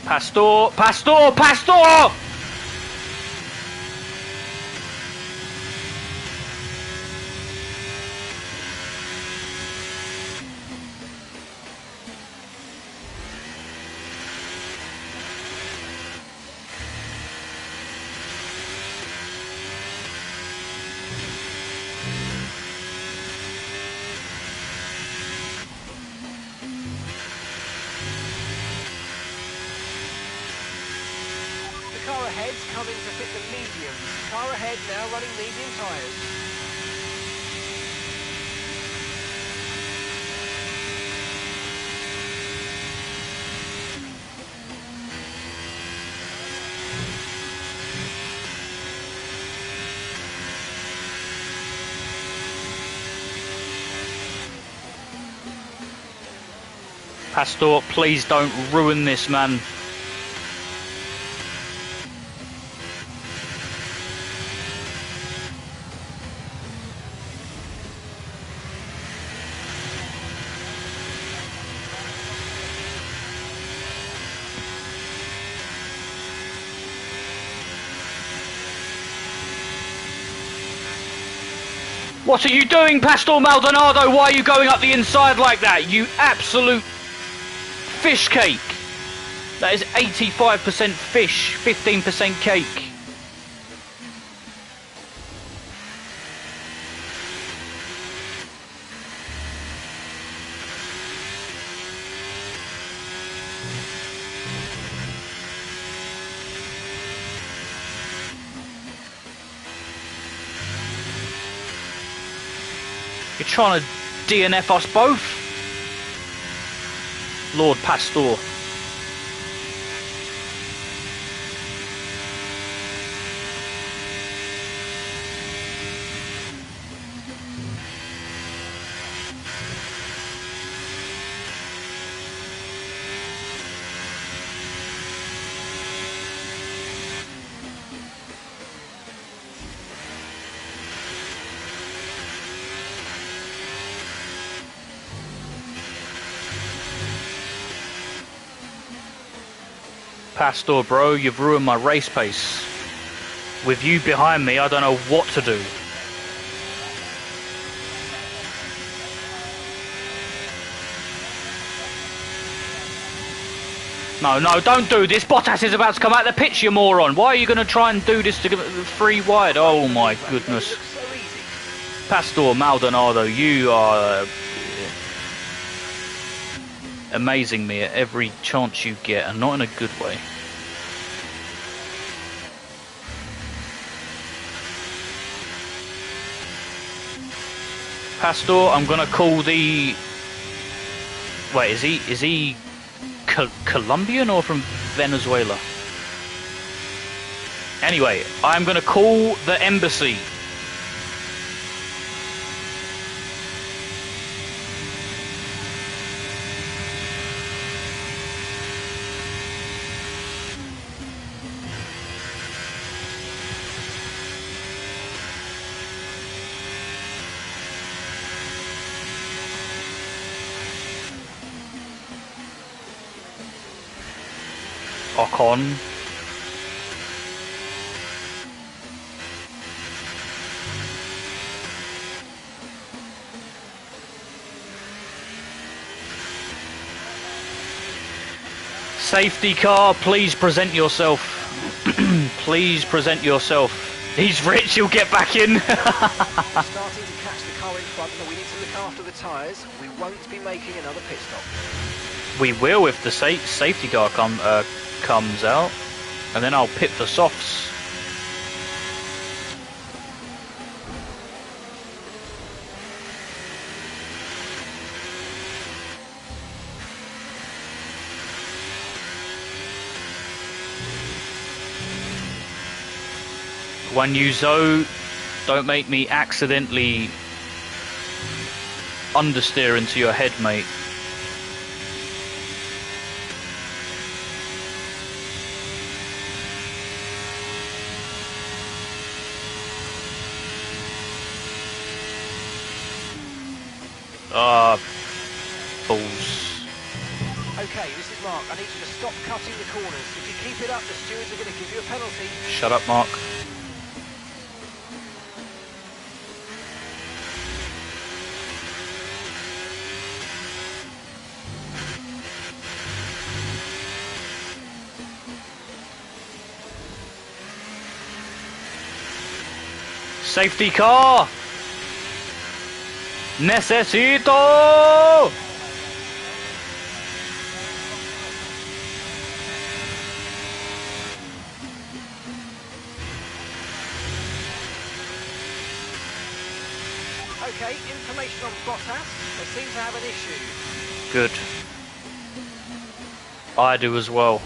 Speaker 1: Pastor! Pastor! Pastor!
Speaker 4: The car ahead's coming to fit the mediums. Car ahead now running medium tyres.
Speaker 1: Pastor, please don't ruin this, man. What are you doing, Pastor Maldonado? Why are you going up the inside like that? You absolute fish cake. That is 85% fish, 15% cake. You're trying to DNF us both? Lord Pastor. Pastor, bro, you've ruined my race pace. With you behind me, I don't know what to do. No, no, don't do this. Bottas is about to come out of the pitch, you moron. Why are you going to try and do this to get free wide? Oh my goodness. Pastor Maldonado, you are amazing me at every chance you get, and not in a good way. Pastor, I'm gonna call the... Wait, is he Colombian or from Venezuela? Anyway, I'm gonna call the embassy. Ocon. Safety car, please present yourself. Please present yourself. He's rich, he'll get back in.
Speaker 4: We're starting to catch the car in front, but we need to look after the tyres. We won't be making another pit stop.
Speaker 1: We will if the safety car comes out, and then I'll pit the softs. When you Zoe, don't make me accidentally understeer into your head, mate. Ah, balls.
Speaker 4: Okay, this is Mark. I need you to stop cutting the corners. If you keep it up, the stewards are going to give you a penalty.
Speaker 1: Shut up, Mark. Safety car! Necesito!
Speaker 4: Okay, information on Bottas. They seem to have an issue.
Speaker 1: Good. I do as well.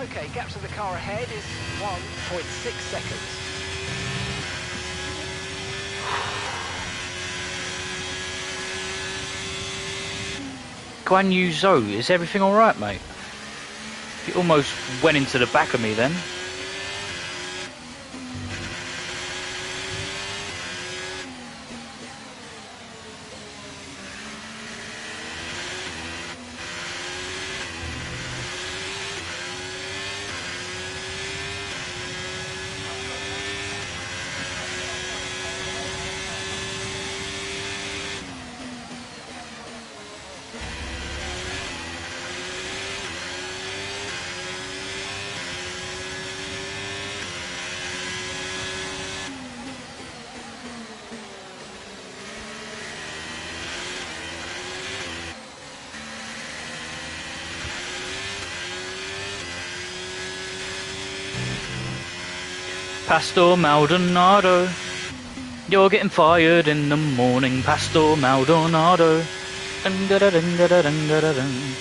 Speaker 4: Okay, gap to the car ahead is 1.6 seconds.
Speaker 1: Guan Yu Zhou, is everything alright, mate? You almost went into the back of me then. Pastor Maldonado, you're getting fired in the morning, Pastor Maldonado. Dun, dun, dun, dun, dun, dun, dun, dun.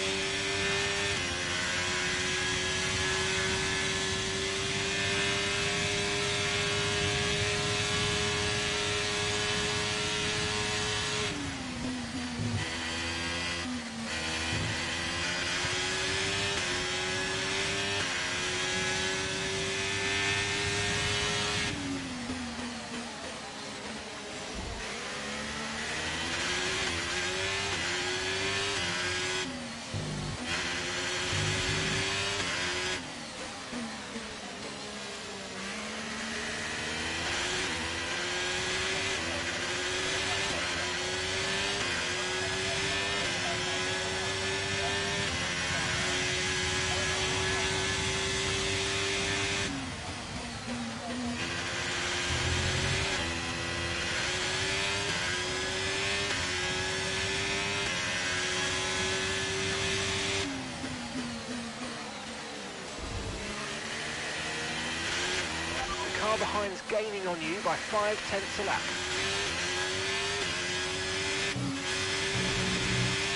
Speaker 4: The car behind is gaining on you by 0.5 a lap.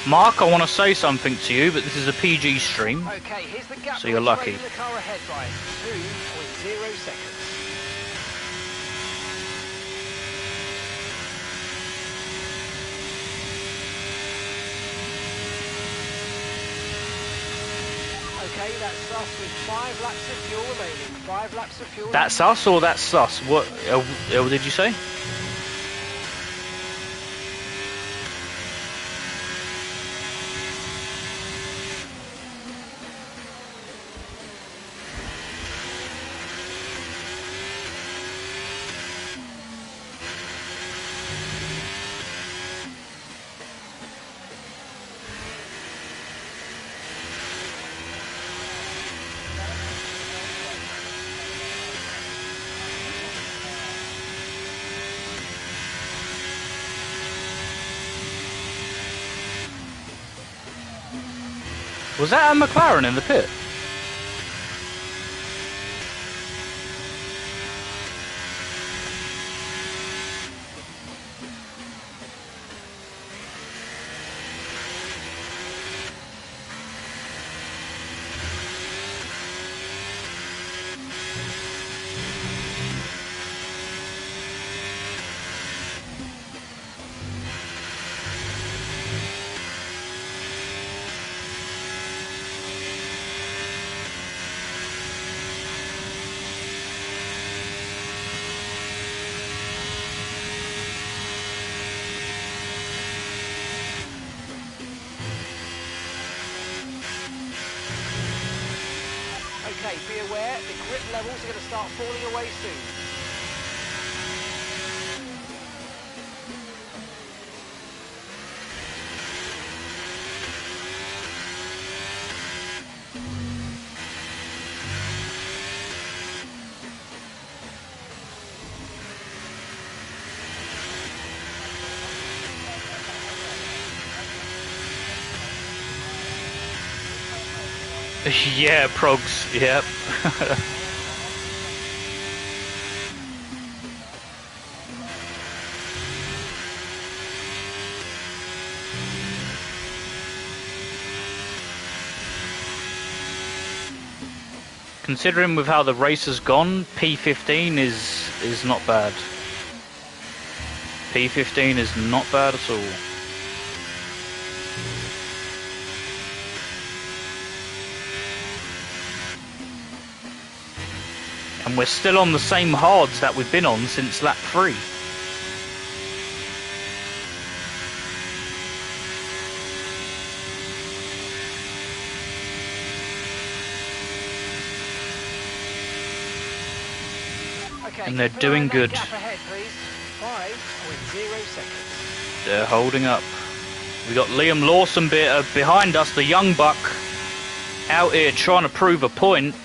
Speaker 1: Mark, I want to say something to you, but this is a PG stream.
Speaker 4: Okay, here's the gap.
Speaker 1: So you're lucky.
Speaker 4: The car ahead by 2.0 seconds. Okay, that's us with 5 laps of fuel remaining. 5 laps of fuel.
Speaker 1: That's us or that's us? What did you say? Was that a McLaren in the pit?
Speaker 4: Okay, be aware, the grip levels are going to start falling away soon.
Speaker 1: Yeah, progs, yep. Considering with how the race has gone, P15 is not bad. P15 is not bad at all. And we're still on the same hards that we've been on since lap 3.
Speaker 4: Okay,
Speaker 1: And they're
Speaker 4: keep an eye on
Speaker 1: doing
Speaker 4: that
Speaker 1: good.
Speaker 4: gap ahead, please. 5.0 seconds.
Speaker 1: They're holding up. We got Liam Lawson behind us, the young buck, out here trying to prove a point.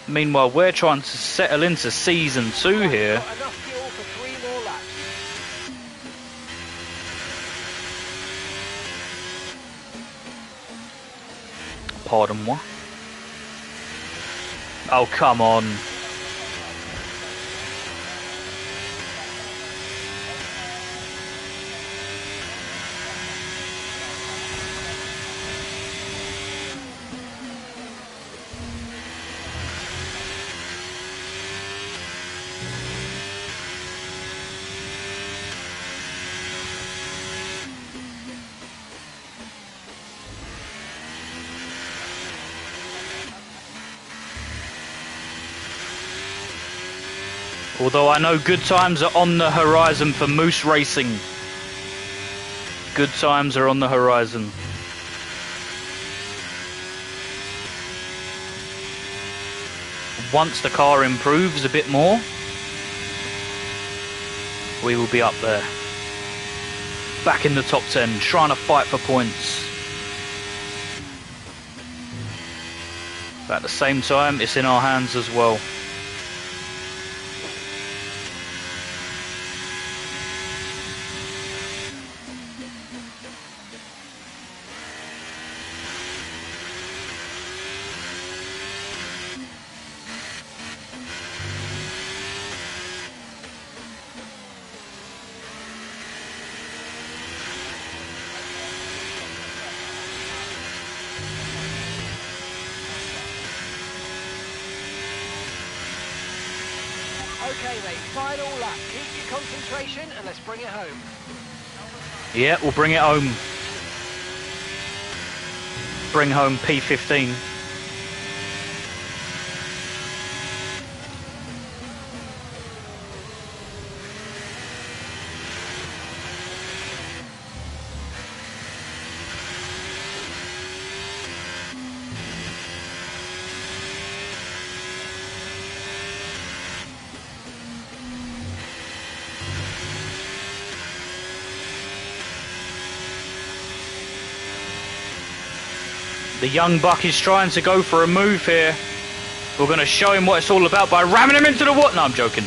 Speaker 1: Meanwhile, we're trying to settle into season 2
Speaker 4: Right,
Speaker 1: here.
Speaker 4: got enough fuel for 3 more laps.
Speaker 1: Pardon moi. Oh, come on. Although I know good times are on the horizon for Moose Racing. Good times are on the horizon. Once the car improves a bit more, we will be up there. Back in the top 10, trying to fight for points. But at the same time, it's in our hands as well.
Speaker 4: Okay, mate, final lap. Keep your concentration and let's bring it home.
Speaker 1: Yeah, we'll bring it home. Bring home P15. The young buck is trying to go for a move here. We're going to show him what it's all about by ramming him into the water. No, I'm joking.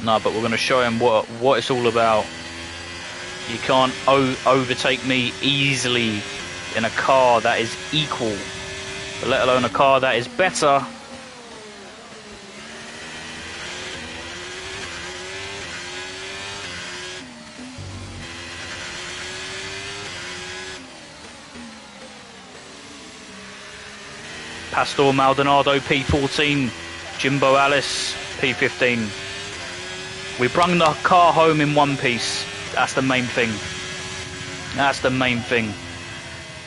Speaker 1: No, but we're going to show him what it's all about. You can't overtake me easily in a car that is equal, let alone a car that is better. Pastor Maldonado P14, Jimbo Alice P15. We brung the car home in one piece. That's the main thing. That's the main thing.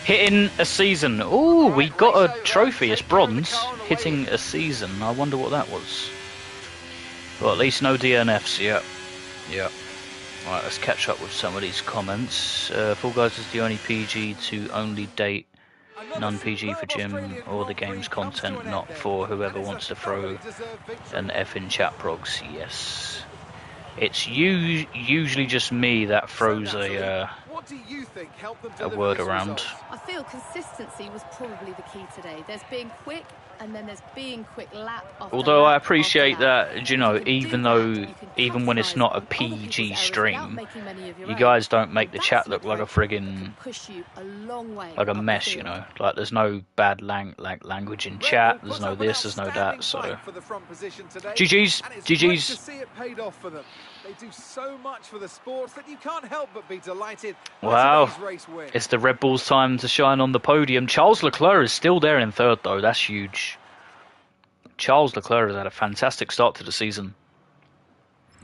Speaker 1: Hitting a season. Ooh, we got a trophy. It's bronze. Hitting a season. I wonder what that was. Well, at least no DNFs. Yeah. Yeah. Right, let's catch up with some of these comments. Fall Guys is the only PG to only date non-PG for Jim or the game's content, not for whoever wants to throw an F in chat progs. Yes. It's usually just me that throws a word around.
Speaker 7: I feel consistency was probably the key today. There's being quick, and then there's being quick lap after
Speaker 1: Although
Speaker 7: lap
Speaker 1: I appreciate
Speaker 7: after lap.
Speaker 1: that, you know, even when it's not a PG stream, you guys don't make the chat look like a friggin' like a mess, you know. Like there's no bad language in chat. There's no this, there's no that. So GG's, GG's.
Speaker 2: They do so much for the sports that you can't help but be delighted.
Speaker 1: Wow, it's the Red Bulls' time to shine on the podium. Charles Leclerc is still there in third, though. That's huge. Charles Leclerc has had a fantastic start to the season.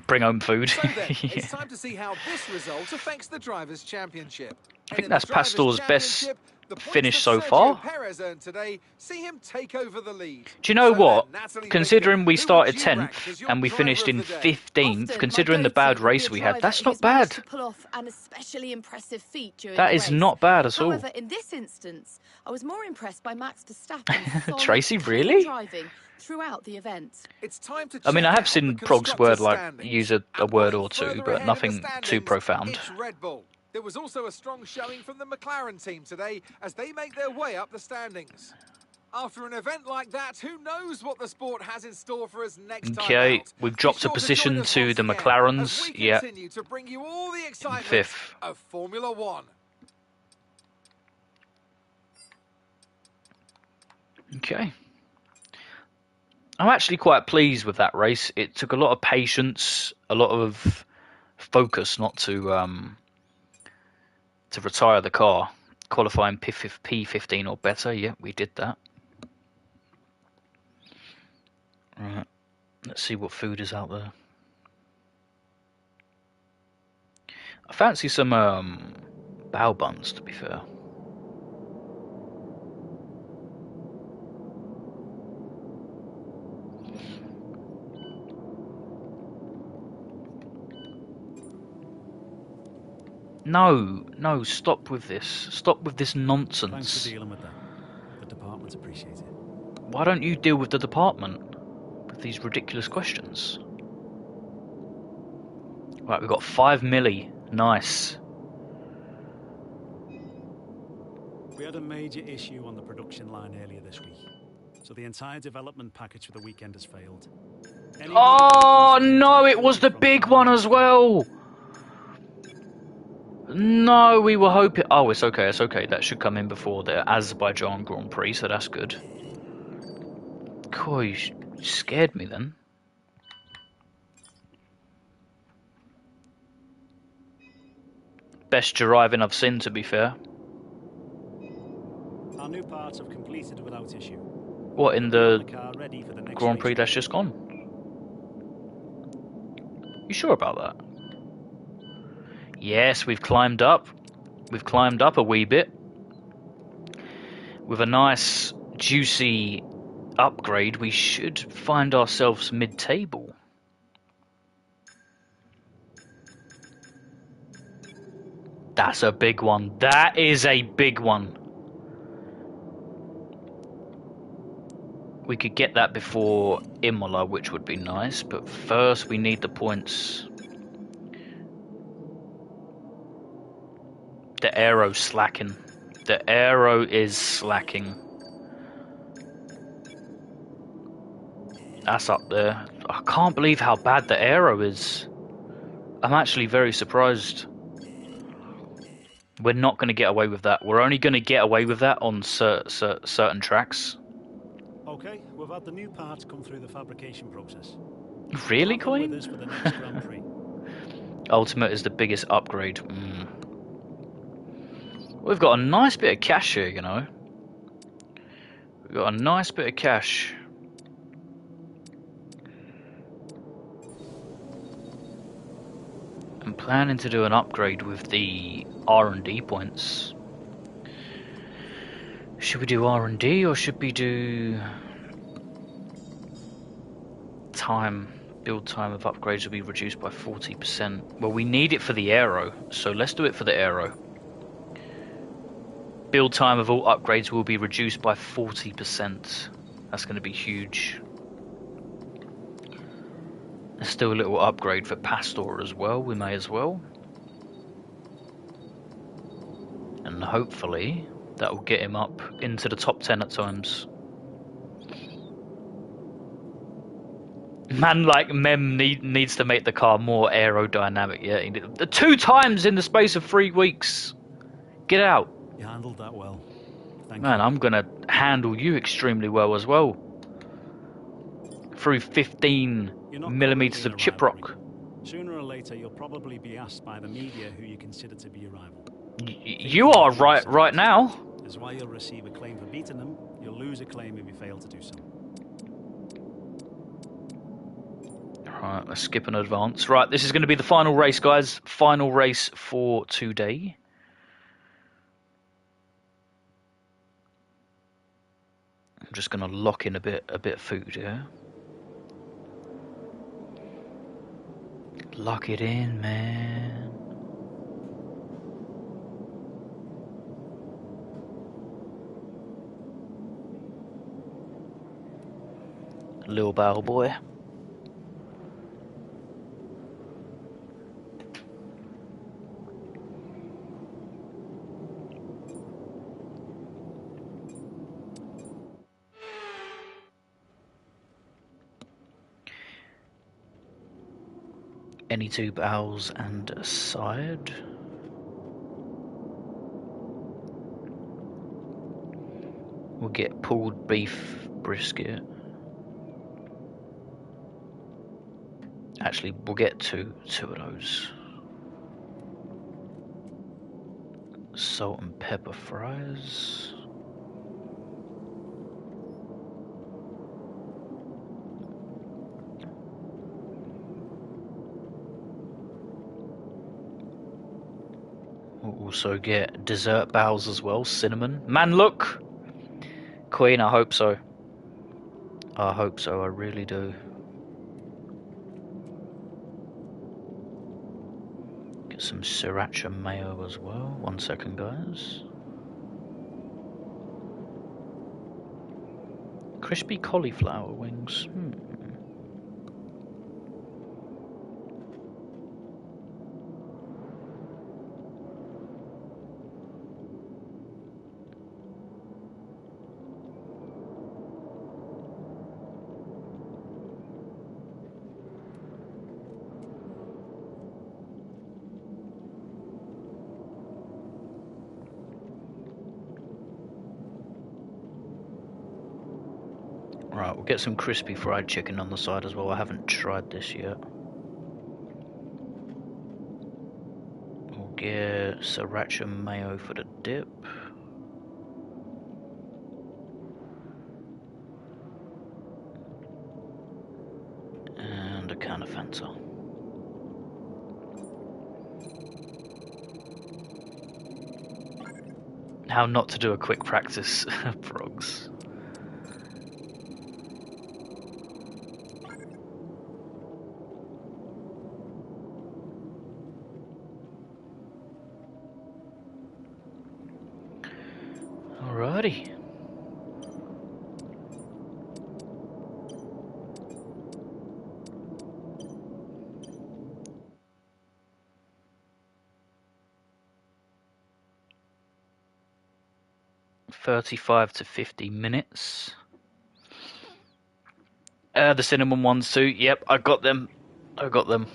Speaker 1: Bring home food.
Speaker 2: So then, it's time to see how this result affects the Drivers' Championship.
Speaker 1: I think that's Pastor's best finish so far.
Speaker 2: Today, see him take over the lead.
Speaker 1: Do you know what? Considering we started 10th and we finished in 15th, considering the bad race we had, that's not bad. That is not bad at all.
Speaker 7: However, in this instance, I was more impressed by Max Verstappen.
Speaker 1: Tracy, really?
Speaker 7: Throughout the event.
Speaker 2: It's time to
Speaker 1: I mean, I have seen Prog's word use a word or two, but nothing too profound.
Speaker 2: It's Red Bull. There was also a strong showing from the McLaren team today as they make their way up the standings. After an event like that, who knows what the sport has in store for us next time
Speaker 1: Okay,
Speaker 2: out.
Speaker 1: we've dropped a position to the McLarens. Yeah.
Speaker 2: To bring you all the excitement
Speaker 1: Fifth.
Speaker 2: of Formula One.
Speaker 1: Okay. I'm actually quite pleased with that race. It took a lot of patience, a lot of focus not to retire the car. Qualifying P15 or better. Yeah, we did that. Right. Let's see what food is out there. I fancy some bao buns, to be fair. No, stop with this. Stop with this nonsense.
Speaker 5: Thanks for dealing with that. The department appreciates it.
Speaker 1: Why don't you deal with the department with these ridiculous questions? Right, we've got 5 milli. Nice.
Speaker 5: We had a major issue on the production line earlier this week, so the entire development package for the weekend has failed.
Speaker 1: Oh no, it was the big one as well. No, we were hoping... Oh, it's okay, it's okay. That should come in before the Azerbaijan Grand Prix, so that's good. Cool, you scared me then. Best driving I've seen, to be fair.
Speaker 5: Our new parts have completed without issue.
Speaker 1: What, in the Grand Prix that's just gone? You sure about that? Yes, we've climbed up. We've climbed up a wee bit. With a nice, juicy upgrade, we should find ourselves mid-table. That's a big one. That is a big one. We could get that before Imola, which would be nice, but first we need the points. The aero's slacking. The aero is slacking. That's up there. I can't believe how bad the aero is. I'm actually very surprised. We're not going to get away with that. We're only going to get away with that on certain tracks.
Speaker 5: Okay, we've had the new parts come through the fabrication process.
Speaker 1: Really,
Speaker 5: We'll have them with
Speaker 1: Coin?
Speaker 5: us for the next Grand Prix.
Speaker 1: Ultimate is the biggest upgrade. We've got a nice bit of cash here, you know. We've got a nice bit of cash. I'm planning to do an upgrade with the R&D points. Should we do R&D or should we do time? Build time of upgrades will be reduced by 40%. Well, we need it for the aero, so let's do it for the aero. Build time of all upgrades will be reduced by 40%. That's going to be huge. There's still a little upgrade for Pastor as well, we may as well. And hopefully that will get him up into the top 10 at times. Man like Mem needs to make the car more aerodynamic, yeah. 2 times in the space of 3 weeks! Get out!
Speaker 5: You handled that well. Thank
Speaker 1: Man,
Speaker 5: you.
Speaker 1: I'm gonna handle you extremely well as well. Through 15 millimeters of chip rock.
Speaker 5: Sooner or later, you'll probably be asked by the media who you consider to be your rival.
Speaker 1: You are right now.
Speaker 5: That's why you'll receive a claim for beating them. You'll lose a claim if you fail to do so.
Speaker 1: Right, let's skip an advance. Right, this is going to be the final race, guys. Final race for today. I'm just going to lock in a bit of food here. Lock it in, man. Little barrel boy. Any 2 barrels and a side. We'll get pulled beef brisket. Actually, we'll get two of those. Salt and pepper fries. We'll also get dessert bowls as well, cinnamon. Man, look! Queen, I hope so. I hope so, I really do. Get some sriracha mayo as well. 1 second, guys. Crispy cauliflower wings. Right, we'll get some crispy fried chicken on the side as well. I haven't tried this yet. We'll get sriracha mayo for the dip. And a can of Fanta. How not to do a quick practice, frogs. Alrighty. $35 to 50 minutes. The cinnamon ones too. Yep, I got them. I got them.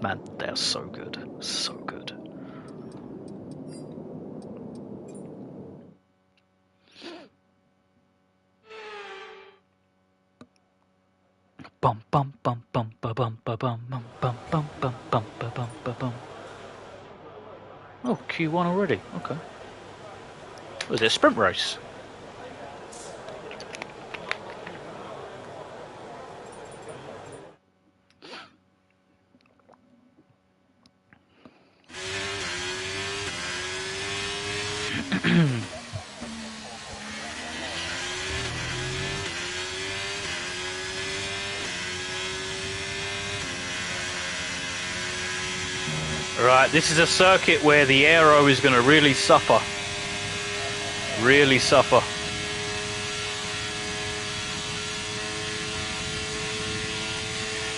Speaker 1: Man, they are so good. So good. Oh, Q1 already. Okay. Was it a sprint race? Right, this is a circuit where the aero is going to really suffer. Really suffer.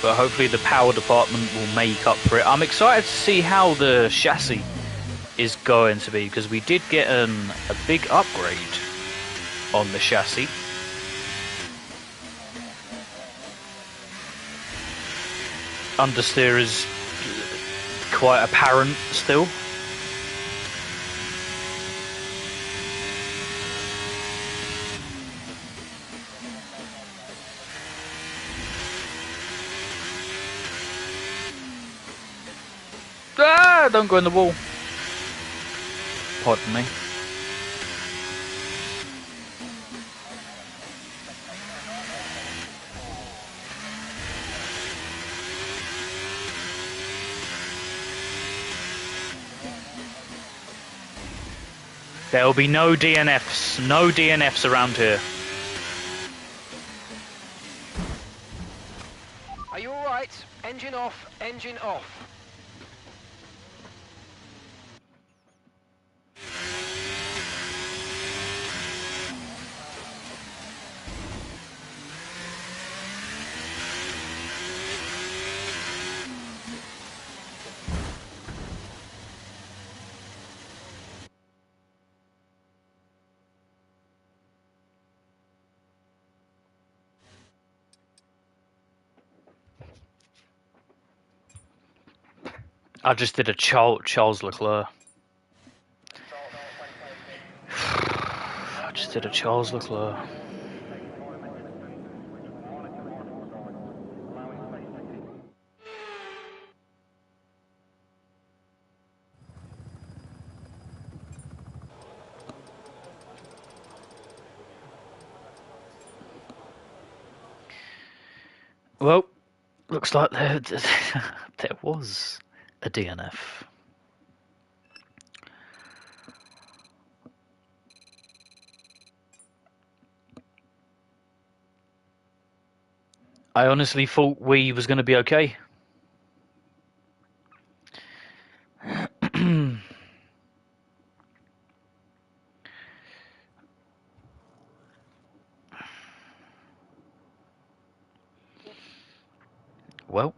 Speaker 1: But hopefully the power department will make up for it. I'm excited to see how the chassis is going to be, because we did get a big upgrade on the chassis. Understeer is quite apparent still. Ah, don't go in the wall. Pardon me. There will be no DNFs. No DNFs around here.
Speaker 4: Are you all right? Engine off, engine off.
Speaker 1: I just did a Charles Leclerc. I just did a Charles Leclerc. Well, looks like there was a DNF. I honestly thought we was going to be okay. Well.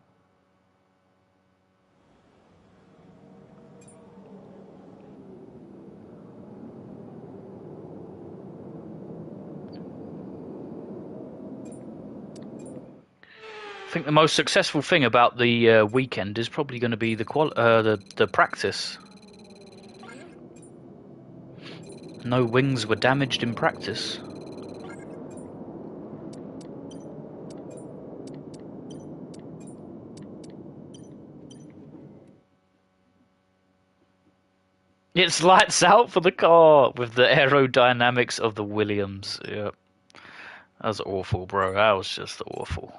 Speaker 1: I think the most successful thing about the weekend is probably going to be the practice. No wings were damaged in practice. It's lights out for the car with the aerodynamics of the Williams. Yeah, that was awful, bro. That was just awful.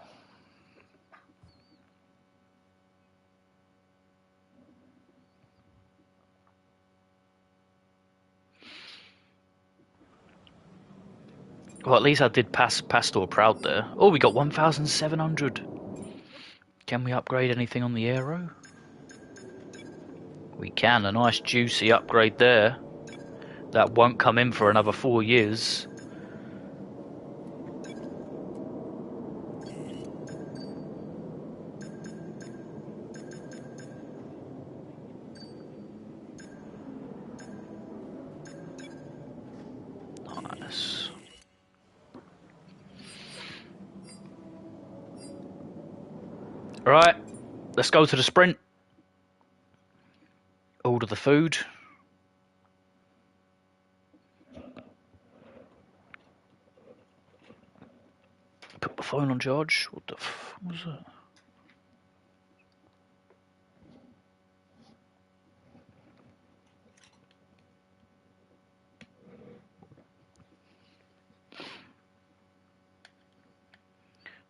Speaker 1: Well, at least I did pass Pastor proud there. Oh, we got 1,700. Can we upgrade anything on the aero? We can. A nice juicy upgrade there. That won't come in for another 4 years. Nice. Right, let's go to the sprint. Order the food. Put my phone on charge. What the f was that?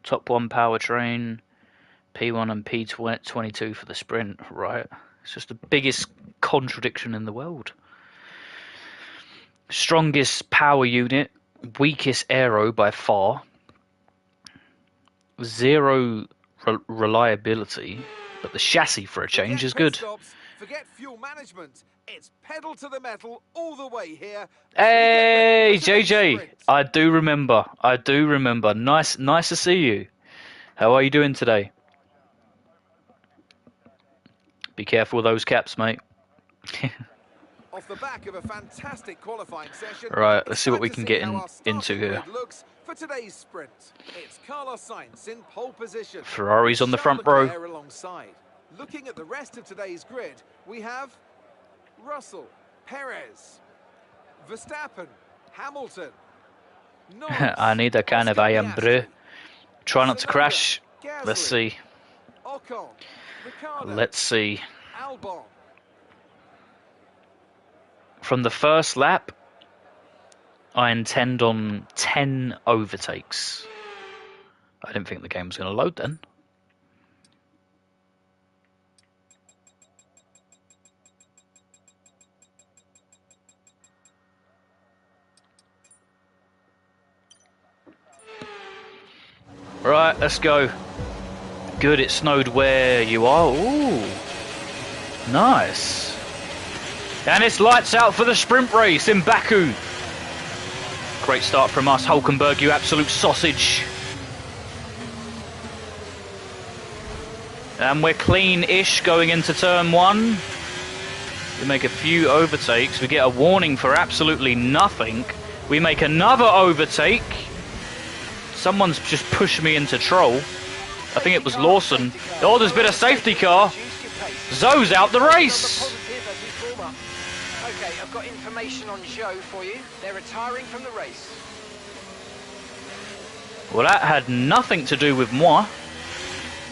Speaker 1: Top 1 powertrain, P1 and P22 for the sprint. Right. It's just the biggest contradiction in the world. Strongest power unit, weakest aero by far, zero reliability, but the chassis for a change is good.
Speaker 2: Stops, forget fuel management. It's pedal to the metal all the way here.
Speaker 1: Hey, JJ, I do remember. Nice to see you. How are you doing today? Be careful with those caps, mate.
Speaker 2: Off the back of a fantastic qualifying session,
Speaker 1: Right, let's see what we can get into here.
Speaker 2: Looks for today's sprint. It's Carlos Sainz in pole position.
Speaker 1: Ferrari's on the front row.
Speaker 2: Alongside. Looking at the rest of today's grid, we have Russell, Perez, Verstappen, Hamilton, Norris,
Speaker 1: I need a can of IM brew. Try not to crash.
Speaker 2: Gasly,
Speaker 1: Let's see.
Speaker 2: Ocon, Ricciardo,
Speaker 1: Let's see.
Speaker 2: Albon.
Speaker 1: From the first lap, I intend on 10 overtakes. I didn't think the game was going to load then. Right, let's go. Good, it snowed where you are. Ooh, nice. And it's lights out for the sprint race in Baku. Great start from us, Hulkenberg, you absolute sausage. And we're clean-ish going into turn 1. We make a few overtakes. We get a warning for absolutely nothing. We make another overtake. Someone's just pushed me into troll. I think it was Lawson. Oh, there's been a safety car. Zoe's out the race.
Speaker 4: Okay, I've got information on Zhou for you. They're retiring from the race.
Speaker 1: Well, that had nothing to do with moi.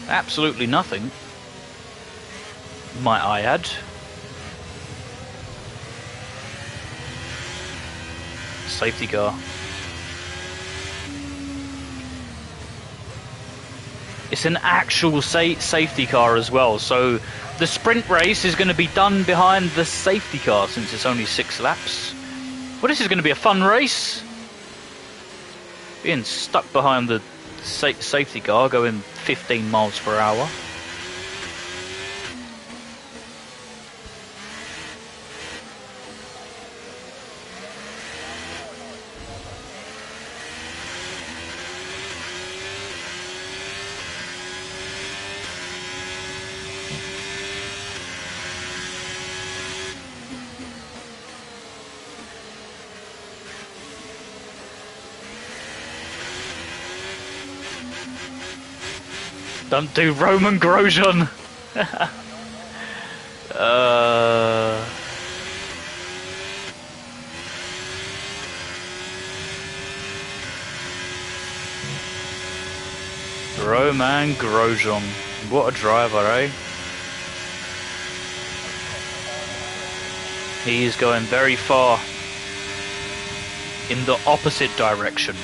Speaker 1: Absolutely nothing. Might I add. Safety car. It's an actual safety car as well, so the sprint race is going to be done behind the safety car since it's only 6 laps. Well, this is going to be a fun race. Being stuck behind the safety car going 15 miles per hour. Don't do Roman Grosjean. Roman Grosjean. What a driver, eh? He is going very far in the opposite direction.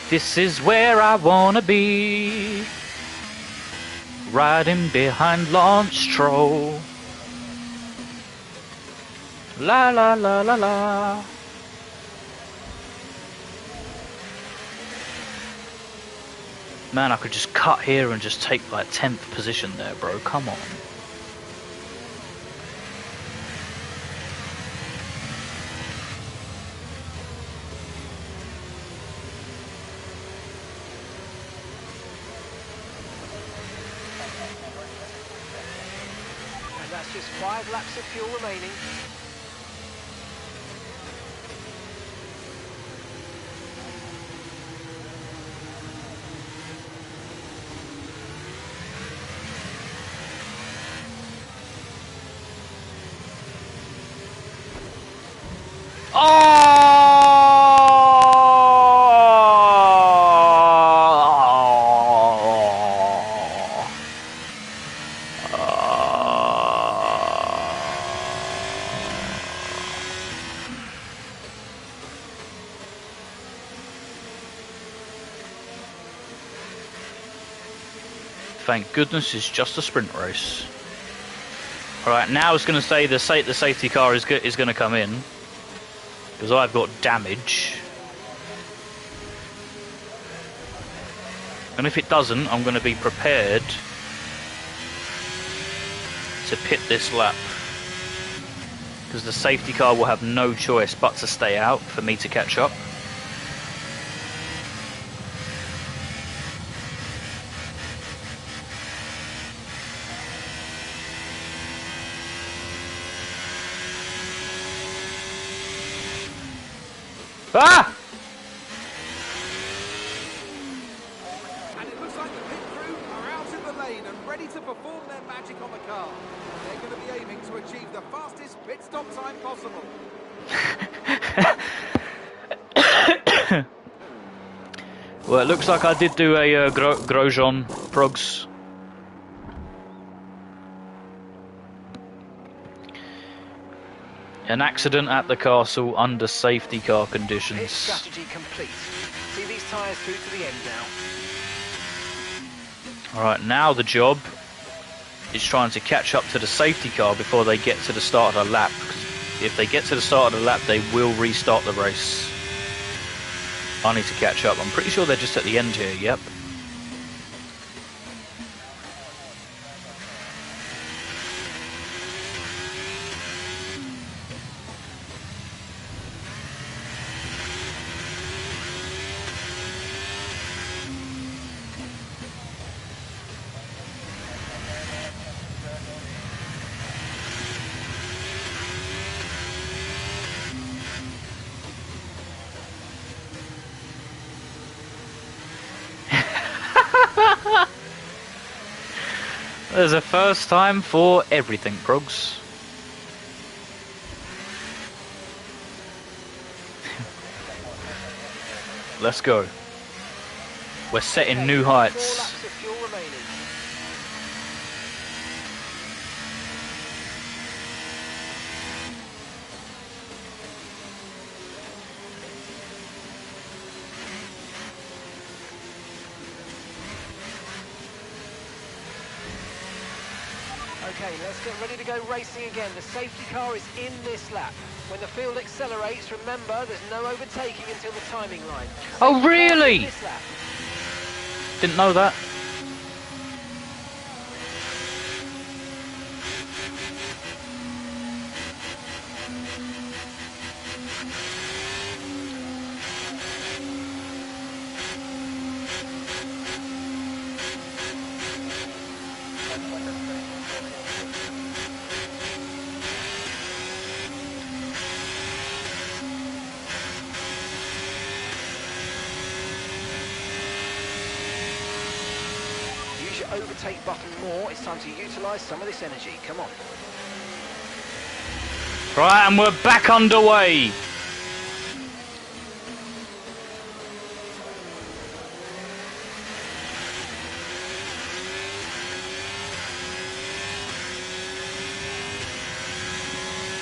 Speaker 1: This is where I wanna be, riding behind Lance Stroll. La la la la la. Man, I could just cut here and just take like 10th position there, bro. Come on.
Speaker 4: That's just 5 laps of fuel remaining.
Speaker 1: Oh! Thank goodness it's just a sprint race. Alright, now it's going to say the safety car is going to come in. Because I've got damage. And if it doesn't, I'm going to be prepared to pit this lap. Because the safety car will have no choice but to stay out for me to catch up. Ah!
Speaker 2: And it looks like the pit crew are out in the lane and ready to perform their magic on the car. They're going to be aiming to achieve the fastest pit stop time possible.
Speaker 1: Well, it looks like I did do a Grosjean progs. An accident at the castle under safety car
Speaker 4: Pit
Speaker 1: conditions.
Speaker 4: strategy complete. See these tyres through to the end now.
Speaker 1: Alright, now the job is trying to catch up to the safety car before they get to the start of the lap. Because if they get to the start of the lap, they will restart the race. I need to catch up. I'm pretty sure they're just at the end here, yep. There's a first time for everything, Progs. Let's go. We're setting new
Speaker 4: 4
Speaker 1: heights.
Speaker 4: laps of fuel remaining. Okay, let's get ready to go racing again. The safety car is in this lap. When the field accelerates, remember there's no overtaking until the timing line.
Speaker 1: Oh,
Speaker 4: Safety car
Speaker 1: really?
Speaker 4: in this lap.
Speaker 1: Didn't know that.
Speaker 4: Use your overtake button more. It's time to utilise some of this energy. Come on.
Speaker 1: Right, and we're back underway.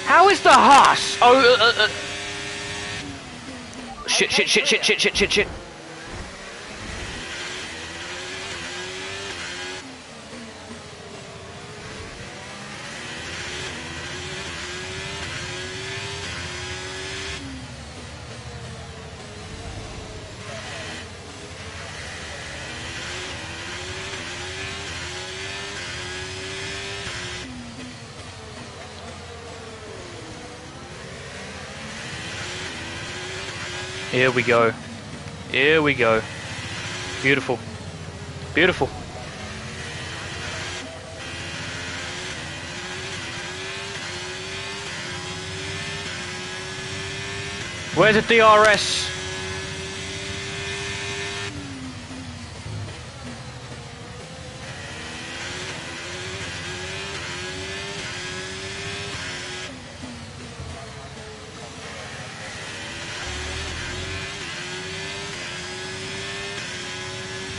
Speaker 1: How is the Haas? Oh, shit, shit, shit, shit, shit, shit, shit, shit. Here we go. Here we go. Beautiful. Beautiful. Where's the DRS?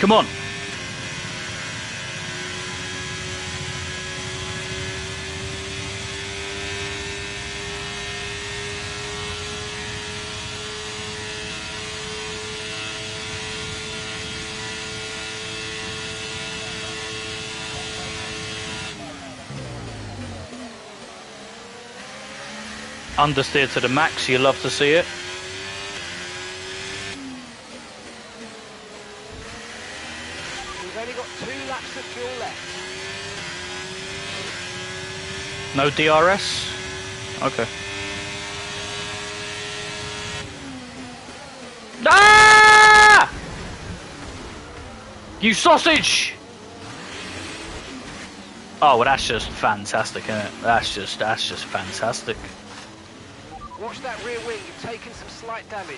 Speaker 1: Come on. Understeer to the max, you love to see it.
Speaker 4: We've only got 2 laps of fuel left.
Speaker 1: No DRS? Okay. Ah! You sausage! Oh, well, that's just fantastic, isn't it? That's just fantastic.
Speaker 4: Watch that rear wing, you've taken some slight damage.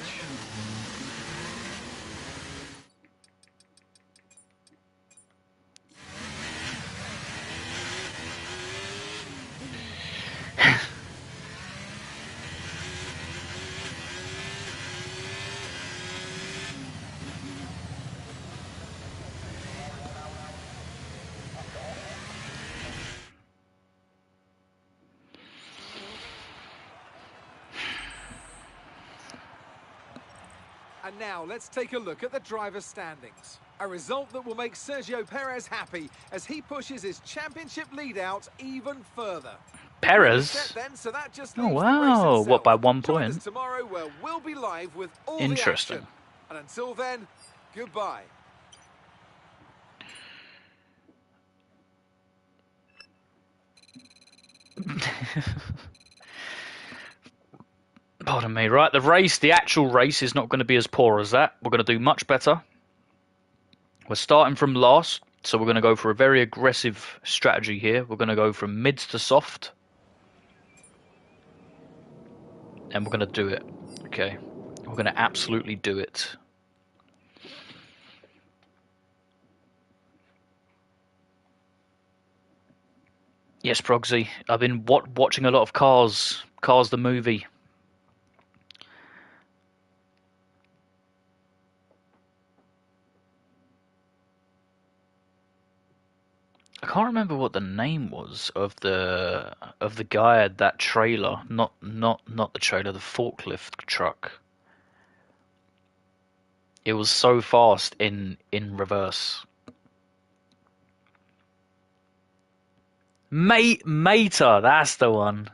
Speaker 2: And now let's take a look at the driver's standings. A result that will make Sergio Perez happy as he pushes his championship lead out even further.
Speaker 1: Perez?
Speaker 2: Then, so that just
Speaker 1: Oh,
Speaker 2: leaves the race
Speaker 1: wow.
Speaker 2: itself.
Speaker 1: What, by 1
Speaker 2: Join us
Speaker 1: point?
Speaker 2: tomorrow where we'll be live with all
Speaker 1: Interesting.
Speaker 2: the action. And until then, goodbye.
Speaker 1: Pardon me, right? The actual race is not going to be as poor as that. We're going to do much better. We're starting from last, so we're going to go for a very aggressive strategy here. We're going to go from mids to soft. And we're going to do it. Okay. We're going to absolutely do it. Yes, Progsy. I've been watching a lot of Cars the movie. I can't remember what the name was of the guy at that trailer. Not the trailer, the forklift truck. It was so fast in reverse. Mater, that's the one.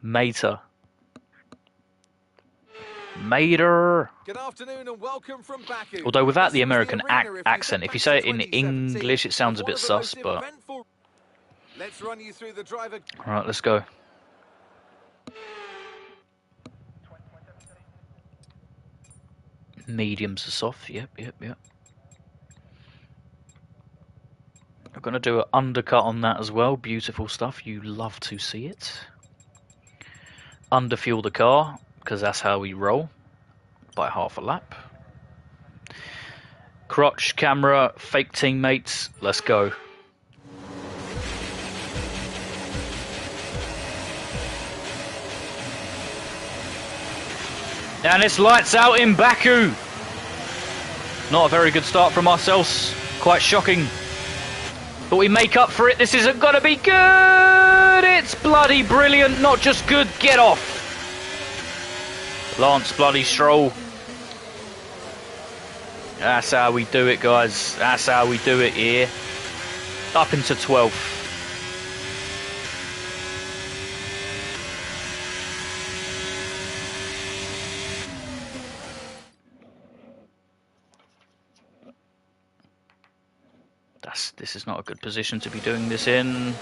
Speaker 1: Mater.
Speaker 2: Good afternoon and welcome from Baku.
Speaker 1: Although without
Speaker 2: This
Speaker 1: the
Speaker 2: was
Speaker 1: American
Speaker 2: arena
Speaker 1: accent, if you say it in English, it sounds a bit sus, but...
Speaker 2: Let's run you through the driver.
Speaker 1: Alright, let's go. Mediums are soft, yep. I'm going to do an undercut on that as well. Beautiful stuff, you love to see it. Underfuel the car, because that's how we roll. By half a lap. Crotch, camera, fake teammates, let's go. And it's lights out in Baku. Not a very good start from ourselves. Quite shocking. But we make up for it. This isn't going to be good. It's bloody brilliant. Not just good. Get off. Lance bloody Stroll. That's how we do it, guys. That's how we do it here. Up into 12th. This is not a good position to be doing this in.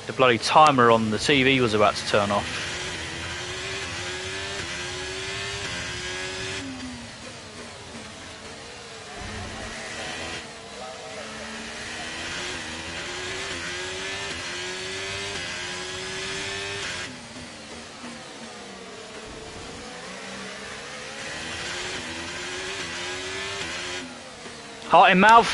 Speaker 1: The bloody timer on the TV was about to turn off. Heart in mouth.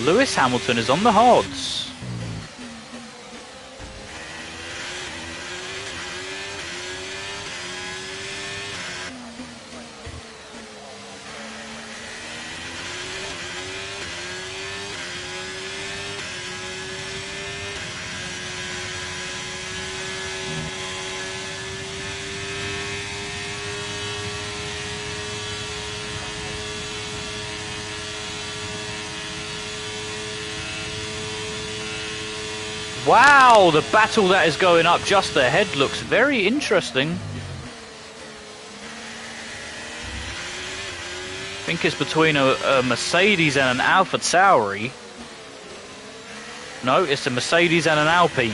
Speaker 1: Lewis Hamilton is on the hards. Wow, the battle that is going up just ahead looks very interesting. I think it's between a Mercedes and an Alpha Tauri. No, it's a Mercedes and an Alpine.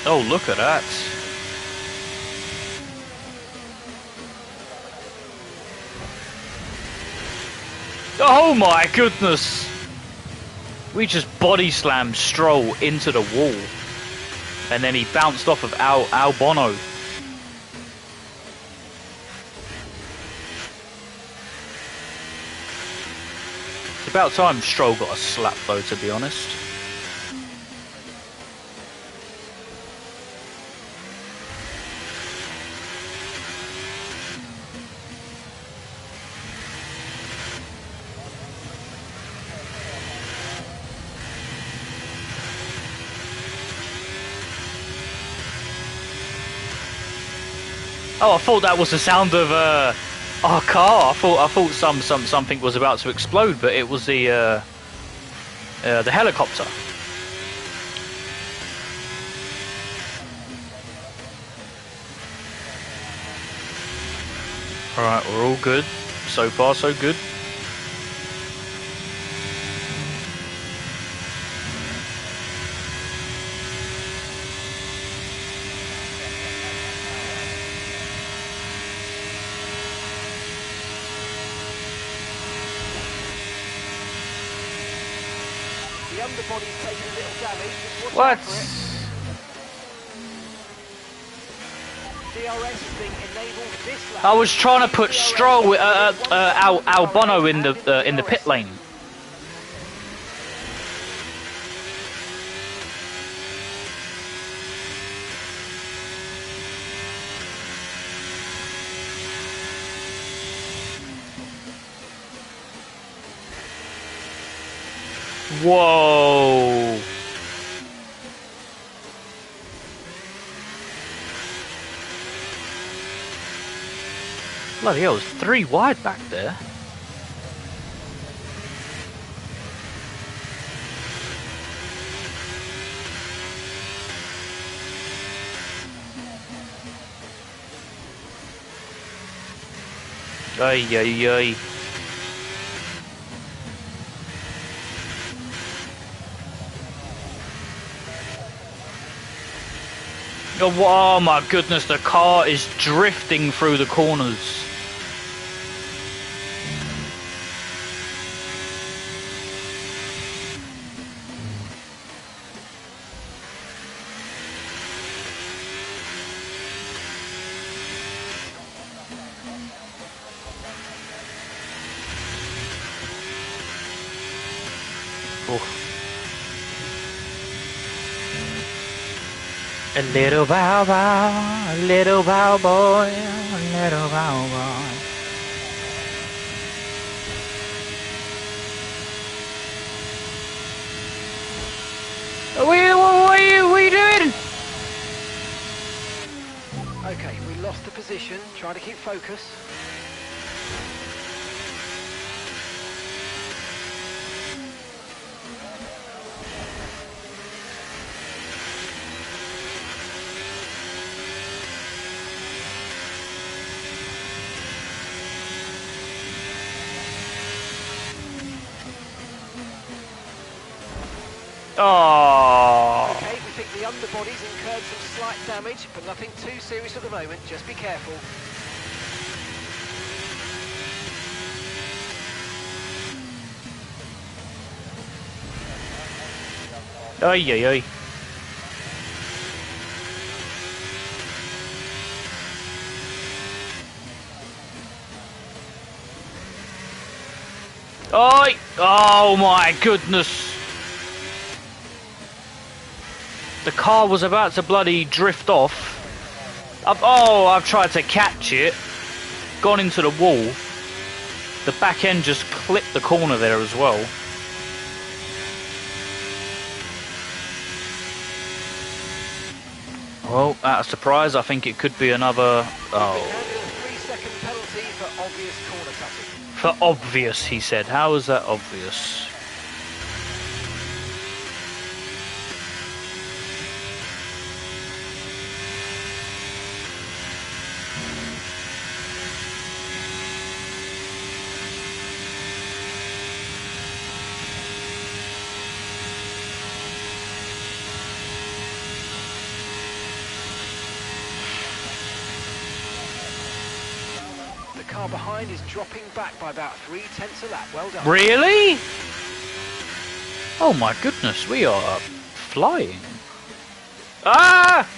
Speaker 1: Oh, look at that. Oh my goodness! We just body slammed Stroll into the wall. And then he bounced off of Albon. It's about time Stroll got a slap though, to be honest. Oh, I thought that was the sound of our car. I thought something was about to explode, but it was the helicopter. All right, we're all good. So far, so good.
Speaker 4: The underbody's taken a little damage. Just watch
Speaker 1: What?
Speaker 4: out for it. DRS is being enabled this lap.
Speaker 1: I was trying to put Stroll, Albon in the pit lane. Whoa! Bloody hell, there's 3 wide back there. Ay, ay, ay. Oh my goodness, the car is drifting through the corners. A little bow bow, a little bow boy, a little bow boy. What are you doing?
Speaker 4: Okay, we lost the position. Try to keep focus.
Speaker 1: Oh.
Speaker 4: Okay, we think the underbody's incurred some slight damage, but nothing too serious at the moment. Just be careful.
Speaker 1: Ay, ay, ay. Oi! Oh my goodness! The car was about to bloody drift off. I've tried to catch it. Gone into the wall. The back end just clipped the corner there as well. Well, at a surprise, I think it could be another... Oh.
Speaker 4: 3-second penalty for obvious corner cutting.
Speaker 1: For obvious, he said. How is that obvious?
Speaker 4: The car behind is dropping back by about 0.3 a lap. Well done.
Speaker 1: Really? Oh my goodness, we are flying. Ah!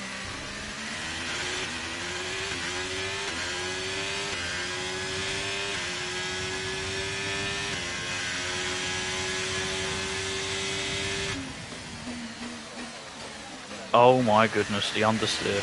Speaker 1: Oh my goodness, the understeer.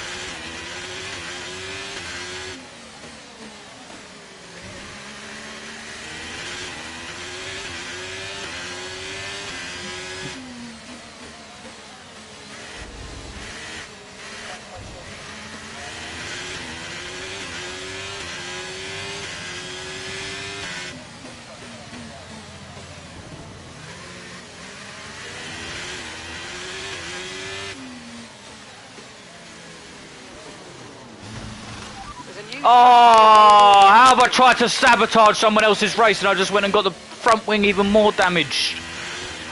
Speaker 1: Oh, how have I tried to sabotage someone else's race and I just went and got the front wing even more damaged?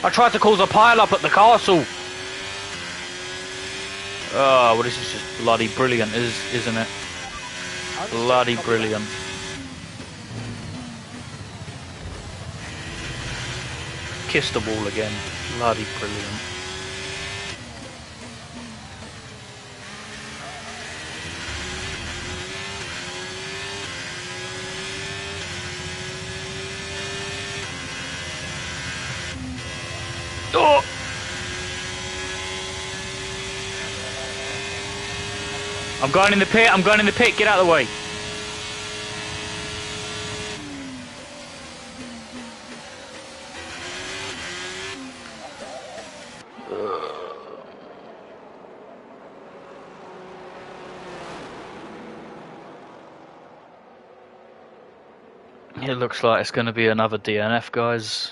Speaker 1: I tried to cause a pile-up at the castle. Oh, well, this is just bloody brilliant, isn't it? Bloody brilliant. Kiss the wall again. Bloody brilliant. Oh! I'm going in the pit, I'm going in the pit, get out of the way. It looks like it's going to be another DNF, guys.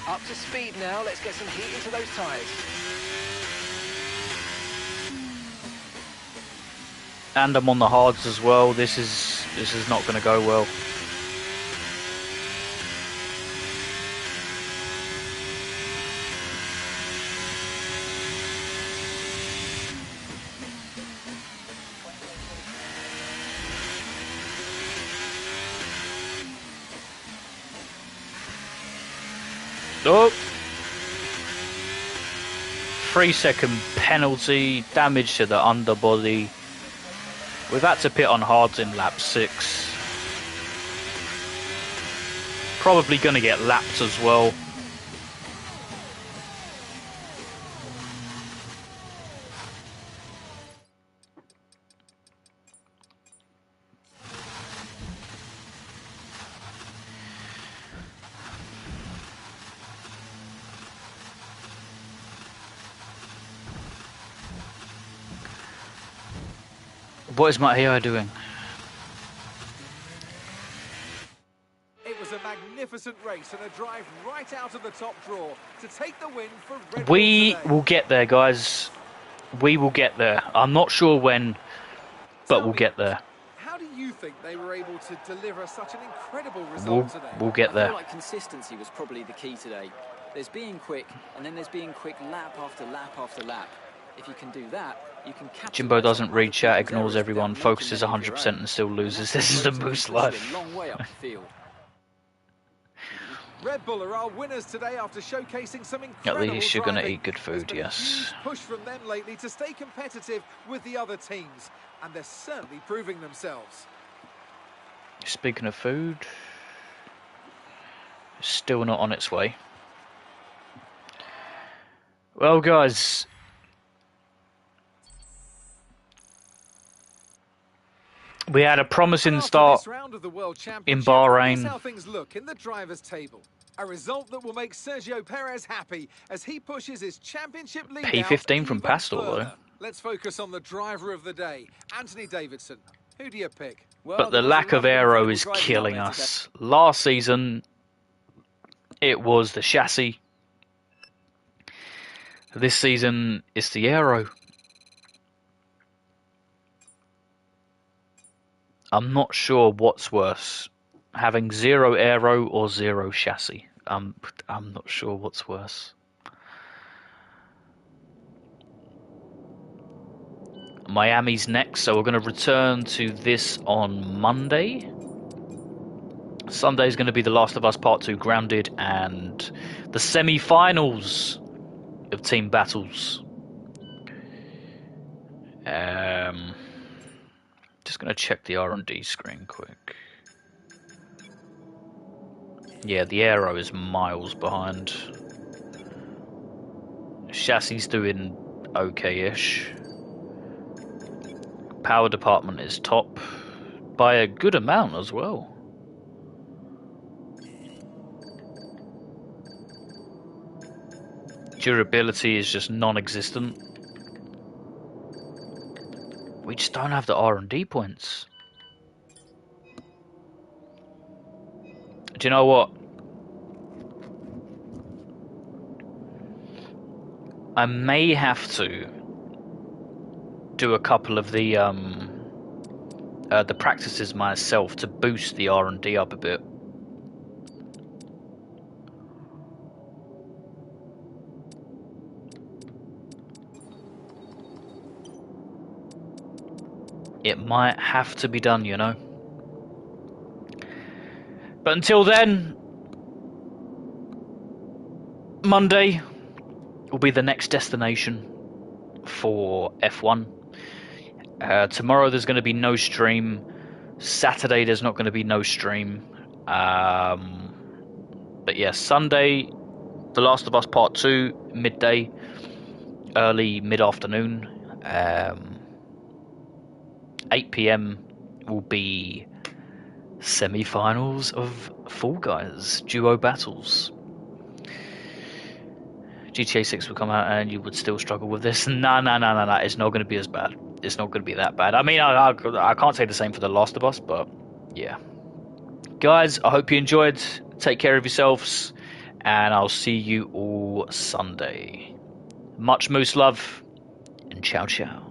Speaker 4: Up to speed now. Let's get some heat into those tyres.
Speaker 1: And I'm on the hards as well. This is not going to go well. Oh! 3-second penalty, damage to the underbody. We've had to pit on hards in lap 6. Probably going to get lapped as well. What is my AI doing?
Speaker 2: It was a magnificent race and a drive right out of the top draw to take the win for Red
Speaker 1: We
Speaker 2: Bull today.
Speaker 1: will get there, guys. We will get there. I'm not sure when, but we'll get there.
Speaker 2: How do you think they were able to deliver such an incredible result today?
Speaker 1: We'll get
Speaker 3: I
Speaker 1: there.
Speaker 3: feel like consistency was probably the key today. There's being quick, and then there's being quick lap after lap after lap. If you can do that, you can capitalize
Speaker 1: Jimbo doesn't
Speaker 3: on
Speaker 1: read
Speaker 3: other
Speaker 1: chat,
Speaker 3: people's
Speaker 1: ignores
Speaker 3: errors
Speaker 1: everyone,
Speaker 3: without making
Speaker 1: focuses
Speaker 3: them of your
Speaker 1: 100%
Speaker 3: own.
Speaker 1: and still loses.
Speaker 3: And that's
Speaker 1: This is the
Speaker 3: motor
Speaker 1: Moose
Speaker 3: pushed you
Speaker 1: life.
Speaker 3: a long way up the field.
Speaker 2: Red Bull are our winners today after showcasing some
Speaker 1: At
Speaker 2: incredible
Speaker 1: least you're going to
Speaker 2: driving.
Speaker 1: eat good
Speaker 2: There's
Speaker 1: food,
Speaker 2: been a
Speaker 1: yes.
Speaker 2: huge push from them lately to stay competitive with the other teams, and they're certainly proving themselves.
Speaker 1: Speaking of food, still not on its way. Well, guys, we had a promising
Speaker 2: And after
Speaker 1: start
Speaker 2: this round of the World
Speaker 1: in
Speaker 2: Championship, here's
Speaker 1: Bahrain.
Speaker 2: how things look in the drivers' table. A result that will make Sergio Perez happy as he pushes his championship lead out
Speaker 1: P15 from
Speaker 2: even
Speaker 1: Pastor, though.
Speaker 2: further. Let's focus on the driver of the day, Anthony Davidson. Who do you pick?
Speaker 3: Well,
Speaker 1: But the
Speaker 3: there was a
Speaker 1: lack of
Speaker 3: lot
Speaker 1: aero
Speaker 3: incredible
Speaker 1: is
Speaker 3: driving out
Speaker 1: killing
Speaker 3: there today.
Speaker 1: us. Last season, it was the chassis. This season, it's the aero. I'm not sure what's worse, having zero aero or zero chassis. I'm not sure what's worse. Miami's next, so we're going to return to this on Monday. Sunday is going to be The Last of Us Part 2 Grounded and the semi-finals of Team Battles. Just going to check the R&D screen quick. Yeah, the aero is miles behind. Chassis doing okay-ish. Power department is top by a good amount as well. Durability is just non-existent. We just don't have the R&D points. Do you know what? I may have to do a couple of the practices myself to boost the R&D up a bit. It might have to be done, you know. But until then, Monday will be the next destination for F1. Tomorrow there's going to be no stream. Saturday there's not going to be no stream. But yeah, Sunday, The Last of Us Part 2, midday, early mid-afternoon. 8 PM will be semi-finals of Fall Guys duo battles. GTA 6 will come out and you would still struggle with this. No. It's not going to be as bad. It's not going to be that bad. I mean, I can't say the same for The Last of Us, but yeah. Guys, I hope you enjoyed. Take care of yourselves, and I'll see you all Sunday. Much moose love, and ciao ciao.